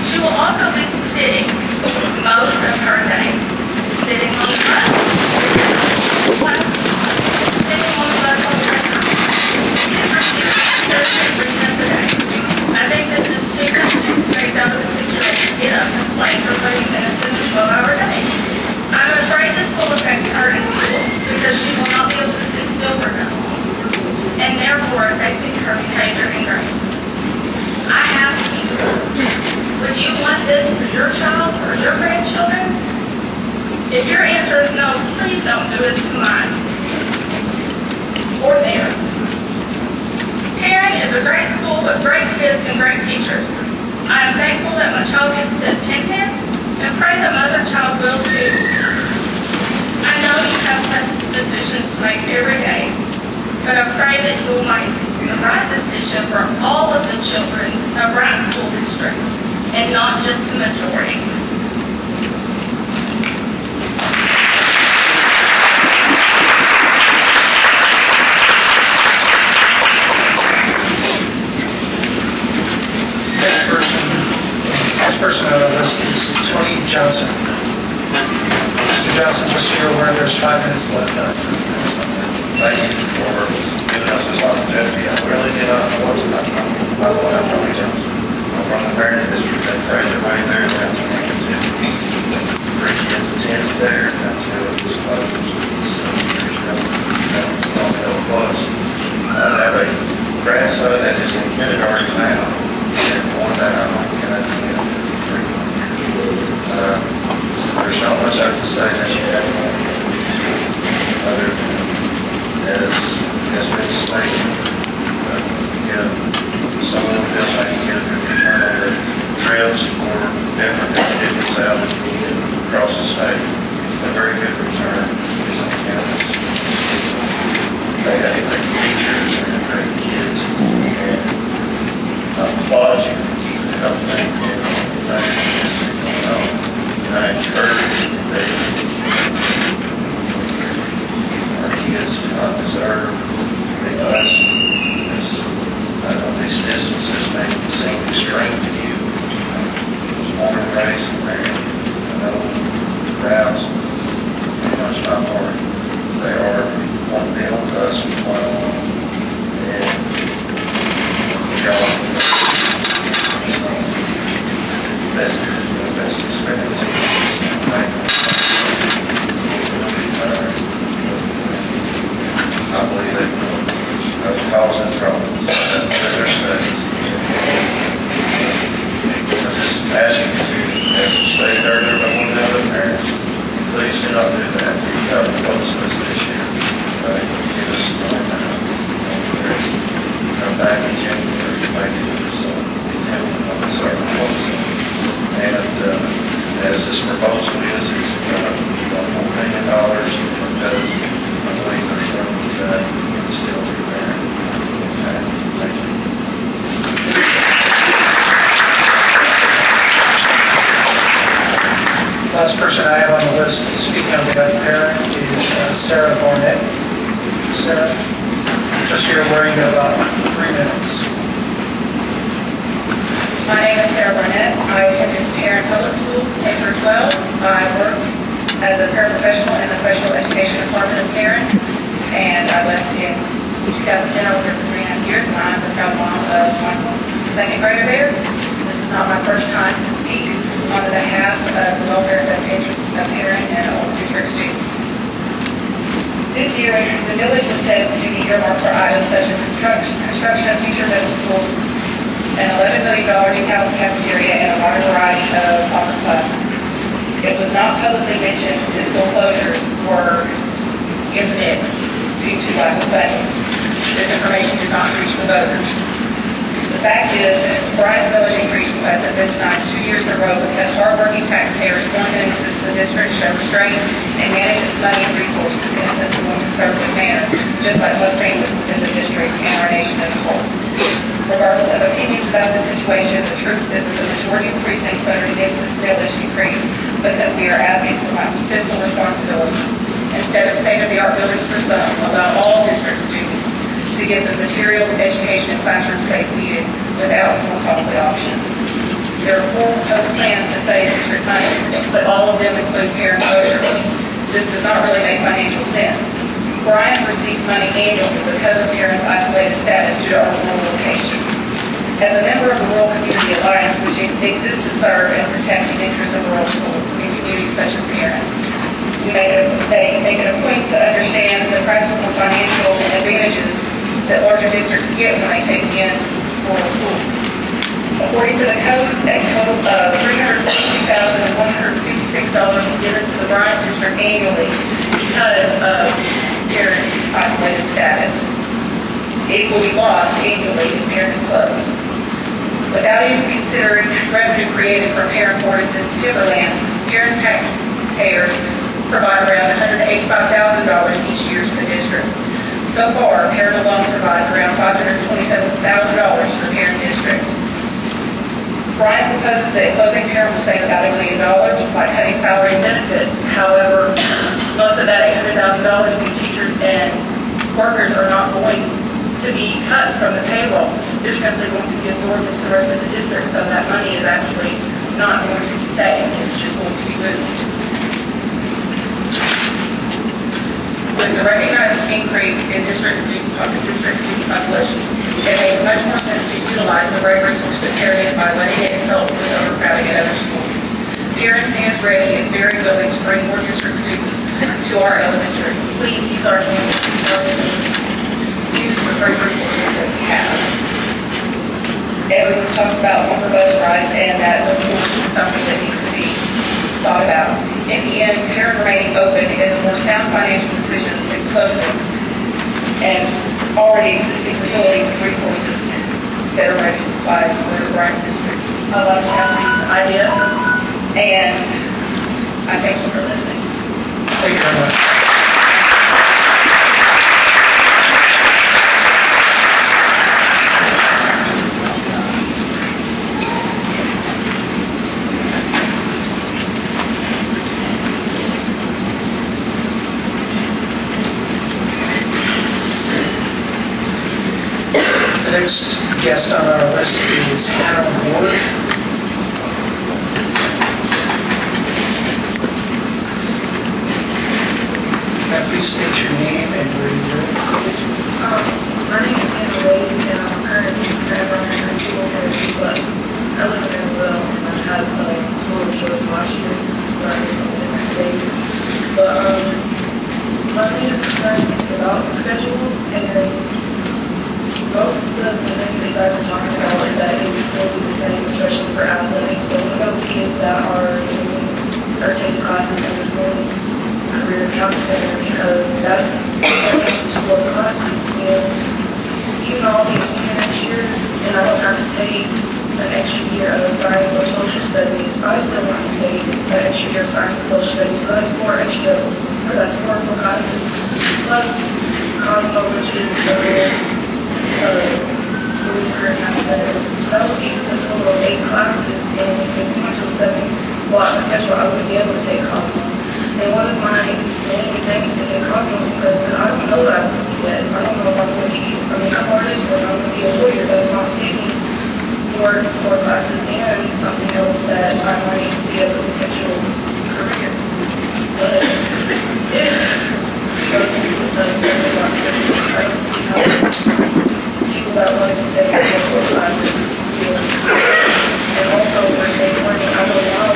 She will also be sitting most of her day, sitting on the bus. I think this is too much to expect out of a 6-year-old to get up and play for 30 minutes in a 12-hour day. I'm afraid this will affect her in school because she will not be able to sit still for that long, and therefore affecting her behavior and grades. I ask you, would you want this for your child or your grandchildren? If your answer is no, please don't do it to mine or theirs. Parent is a great school with great kids and great teachers. I am thankful that my child gets to attend there and pray that my other child will too. I know you have tough decisions to make every day, but I pray that you will make the right decision for all of the children of Bryant School District and not just the majority. Next person on the list is Tony Johnson. Mr. Johnson, just so you're aware, there's 5 minutes left. thank you for giving us this opportunity. I really did not know what to do. I really don't. I'm from the Bryant district, I graduated there in 1982. 3 kids attended there until it was closed 7 years ago. That was all it was. I have a grandson that is in kindergarten now, and one that I'm going to attend 3 years. There's not much I can say that you have other than as been stated. Some of them feels like you get a good return on their trips for different activities out across the state. A very good return. They have great teachers and great kids, and I applaud you for keeping it up there and going on. And I encourage that our kids do not deserve because these distances may seem extreme to you. I was born and raised in Marion. I know the crowds pretty much my heart. They are one deal with us, one on one. And God, best experience. I believe that cause and trouble with their studies. I just ask you to, as you stated earlier by one of the other parents, please do not do that. You have to close this year. Give us more time. Come back in January, maybe do some detailed on the certain closing. And as this proposal is, it's $1 million because I believe there's room that can still be there. Thank you. Last person I have on the list speaking on behalf of parent is Sarah Barnett. Sarah, just so you're aware, you have about 3 minutes. My name is Sarah Bryant. I attended Parent Public School, K through 12. I worked as a paraprofessional in the special education department of Parent, and I left in 2010. I was there for 3.5 years, and I'm the proud mom of my 2nd grader there. This is not my first time to speak on behalf of the welfare and best interests of Parent and all district students. This year, the village was set to be earmarked for items such as construction of future middle school, an $11 million new cafeteria, and a wide variety of offered classes. It was not publicly mentioned that school closures were in the mix due to lack of funding. This information did not reach the voters. The fact is, Bryant's village increase requests have been denied 2 years in a row because hardworking taxpayers want and insist the district show restraint and manage its money and resources in a sensible and conservative manner, just like most families within the district and our nation as a whole. Regardless of opinions about this situation, the truth is that the majority of precincts voted against this village increase because we are asking for fiscal responsibility. Instead of state-of-the-art buildings for some, allow all district students to get the materials, education, and classroom space needed without more costly options. There are 4 proposed plans to save district money, but all of them include parent closure. This does not really make financial sense. Bryant receives money annually because of parents' isolated status due to our rural location. As a member of the Rural Community Alliance, which exists to serve and protect the interests of rural schools in communities such as Bryant, they make it a point to understand the practical and financial advantages that larger districts get when they take in rural schools. According to the codes, a total of $352,156 is given to the Bryant district annually because of parents' isolated status. It will be lost annually if parents close. Without even considering revenue created from parent boards and timberlands, parents' taxpayers provide around $185,000 each year to the district. So far, parent alone provides around $527,000 to the parent district. Bryant proposes that closing parent will save about $1 million by cutting salary and benefits. However, most of that $800,000, these teachers and workers are not going to be cut from the payroll. They're simply going to be absorbed into the rest of the district, so that money is actually not going to be saved. It's just going to be moved. With the recognized increase in district student population, it makes much more sense to utilize the great resource that Perry is by letting it help with overcrowding at other schools. Parents stands ready and very willing to bring more district students to our elementary. Please use our campus, use the great resources that we have. Everyone's talked about longer bus rides, and that, of course, is something that needs to be thought about. In the end, parent remaining open is a more sound financial decision than closing an already existing facility with resources that are ready to provide for the Bryant district. I love Kathy's idea, and I thank you for listening. Thank you very much. The next guest on our list is Hannah Ward. Please state your name and where you live. My name is Hannah Wade, and I'm currently at Bryant High School, but I live in Annabelle, and I had school of choice last year, where I was in my state. But my main concern is about the schedules, and most of the things that you guys are talking about is that it would still be the same, especially for athletics. But what about the kids that are taking classes in the same career county center, because that's to all the classes. And even though I'll be a senior next year and I don't have to take an extra year of science or social studies, I still want to take an extra year of science and social studies. So that's four more classes. Plus Cosmo, which is senior career county center. So that would be a total of 8 classes, and if we went to a 7-block schedule, I wouldn't be able to take Cosmo. And one of my main things to take Cosmo is because I don't know what I'm going to be yet. I don't know if I'm going to be an artist or if I'm going to be a lawyer, but if I'm taking more classes and something else that I might see as a potential career. But if we go to the 7-block schedule, I can see how people that want to take more classes feel. And also work-based learning, I don't know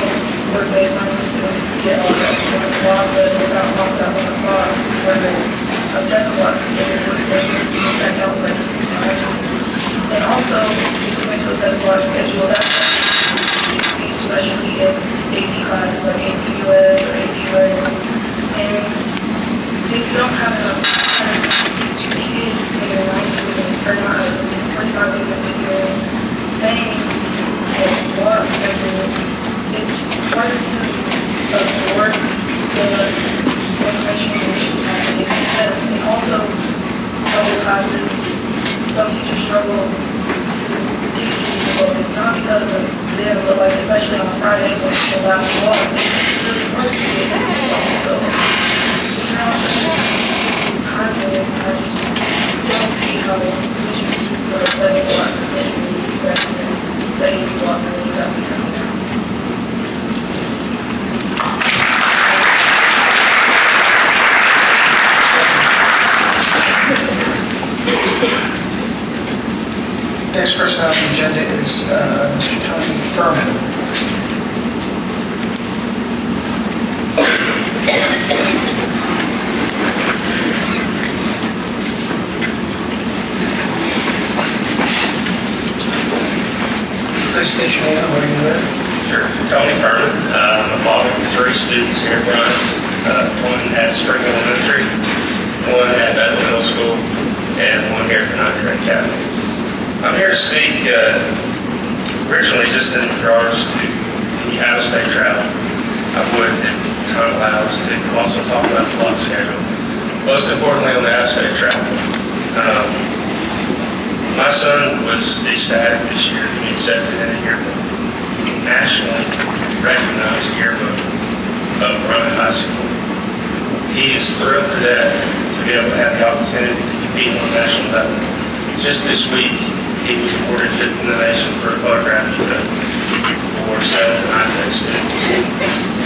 work-based learning students get off at 1 o'clock, but they're not off at 1 o'clock, where a 7-block student work-based, that counts like 2 classes. And also, if we went to a 7-block schedule, that's especially in AP classes like AP US or AP Lit. And if you don't have enough time to teach kids in your language, or not, 45 minutes a year, thing and block schedule, it's harder to absorb the information you need to have to make success. And also, other classes, some teachers struggle to get kids to focus, not because of them, but like especially on Fridays when it's the last block, it's really hard to get kids to focus. So, now such a time limit, I just don't see how switching to a 7-block schedule would be better than the 8-block that we got now. Next person on the agenda is Mr. Tony Furman. Please state your name and where you live. Sure. Tony Furman. I'm a father of 3 students here at Bryant. One at Spring Elementary, one at Bethel Middle School, and one here at the 9th Grade Academy. I'm here to speak originally just in regards to the out-of-state travel. I would, if time allows, to also talk about the block schedule. Most importantly, on the out-of-state travel. My son was ecstatic this year to be accepted in a yearbook, nationally recognized yearbook of Bryant High School. He is thrilled to death to be able to have the opportunity to compete on a national level. Just this week, he was awarded 5th in the nation for a photograph he took for 7th and 9th grade students.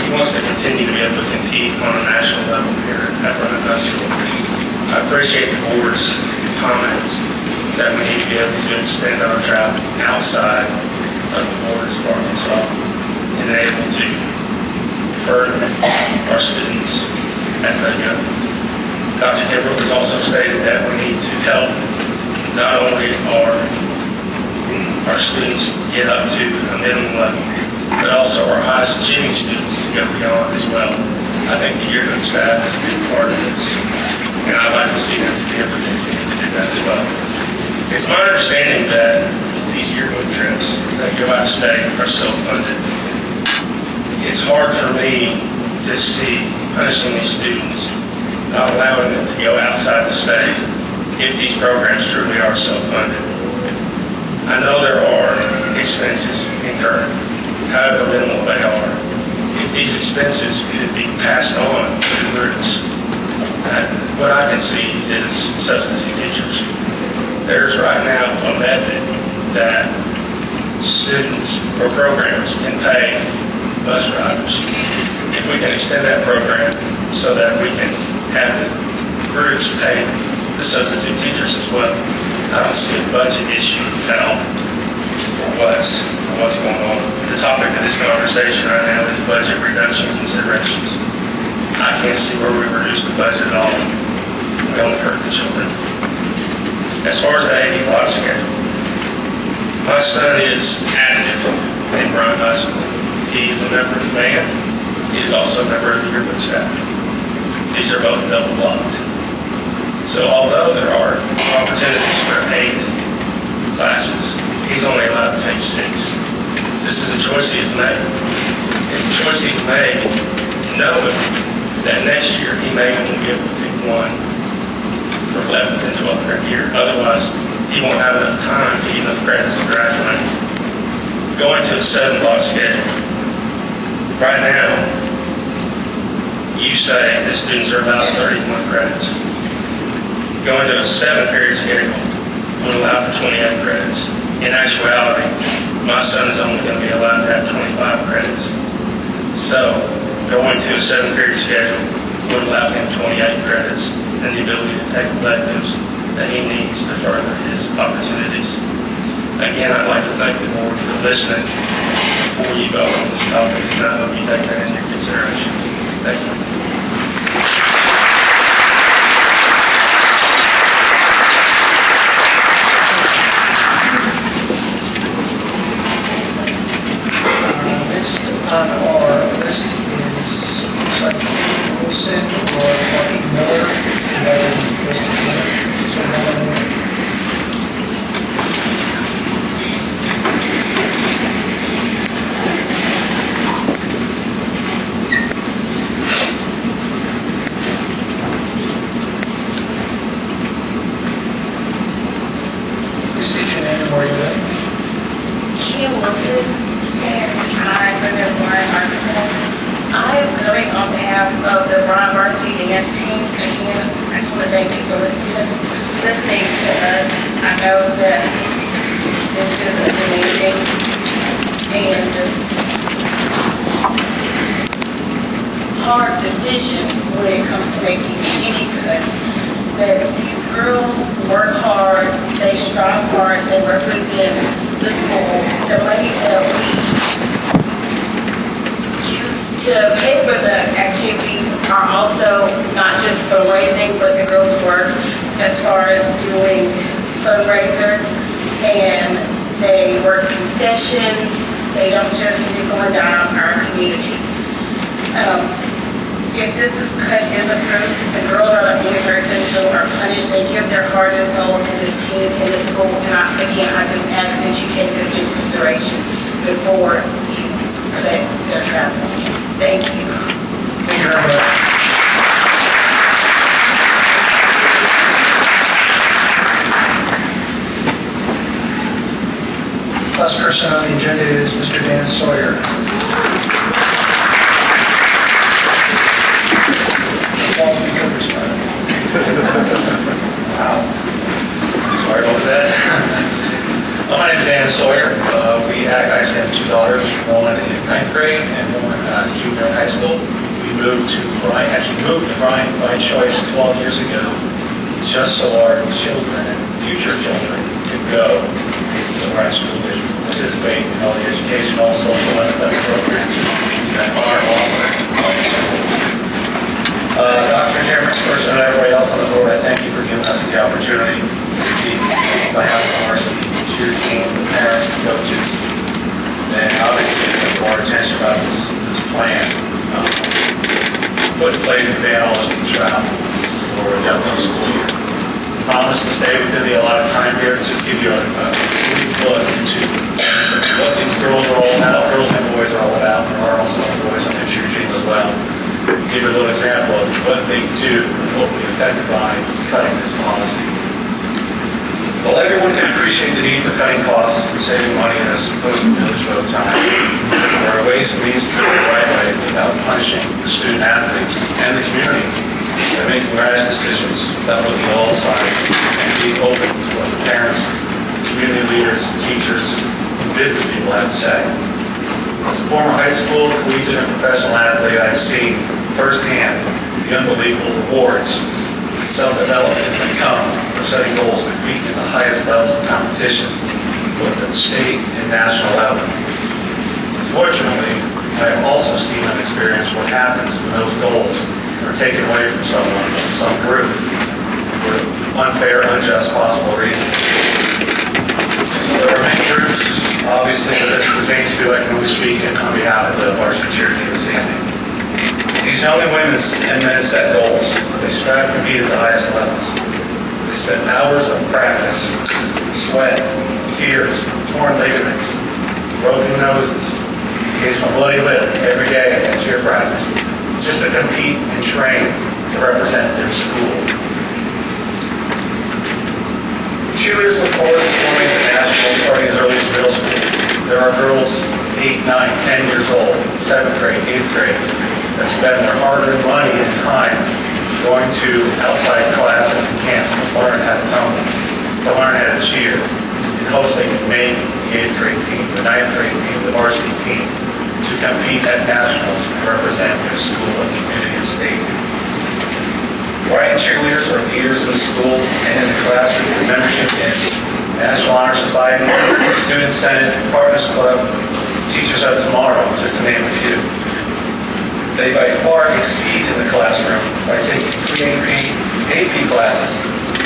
He wants to continue to be able to compete on a national level here at Bryant High School. I appreciate the board's comments that we need to be able to extend our travel outside of the borders of Arkansas and able to further our students as they go. Dr. Kimbrell has also stated that we need to help not only our students get up to a minimum level, but also our highest achieving students to go beyond as well. I think the yearbook staff is a big part of this, and I'd like to see them to be able to continue to do that as well. It's my understanding that these yearbook trips that go out of state are self-funded. It's hard for me to see punishing these students, not allowing them to go outside the state if these programs truly are self-funded. I know there are expenses incurred, however minimal they are. If these expenses could be passed on to the groups, what I can see is substitute teachers. There's right now a method that students or programs can pay bus drivers. If we can extend that program so that we can have the groups pay the substitute teachers as well, I don't see a budget issue at all for what's going on. The topic of this conversation right now is budget reduction considerations. I can't see where we reduce the budget at all. We only hurt the children. As far as the AV block schedule, my son is active in Bryant High School. He is a member of the band. He is also a member of the yearbook staff. These are both double blocked. So although there are opportunities for 8 classes, he's only allowed to take 6. This is a choice he's made. It's a choice he's made knowing that next year he may only be able to pick 1 for 11th and 12th grade year. Otherwise, he won't have enough time to get enough credits to graduate. Going to a 7-block schedule, right now, you say the students are about 31 credits. Going to a 7-period schedule would allow for 28 credits. In actuality, my son is only going to be allowed to have 25 credits. So, going to a 7-period schedule would allow him 28 credits and the ability to take electives that he needs to further his opportunities. Again, I'd like to thank the board for listening before you vote on this topic, and I hope you take that into consideration. Thank you. Next on our list is, looks like Wilson or Joaquin Miller. That is listed here. So, state your name and where you live. Kim Wilson, and I live in Bryant, Arkansas. I am coming on behalf of the Bryant Varsity Dance Team. Again, I just want to thank you for listening to us. I know that this is a new meeting, and hard decision when it comes to making any cuts. But these girls work hard, they strive hard, they represent the school. The money that we use to pay for the activities are also not just fundraising, but the girls work as far as doing fundraisers, and they work concessions. They don't just nickel and dime our community. If this cut is approved, the girls are the only persons who are punished. They give their heart and soul to this team and this school. And I just ask that you take this into consideration before you cut their travel. Thank you. Thank you very much. Last person on the agenda is Mr. Dan Sawyer. Wow. Sorry, what was that? Well, my name is Dan Sawyer. I actually have 2 daughters, one in 9th grade and one junior in high school. We moved to Bryant by choice 12 years ago. just so our children and future children can go to the right school district, participate in all the educational, social, and athletic programs that are offered by the school. Dr. Chairperson and everybody else on the board, I thank you for giving us the opportunity to speak on behalf of our cheer team, the parents, the coaches, and obviously to our attention about this plan. What plays in band all students travel for the upcoming school year. I promise to stay within the allotted time here and just give you a brief look into what these girls are all about, girls and boys are all about. There are also boys on the cheer team as well. Give you a little example of what they do and what will be affected by cutting this policy. While everyone can appreciate the need for cutting costs and saving money in this post-village road time, there are ways and means to do it the right way without punishing the student athletes and the community by making rash decisions without looking at all sides and being open to what the parents, community leaders, teachers, and business people have to say. As a former high school, collegiate, and professional athlete, I've seen firsthand the unbelievable rewards that self-development can come for setting goals to compete in the highest levels of competition, both at the state and national level. Unfortunately, I have also seen and experienced what happens when those goals are taken away from someone, some group, for unfair, unjust possible reasons. There are many groups, obviously, that this pertains to. I can only speak on behalf of the varsity cheer team this evening. These young women and men set goals. They strive to compete at the highest levels. They spend hours of practice, sweat, tears, torn ligaments, broken noses, occasional bloody lip every day at cheer practice, just to compete and train to represent their school. Cheerleaders look forward to performing at the nationals starting as early as middle school. There are girls 8, 9, 10 years old, 7th grade, 8th grade, that spend their hard-earned money and time going to outside classes and camps to learn how to come, to learn how to cheer, in hopes they can make the 8th grade team, the 9th grade team, the varsity team, to compete at nationals and represent their school and community and state. Bryant cheerleaders are leaders in the school and in the classroom with membership in National Honor Society, Student Senate, Partners Club, Teachers of Tomorrow, just to name a few. They by far exceed in the classroom by taking pre-AP, AP classes,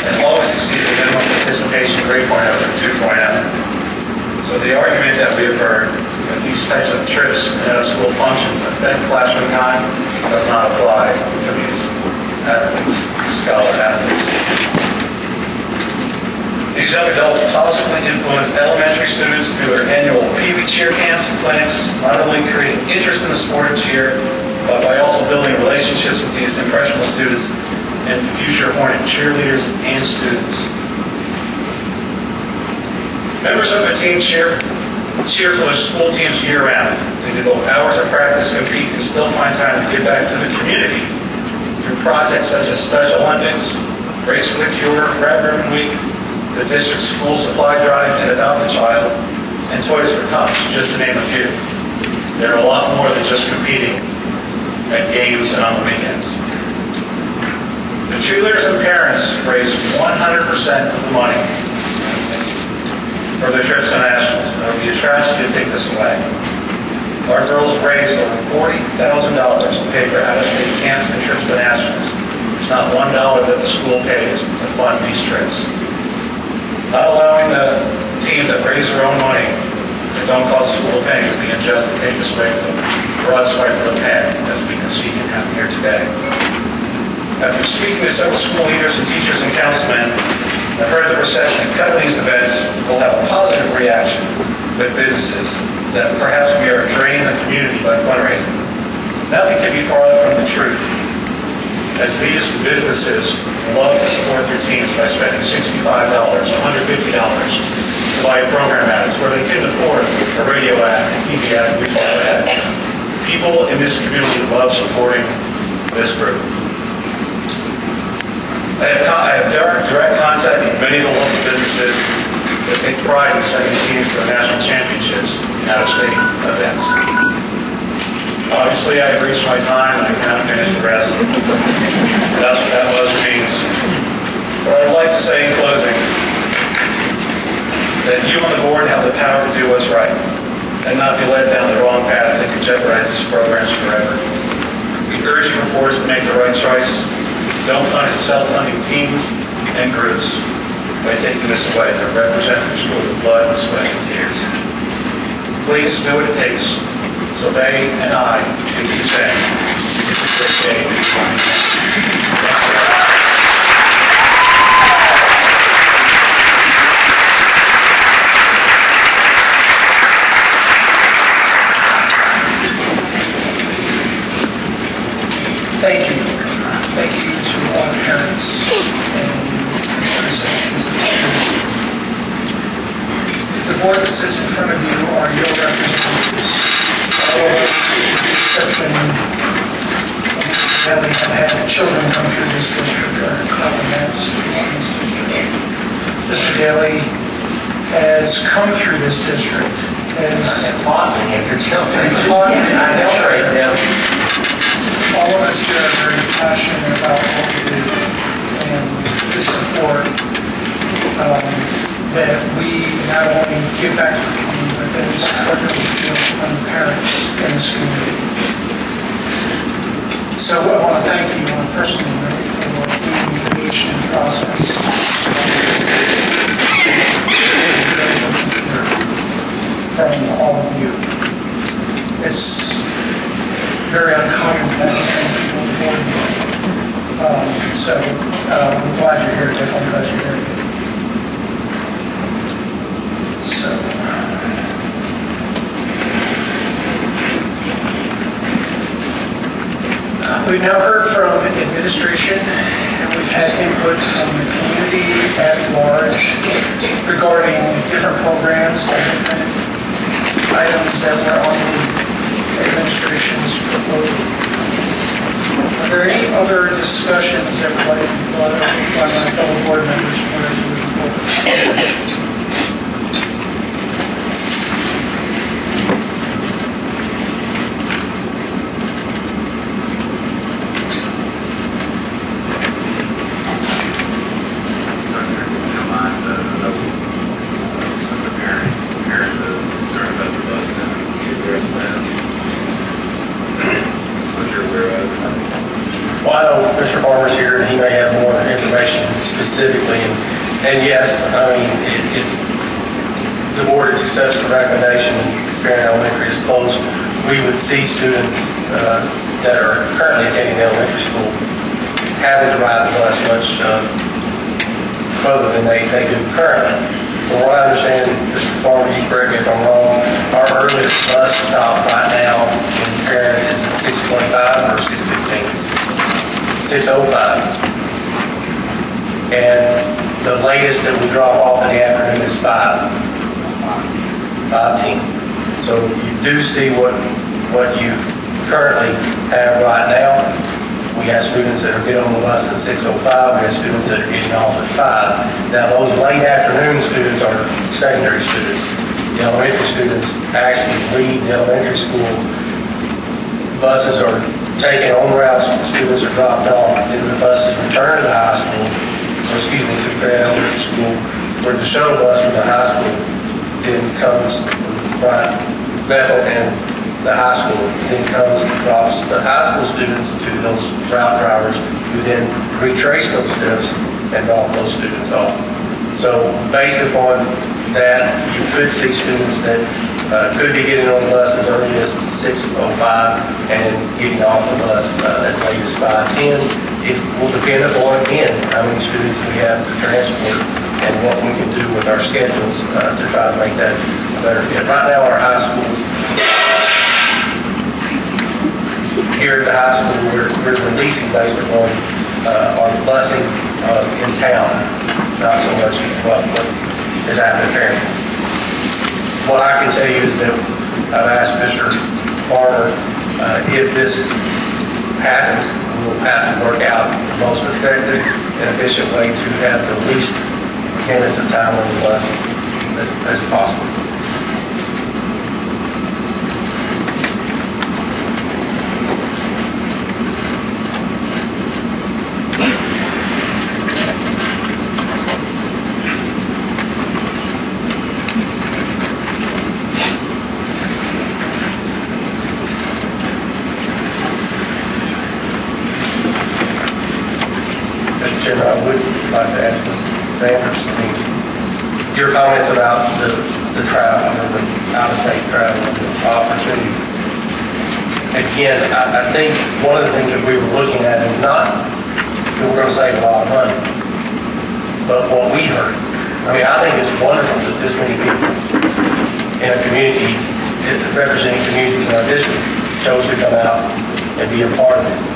and always exceed the minimum participation grade point average of 2.0. So the argument that we have heard that these types of trips and out-of-school functions affect classroom time does not apply to these athletes, scholar athletes. These young adults positively influence elementary students through their annual Pee Wee cheer camps and clinics, not only creating interest in the sport of cheer, but by also building relationships with these impressionable students and future Hornet cheerleaders and students. Members of the team cheer for their school teams year-round. They devote hours of practice, compete, and still find time to give back to the community through projects such as Special Olympics, Race for the Cure, Red Ribbon Week, the district school supply drive, and Adopt a Child, and Toys for Tots, just to name a few. They're a lot more than just competing at games and on the weekends. The cheerleaders and parents raise 100% of the money for their trips to nationals. It would be a tragedy to take this away. Our girls raised over $40,000 to pay for out-of-state camps and trips to nationals. There's not $1 that the school pays to fund these trips. Not allowing the teams that raise their own money that don't cost the school a penny would be unjust to take this away from them. Broad swipe of the pen, as we can see can happen here today. After speaking to several school leaders and teachers and councilmen, I've heard the perception that cutting these events will have a positive reaction with businesses, that perhaps we are draining the community by fundraising. Nothing can be farther from the truth, as these businesses love to support their teams by spending $65 or $150 to buy a program ad where they can afford a radio ad, a TV ad, a retail ad. People in this community love supporting this group. I have direct contact with many of the local businesses that take pride in sending teams to the national championships and out-of-state events. Obviously, I have reached my time and I cannot finish the rest. That's what that was means. For say in closing that you on the board have the power to do what's right and not be led down the wrong path that could jeopardize these programs forever. We urge you before us to make the right choice. Don't punish self-funding teams and groups by taking this away that represent your school with blood, sweat, and tears. Please do what it takes so they and I can keep saying, it's a great day to be running. Thank you. Thank you to all the parents and citizens. The board that sits in front of you are your representatives. All of us, exception, that we have had children come through this district or currently have students in this district. Mr. Daly has come through this district as Taught many of your children. Taught many of your I know, children. raised them. All of us here are very passionate about what we do and the support that we not only give back to the community, but that the support that we feel from the parents in this community. So I want to thank you on a personal note for being engaged in the process. From all of you. It's very uncommon to have this many people on board. So I'm glad you're here, definitely glad you're here. So, we've now heard from administration and we've had input from the community at large regarding different programs and different items that were on the administration's proposal. Are there any other discussions that would like to be brought up by my fellow board members prior to moving forward? Well, I know Mr. Farmer's here, and he may have more information specifically. And yes, I mean, if the board accepts the recommendation, Bryant Elementary is closed, we would see students that are currently attending the elementary school having to ride the bus much further than they do currently. From what I understand, Mr. Farmer, you correct me if I'm wrong, our earliest bus stop right now in Bryant is at 6:25 or 6:15. 6:05. And the latest that we drop off in the afternoon is 5:10. So you do see what you currently have right now. We have students that are getting on the bus at 6:05. We have students that are getting off at 5. Now those late afternoon students are secondary students. The elementary students actually leave the elementary school. Buses are taken on routes, students are dropped off, and the buses return to the high school, or excuse me, to the Bryant Elementary School, where the shuttle bus from the high school then comes right Bethel and the high school, then comes and drops the high school students to those route drivers who then retrace those steps and drop those students off. So based upon that, you could see students that could be getting on the bus as early as 6:05 and getting off the bus as late as 5:10. It will depend upon, again, how many students we have to transport and what we can do with our schedules to try to make that a better fit. Right now, our high school, here at the high school, we're releasing based upon our busing in town, not so much what is happening there. What I can tell you is that I've asked Mr. Farmer if this happens, we'll have to work out the most effective and efficient way to have the least minutes of time on the bus as possible. Chairman, I would like to ask Ms. Sanders, I mean, your comments about the travel, or the out-of-state travel, and the opportunities. Again, I think one of the things that we were looking at is not that we're going to save a lot of money, but what we heard. I mean, I think it's wonderful that this many people in our communities, representing communities in our district, chose to come out and be a part of it.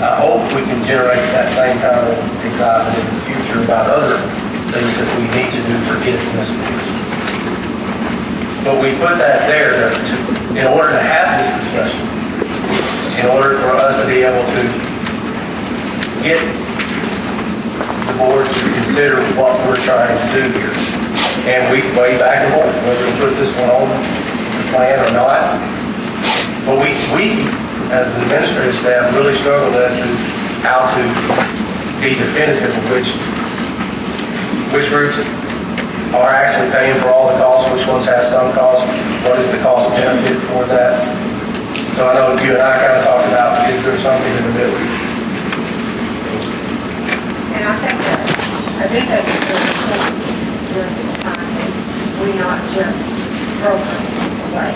I hope we can generate that same kind of excitement in the future about other things that we need to do for kids in this community. But we put that there in order to have this discussion, in order for us to be able to get the board to consider what we're trying to do here. And we weigh back and forth whether to put this one on the plan or not. But we as the administrative staff, really struggled as to how to be definitive of which groups are actually paying for all the costs, which ones have some cost, what is the cost benefit for that. So I know you and I kind of talked about, is there something in the middle? And I think that, I do think it's really important during this time that we not just program away.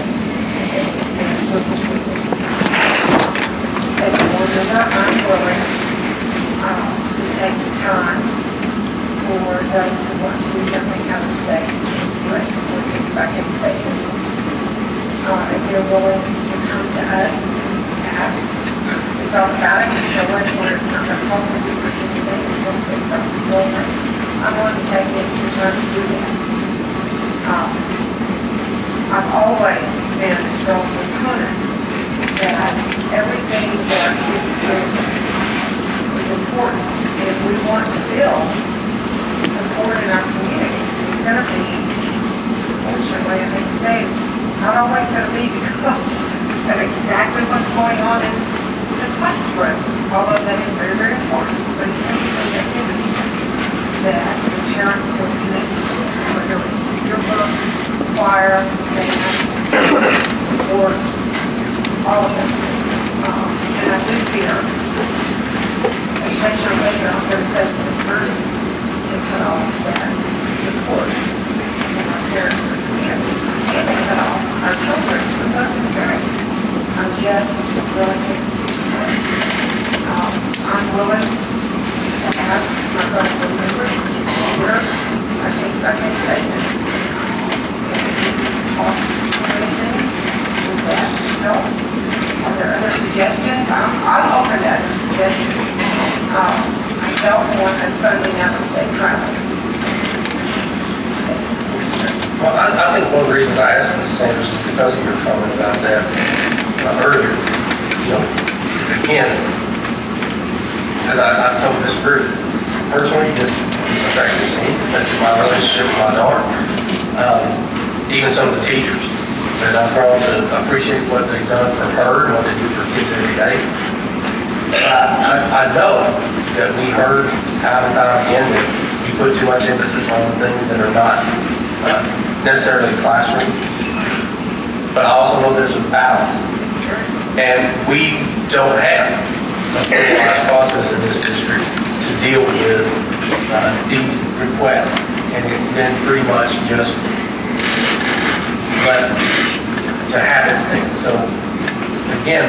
As a board member, I'm willing to take the time for those who want to do something out of state, but for kids back in states. If you're willing to come to us and ask, we talk about it, and show us where it's not going to cost the district anything, it's going to take from the program. I'm willing to take the extra time to do that. I've always been a strong proponent that everything that is doing is important. And if we want to build support in our community, it's going to be, unfortunately, I hate to say it's not always going to be because of exactly what's going on in the classroom, although that is very, very important. But it's going to be those activities that the parents feel connected to, whether it's your book, choir, band, sports, all of those things. And I do fear, especially on the organizations and groups, to cut off that support from our parents and community. And they cut off our children from those experiences. I'm just willing to I'm willing to ask my fellow board members to consider a case-by-case basis. Costs or anything, would that help? Are there other suggestions? I'm open to other suggestions. I don't want us funding out of state travel as a school district. Well, I think one of the reasons I asked Ms. Sanders is because of your comment about that earlier. You know, again, as I told this group, personally, this affected me, affected my relationship with my daughter. Even some of the teachers that I've grown to appreciate what they've done for her and what they do for kids every day. I know that we heard time and time again that you put too much emphasis on things that are not necessarily classroom, but I also know there's a balance. And we don't have a formalized process in this district to deal with these requests. And it's been pretty much just left to happenstance. So again,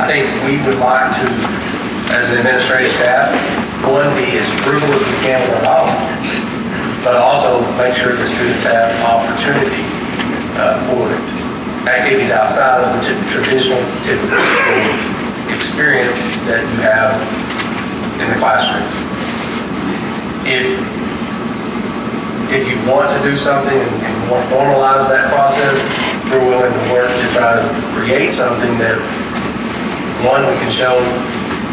I think we would like to, as an administrative staff, one, be as frugal as we can with our knowledge, but also make sure that students have opportunities for activities outside of the traditional, typical experience that you have in the classrooms. If you want to do something and want to formalize that process, we're willing to work to try to create something that, one, we can show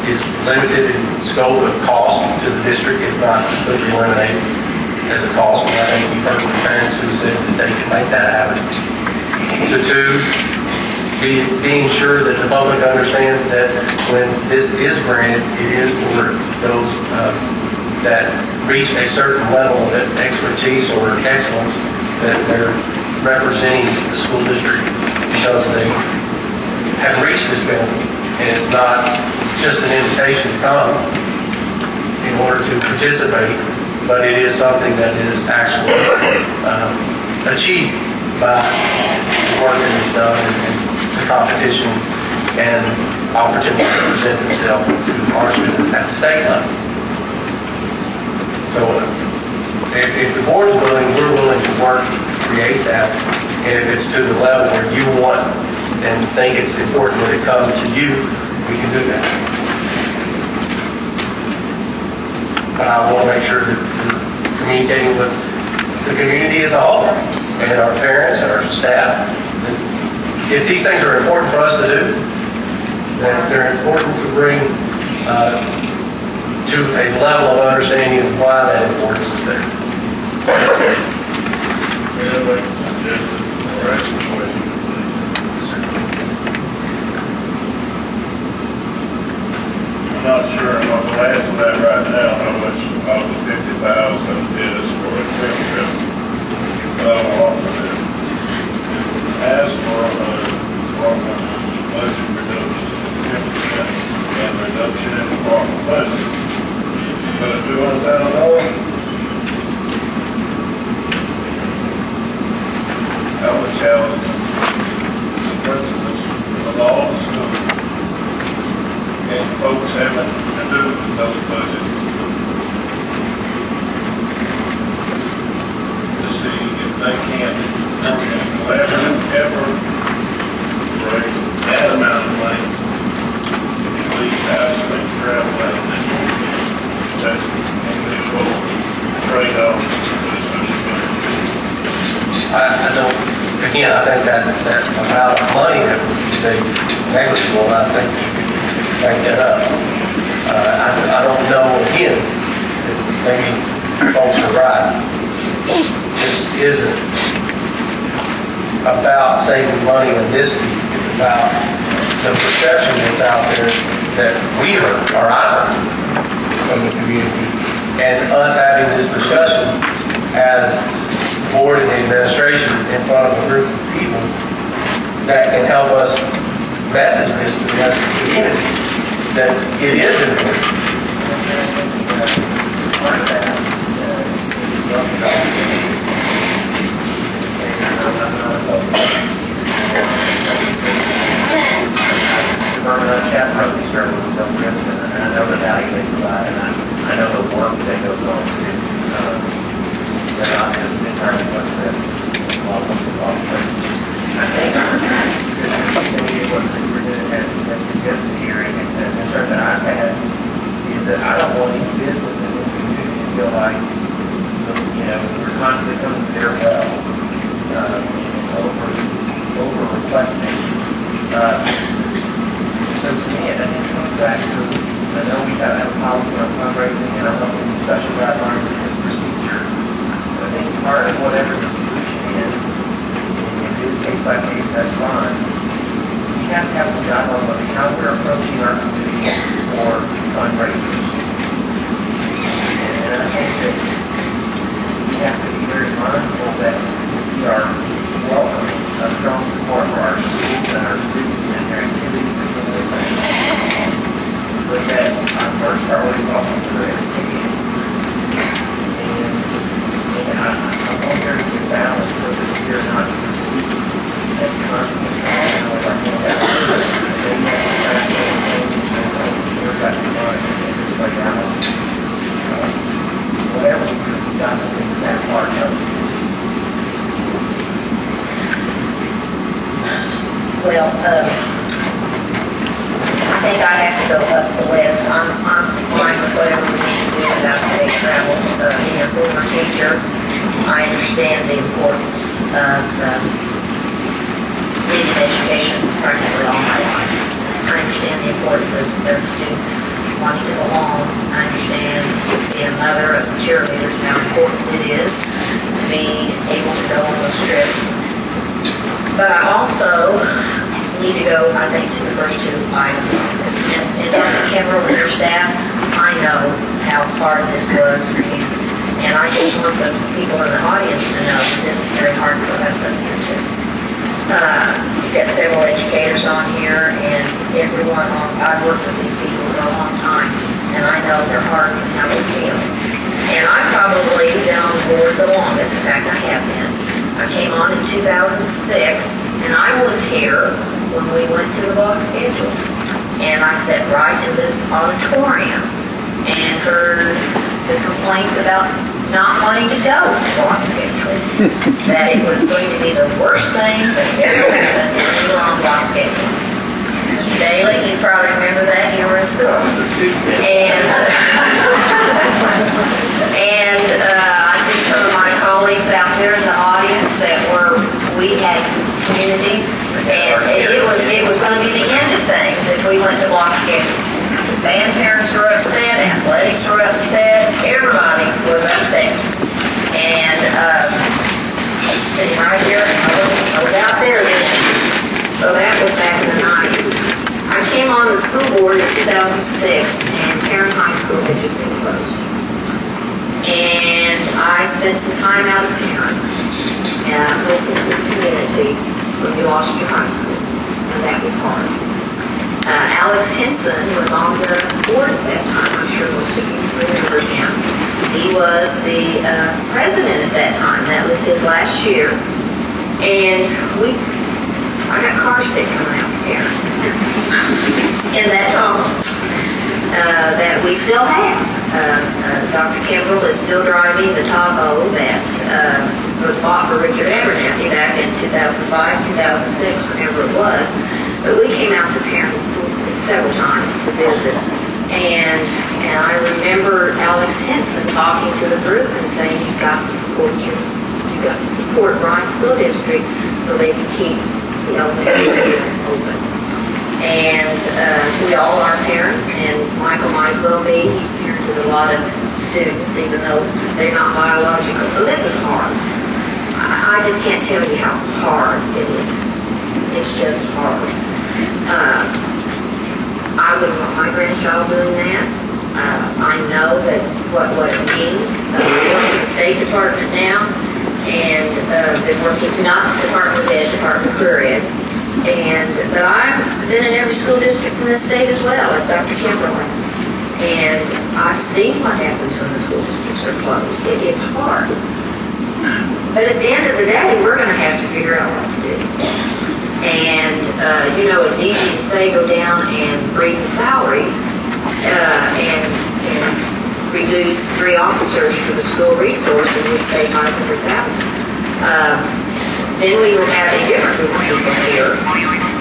is limited in scope of cost to the district, if not completely eliminated as a cost. And I think we've heard from parents who said that they can make that happen. To two, being sure that the public understands that when this is granted, it is for those that reach a certain level of expertise or excellence, that they're representing the school district because they have reached this benefit. And it's not just an invitation to come, order to participate, but it is something that is actually achieved by the work that is done and the competition and opportunity to present themselves to our students at the state level. So if the board's willing, we're willing to work to create that. And if it's to the level where you want and think it's important that it comes to you, we can do that. But I want to make sure that we're communicating with the community as a whole and our parents and our staff. If these things are important for us to do, then they're important to bring to a level of understanding of why that importance is there. I'm not sure, I'm not going to ask that right now, how much of the 50,000 is for a trip trip. But I will offer that. Ask for budget reduction of 10% and reduction in department budget. But $200,000. I would challenge the principals of all the schools and folks having to do with those budgets to see if they can't work in collaborative effort to raise that amount of money, at least housing, travel, and that's individual trade-off. I don't, again, I think that amount of money that we say negligible, I think you could back that up. I don't know, again, maybe folks are right. This isn't about saving money in this piece. It's about the perception that's out there that we heard, or I heard from the community, and us having this discussion as board and the administration in front of a group of people that can help us message this to the rest of the community that it is important. And I know the value they provide, and I know the work that goes on too. They're not just entirely what's that. I think what the superintendent has suggested here, and the concern that I've had, is that I don't want any business in this community to feel like, we're constantly coming to their well, over requesting. So to me, I think it comes back to, I know we have a policy on fundraising, and I don't know any special guidelines in this procedure. I think part of whatever the solution is, if it is case by case, that's fine. We have to have some guidelines on how we're approaching our community for fundraisers. And I think that we have to be very mindful that we are welcoming a strong support for our schools and our students and their activities and some of their things. But that our first priority is always for education. And I want there to be a balance so that we're not perceived as constantly calling with our hand out. Then you have to back up and say, we're got to run and get this way out. Whatever we do, we've got to fix that part of it. Well, I think I have to go up the list. I'm fine with whatever we need to do without state travel. Being a former teacher, I understand the importance of needing education practically all my life. I understand the importance of students wanting to belong. I understand being a mother of cheerleaders how important it is to be able to go on those trips. But I also need to go, I think, to the first two items on this. And Dr. Kimbrell and your staff, I know how hard this was for you. And I just want the people in the audience to know that this is very hard for us up here too. You've got several educators on here, and everyone, I've worked with these people for a long time, and I know their hearts and how they field. And I've probably been on board the longest, in fact, I have been. I came on in 2006, and I was here when we went to the block schedule. And I sat right in this auditorium and heard the complaints about not wanting to go to block schedule. That it was going to be the worst thing that ever happened when we were on block schedule. Mr. Daly, you probably remember that, you were in school. And I see some of my colleagues out there in the audience that we had community, and it was going to be the end of things if we went to block schedule. Band parents were upset, athletics were upset, everybody was upset. And sitting right here, I was out there then. So that was back in the 90s. I came on the school board in 2006, and Parent High School had just been closed. And I spent some time out of Parent, and listening to the community when we lost your high school, and that was hard. Alex Henson was on the board at that time. I'm sure most of you remember him. He was the president at that time. That was his last year. And I got car sick coming out here. And that dog that we still have. Dr. Kimbrell is still driving the Tahoe that was bought for Richard Abernathy back in 2005, 2006, whenever it was. But we came out to Parent several times to visit. And I remember Alex Henson talking to the group and saying, you've got to support Bryant School District so they can keep the elementary open. And we all are parents, and Michael might as well be. He's parented a lot of students, even though they're not biological. So this is hard. I just can't tell you how hard it is. It's just hard. I wouldn't want my grandchild doing that. I know that what it means. I work in the State Department now, and been working, not Department of Ed, Department of Career Ed. But I've been in every school district in this state as well as Dr. Kimbrell has. And I've seen what happens when the school districts are closed. It's hard. But at the end of the day, we're going to have to figure out what to do. And, it's easy to say go down and freeze the salaries and reduce 3 officers for the school resource, and we'd save $500,000. Then we would have a different group of people here,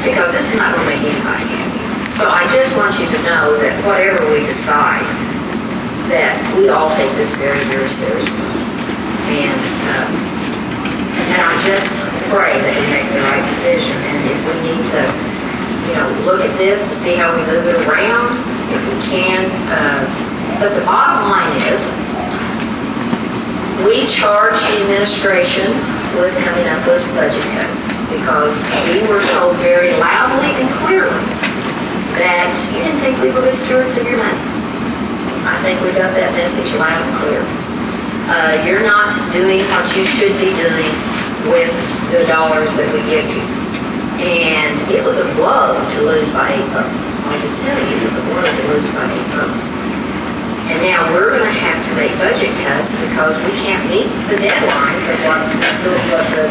because this is not going to make anybody happy. So I just want you to know that whatever we decide, that we all take this very, very seriously. And I just pray that we make the right decision. And if we need to, look at this to see how we move it around, if we can. But the bottom line is, we charge the administration with coming up with budget cuts, because we were told very loudly and clearly that you didn't think we were good stewards of your money. I think we got that message loud and clear. You're not doing what you should be doing with the dollars that we give you. And it was a blow to lose by 8 votes. I'll just tell you, it was a blow to lose by 8 votes. And now we're going to have to make budget cuts because we can't meet the deadlines of what the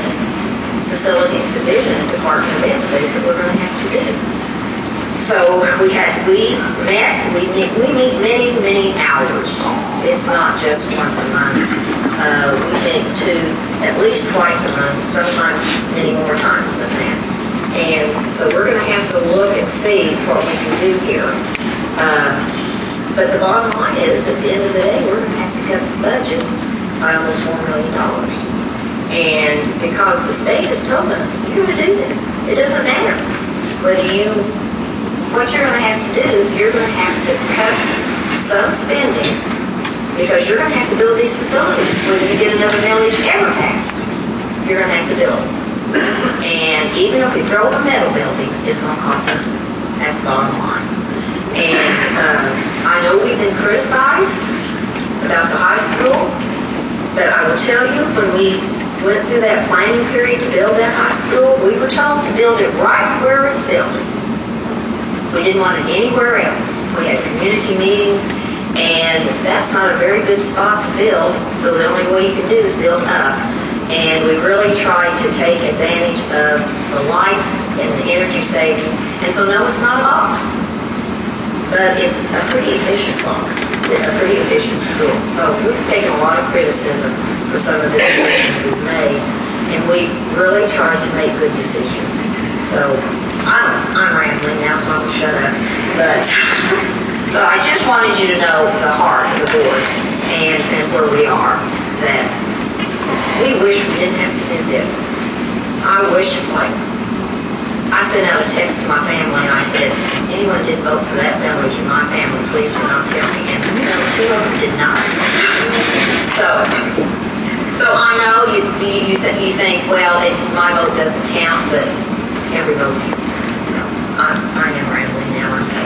Facilities Division Department of Ed says that we're going to have to do. So we meet many, many hours. It's not just once a month. We meet at least twice a month, sometimes many more times than that. And so we're going to have to look and see what we can do here. But the bottom line is, at the end of the day, we're going to have to cut the budget by almost $4 million. And because the state has told us, you're going to do this. It doesn't matter whether what you're going to have to do, you're going to have to cut some spending, because you're going to have to build these facilities. Whether you get another millage ever passed, you're going to have to build them. And even if we throw up a metal building, it's going to cost money. That's the bottom line. And I know we've been criticized about the high school, but I will tell you, when we went through that planning period to build that high school, we were told to build it right where it's built. We didn't want it anywhere else. We had community meetings, And that's not a very good spot to build, so the only way you can do is build up. And we really try to take advantage of the light and the energy savings. And so no, it's not a box, but it's a pretty efficient box, a pretty efficient school. So we've taken a lot of criticism for some of the decisions we've made, and we really tried to make good decisions. So I'm rambling now, so I'm going to shut up. But I just wanted you to know the heart of the board and where we are, that we wish we didn't have to do this. I wish, like, I sent out a text to my family and I said, anyone did vote for that village in my family, please do not tell me. And you know, 2 of them did not. So I know you think, well, my vote doesn't count, but every vote counts. I am rambling now, I'm sorry.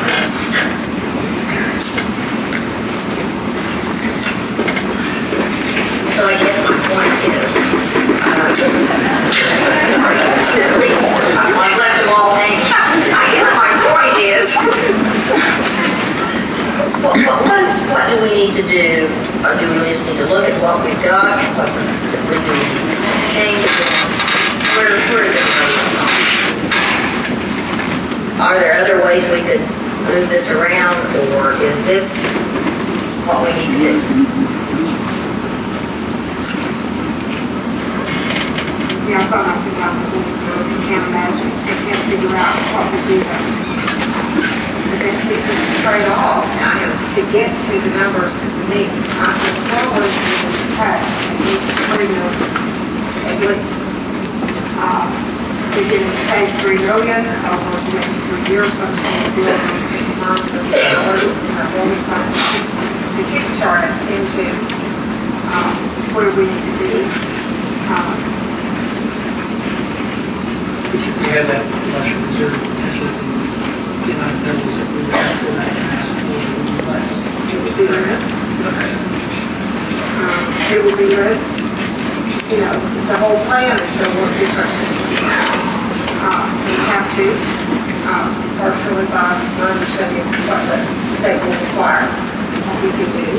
So I guess my point is, I've left them all hanging. I guess my point is, what do we need to do? Or do we just need to look at what we've got? What do we need to change? Where is it running us on? Are there other ways we could move this around, or is this what we need to do? Yeah, I thought I could out with this, so you can't imagine, they can't figure out what we do though. But this gives us a trade-off to get to the numbers that we need. The smaller the tax, at least 3 million, at least. We can save $3 million over the next 3 years, but we're going to build $1 million in our building fund to kickstart us into where we need to be. If we had that luxury reserve, potentially get on doubles if we were to ask for a little less. It would be less. It would be less. You know, the whole plan is going to work differently. We have to, partially by our understanding of what the state will require, what we can do.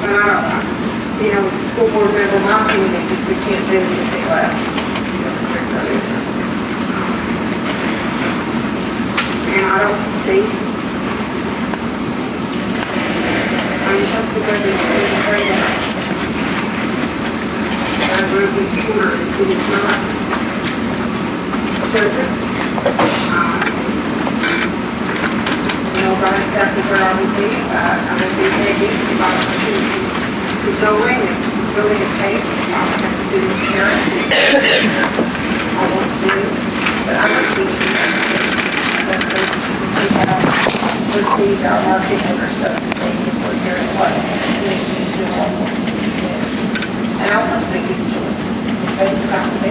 But I don't know. You know, as a school board member, my opinion is we can't do anything less. And I don't see, I just don't see where they're afraid of. I agree with this corner, it is not. Because it's, you know, right exactly where I would be. I would be maybe about building a case, a student parent. I want to do, but I don't think we have received our market order, so to speak, if we're hearing what we need to do on what system is. And I want to make these students as best as I can be.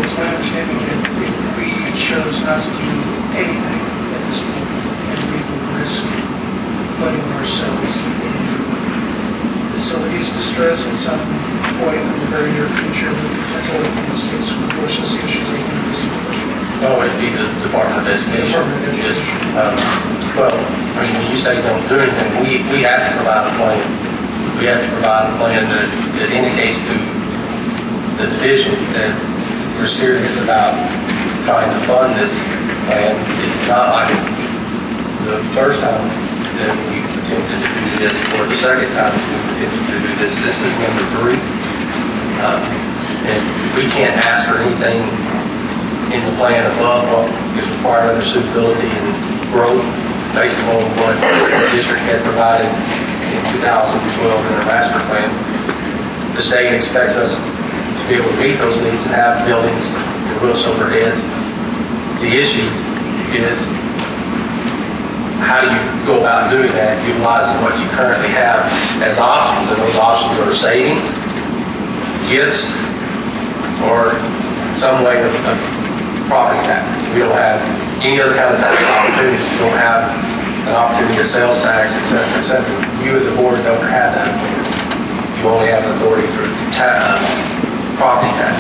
It's my understanding that if we chose not to do anything at this point, and we would risk putting ourselves in facilities distress at some point in the very near future with potential state school board association taking this question. No, it'd be the Department of Education. Well, I mean, when you say don't do anything, we have to provide a plan. We have to provide a plan that indicates to the division that we're serious about trying to fund this plan. It's not like it's the first time that we attempted to do this, or the second time we attempted to do this. This is number 3. And we can't ask for anything in the plan above what is required under suitability and growth based on what the district had provided in 2012 in their master plan. The state expects us to be able to meet those needs and have buildings and roofs over heads. The issue is, how do you go about doing that, utilizing what you currently have as options? And those options are savings, gifts, or some way of property taxes. We don't have any other kind of tax opportunities. We don't have an opportunity to sales tax, et cetera, et cetera. You as a board don't have that. You only have authority through property tax.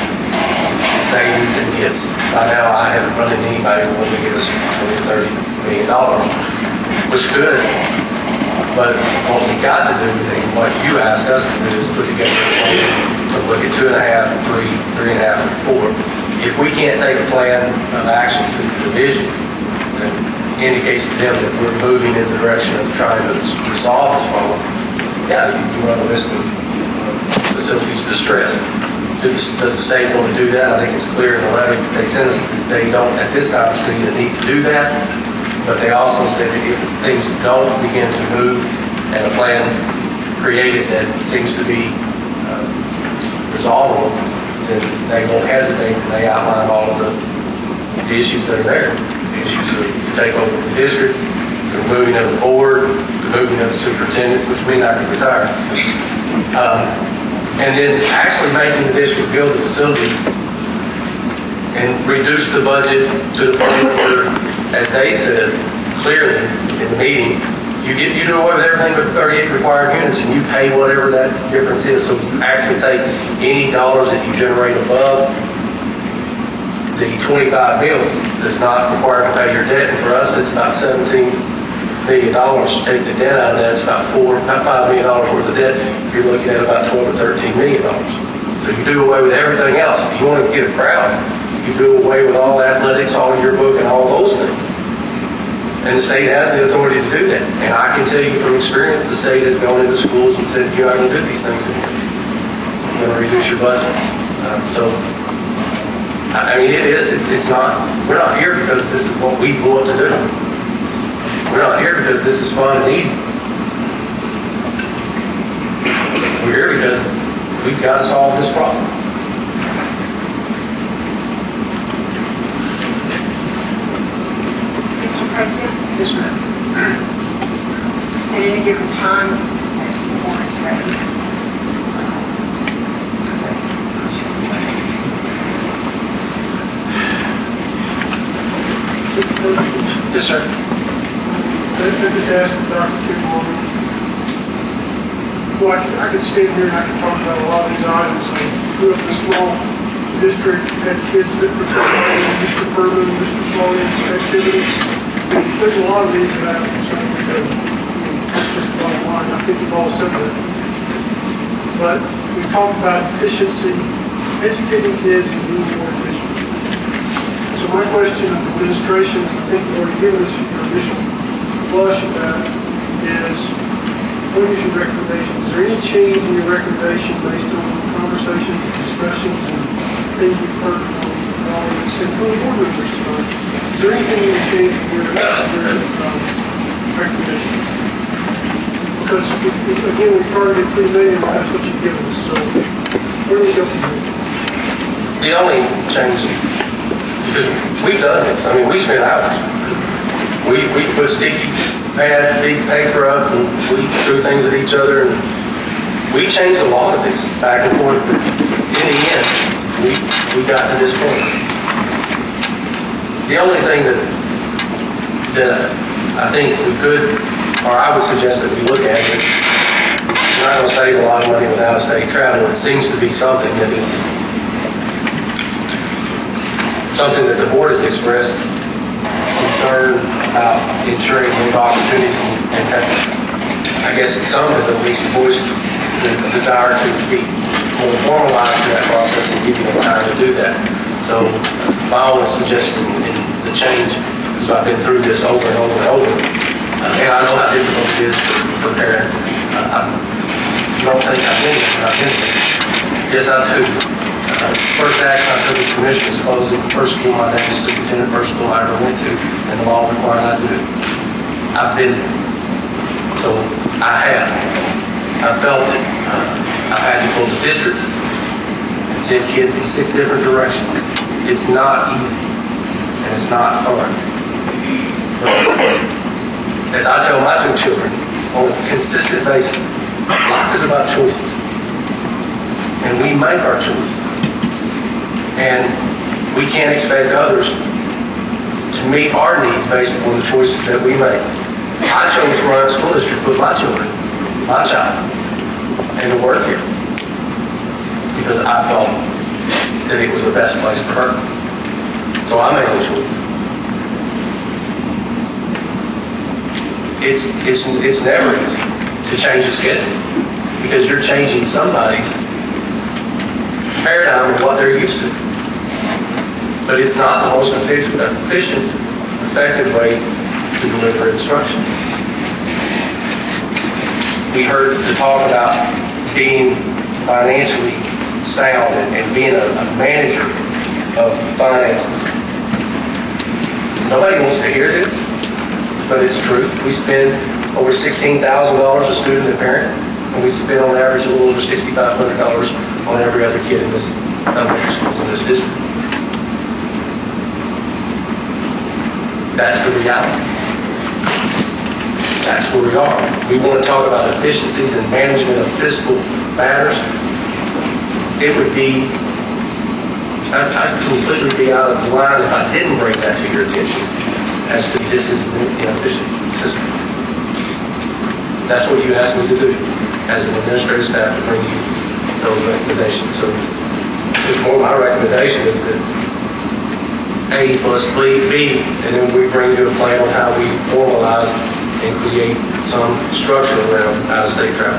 savings and gifts. By now, I haven't run into anybody who wanted to get us $20 to $30 million, which is good. But what we got to do, and what you asked us to do, is put together a plan to look at 2.5, 3, 3.5, and 4. If we can't take a plan of action to the division that indicates to them that we're moving in the direction of trying to resolve this problem, yeah, you run a risk of facilities distress. Does the state want to do that? I think it's clear in the letter that they sent us that they don't at this time see the need to do that. But they also said that if things don't begin to move and a plan created that seems to be resolvable, then they won't hesitate and they outline all of the issues that are there. The issues of the takeover of the district, the removing of the board, the moving of the superintendent, which means I could retire. And then actually making the district build the facilities and reduce the budget to the point where, as they said clearly in the meeting, you do away with everything but 38 required units and you pay whatever that difference is. So you actually take any dollars that you generate above the 25 mills that's not required to pay your debt. And for us, it's about $17 million. Take the debt out of that, it's about $5 million worth of debt. You're looking at about $12 or $13 million. So you do away with everything else. If you want to get a crowd, you do away with all athletics, all yearbook, and all those things. And the state has the authority to do that. And I can tell you from experience, the state has gone into schools and said, you're not going to do these things anymore. You're going to reduce your budgets. I mean, it's not, we're not here because this is what we want to do. We're not here because this is fun and easy. We're here because we've got to solve this problem. Mr. President? Yes, ma'am. At any given time, performance ready. Yes, sir. I just asked Dr. Kimball, well, I could stand here and I could talk about a lot of these items. I grew up in a small district, had kids that participated in Mr. Furman, Mr. Sloan's activities. There's a lot of these that I have concern with. That's just the bottom line. I think you've all said that. But we talked about efficiency, educating kids and being more efficient. So my question of the administration, I think you've already given us your initial blush at that, is what is your recommendation? Is there any change in your recommendation based on conversations and discussions and things we've heard from colleagues and from the board members tonight? Is there anything you would change in your recommendation? Because, again, we targeted $3 million, that's what you've given us, so where do we go from here? The only change, because we've done this, I mean, we spent hours. We put sticky pads, big paper up, and we threw things at each other, and we changed a lot of this back and forth, but in the end, we got to this point. The only thing that I think we could, or I would suggest that we look at is, we're not going to save a lot of money with out-of-state travel. It seems to be something that is something that the board has expressed concern about ensuring those opportunities, and I guess some have at least voiced the desire to be more formalized in that process and give you the time to do that. So my only suggestion in the change, because I've been through this over and over and over, and I know how difficult it is for parents. You don't think I've been there, but I've been there. Yes, I do. First action I took as commissioner was closing the first school my dad was superintendent, first school I ever went to, and the law required I do it. I've been there. So I have. I felt it. I've had to close districts and send kids in 6 different directions. It's not easy, and it's not fun. As I tell my 2 children, on a consistent basis, life is about choices. And we make our choices. And we can't expect others to meet our needs based upon the choices that we make. I chose Bryant School District with my children, my child, and to work here because I felt that it was the best place for her. So I made the choice. It's never easy to change a schedule because you're changing somebody's paradigm of what they're used to. But it's not the most efficient, effective way to deliver instruction. We heard the talk about being financially sound and being a manager of finances. Nobody wants to hear this, but it's true. We spend over $16,000 a student and parent, and we spend on average a little over $6,500 on every other kid in this elementary schools in this district. That's the reality. That's where we are. We want to talk about efficiencies and management of fiscal matters. It would be, I'd completely be out of line if I didn't bring that to your attention as to this is an inefficient system. That's what you asked me to do as an administrative staff, to bring you those recommendations. So just more my recommendation is that A plus B, and then we bring you a plan on how we formalize and create some structure around out-of-state travel.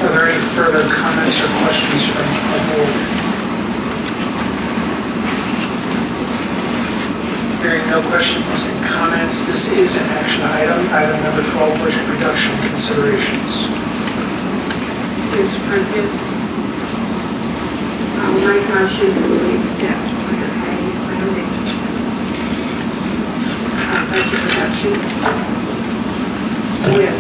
Are there any further comments or questions from the board? Hearing no questions and comments, this is an action item. Item number 12, budget reduction considerations. Mr. President, I will make a motion that we accept under A, recommended budget reduction with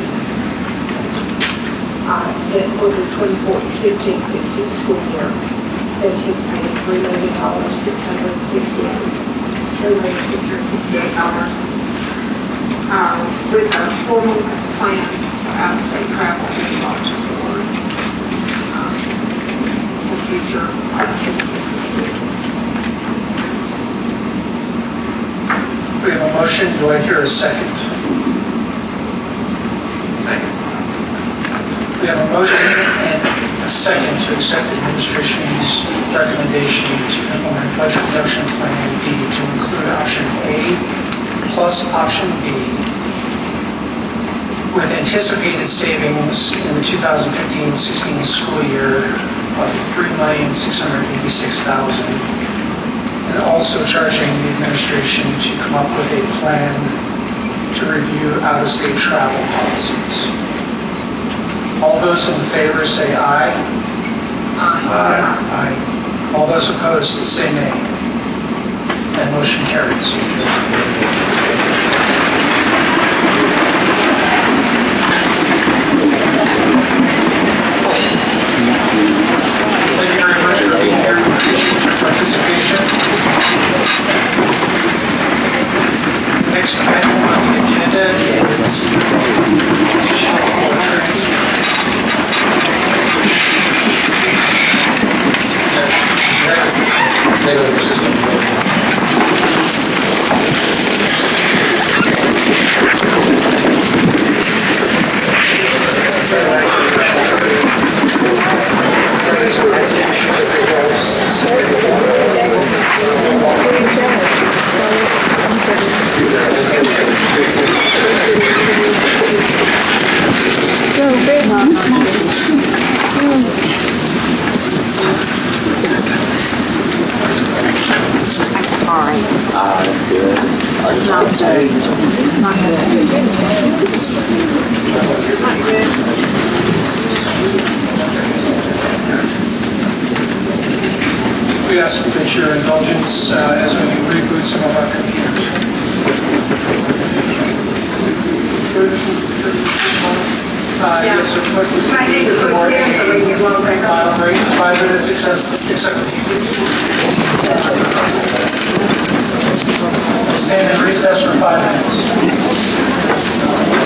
that for the 2015-16 school year, anticipated $3,668 with a formal plan for out-of-state travel and lodging for future activities for students. We have a motion. Do I hear a second? Second. We have a motion and a second to accept administration's recommendation to implement budget reduction plan B to include option A plus option B with anticipated savings in the 2015-16 school year of $3,686,000, and also charging the administration to come up with a plan to review out-of-state travel policies. All those in favor say aye. Aye. Aye. All those opposed say nay. That motion carries. Thank you very much for being here. Appreciate your participation. Next item on the agenda is teaching for transfer. That's good. Not good. Not good. We ask that your indulgence as we reboot some of our computers. Yes, sir. I need to put 10 so we can go back up. 5 minutes, except stand in recess for 5 minutes.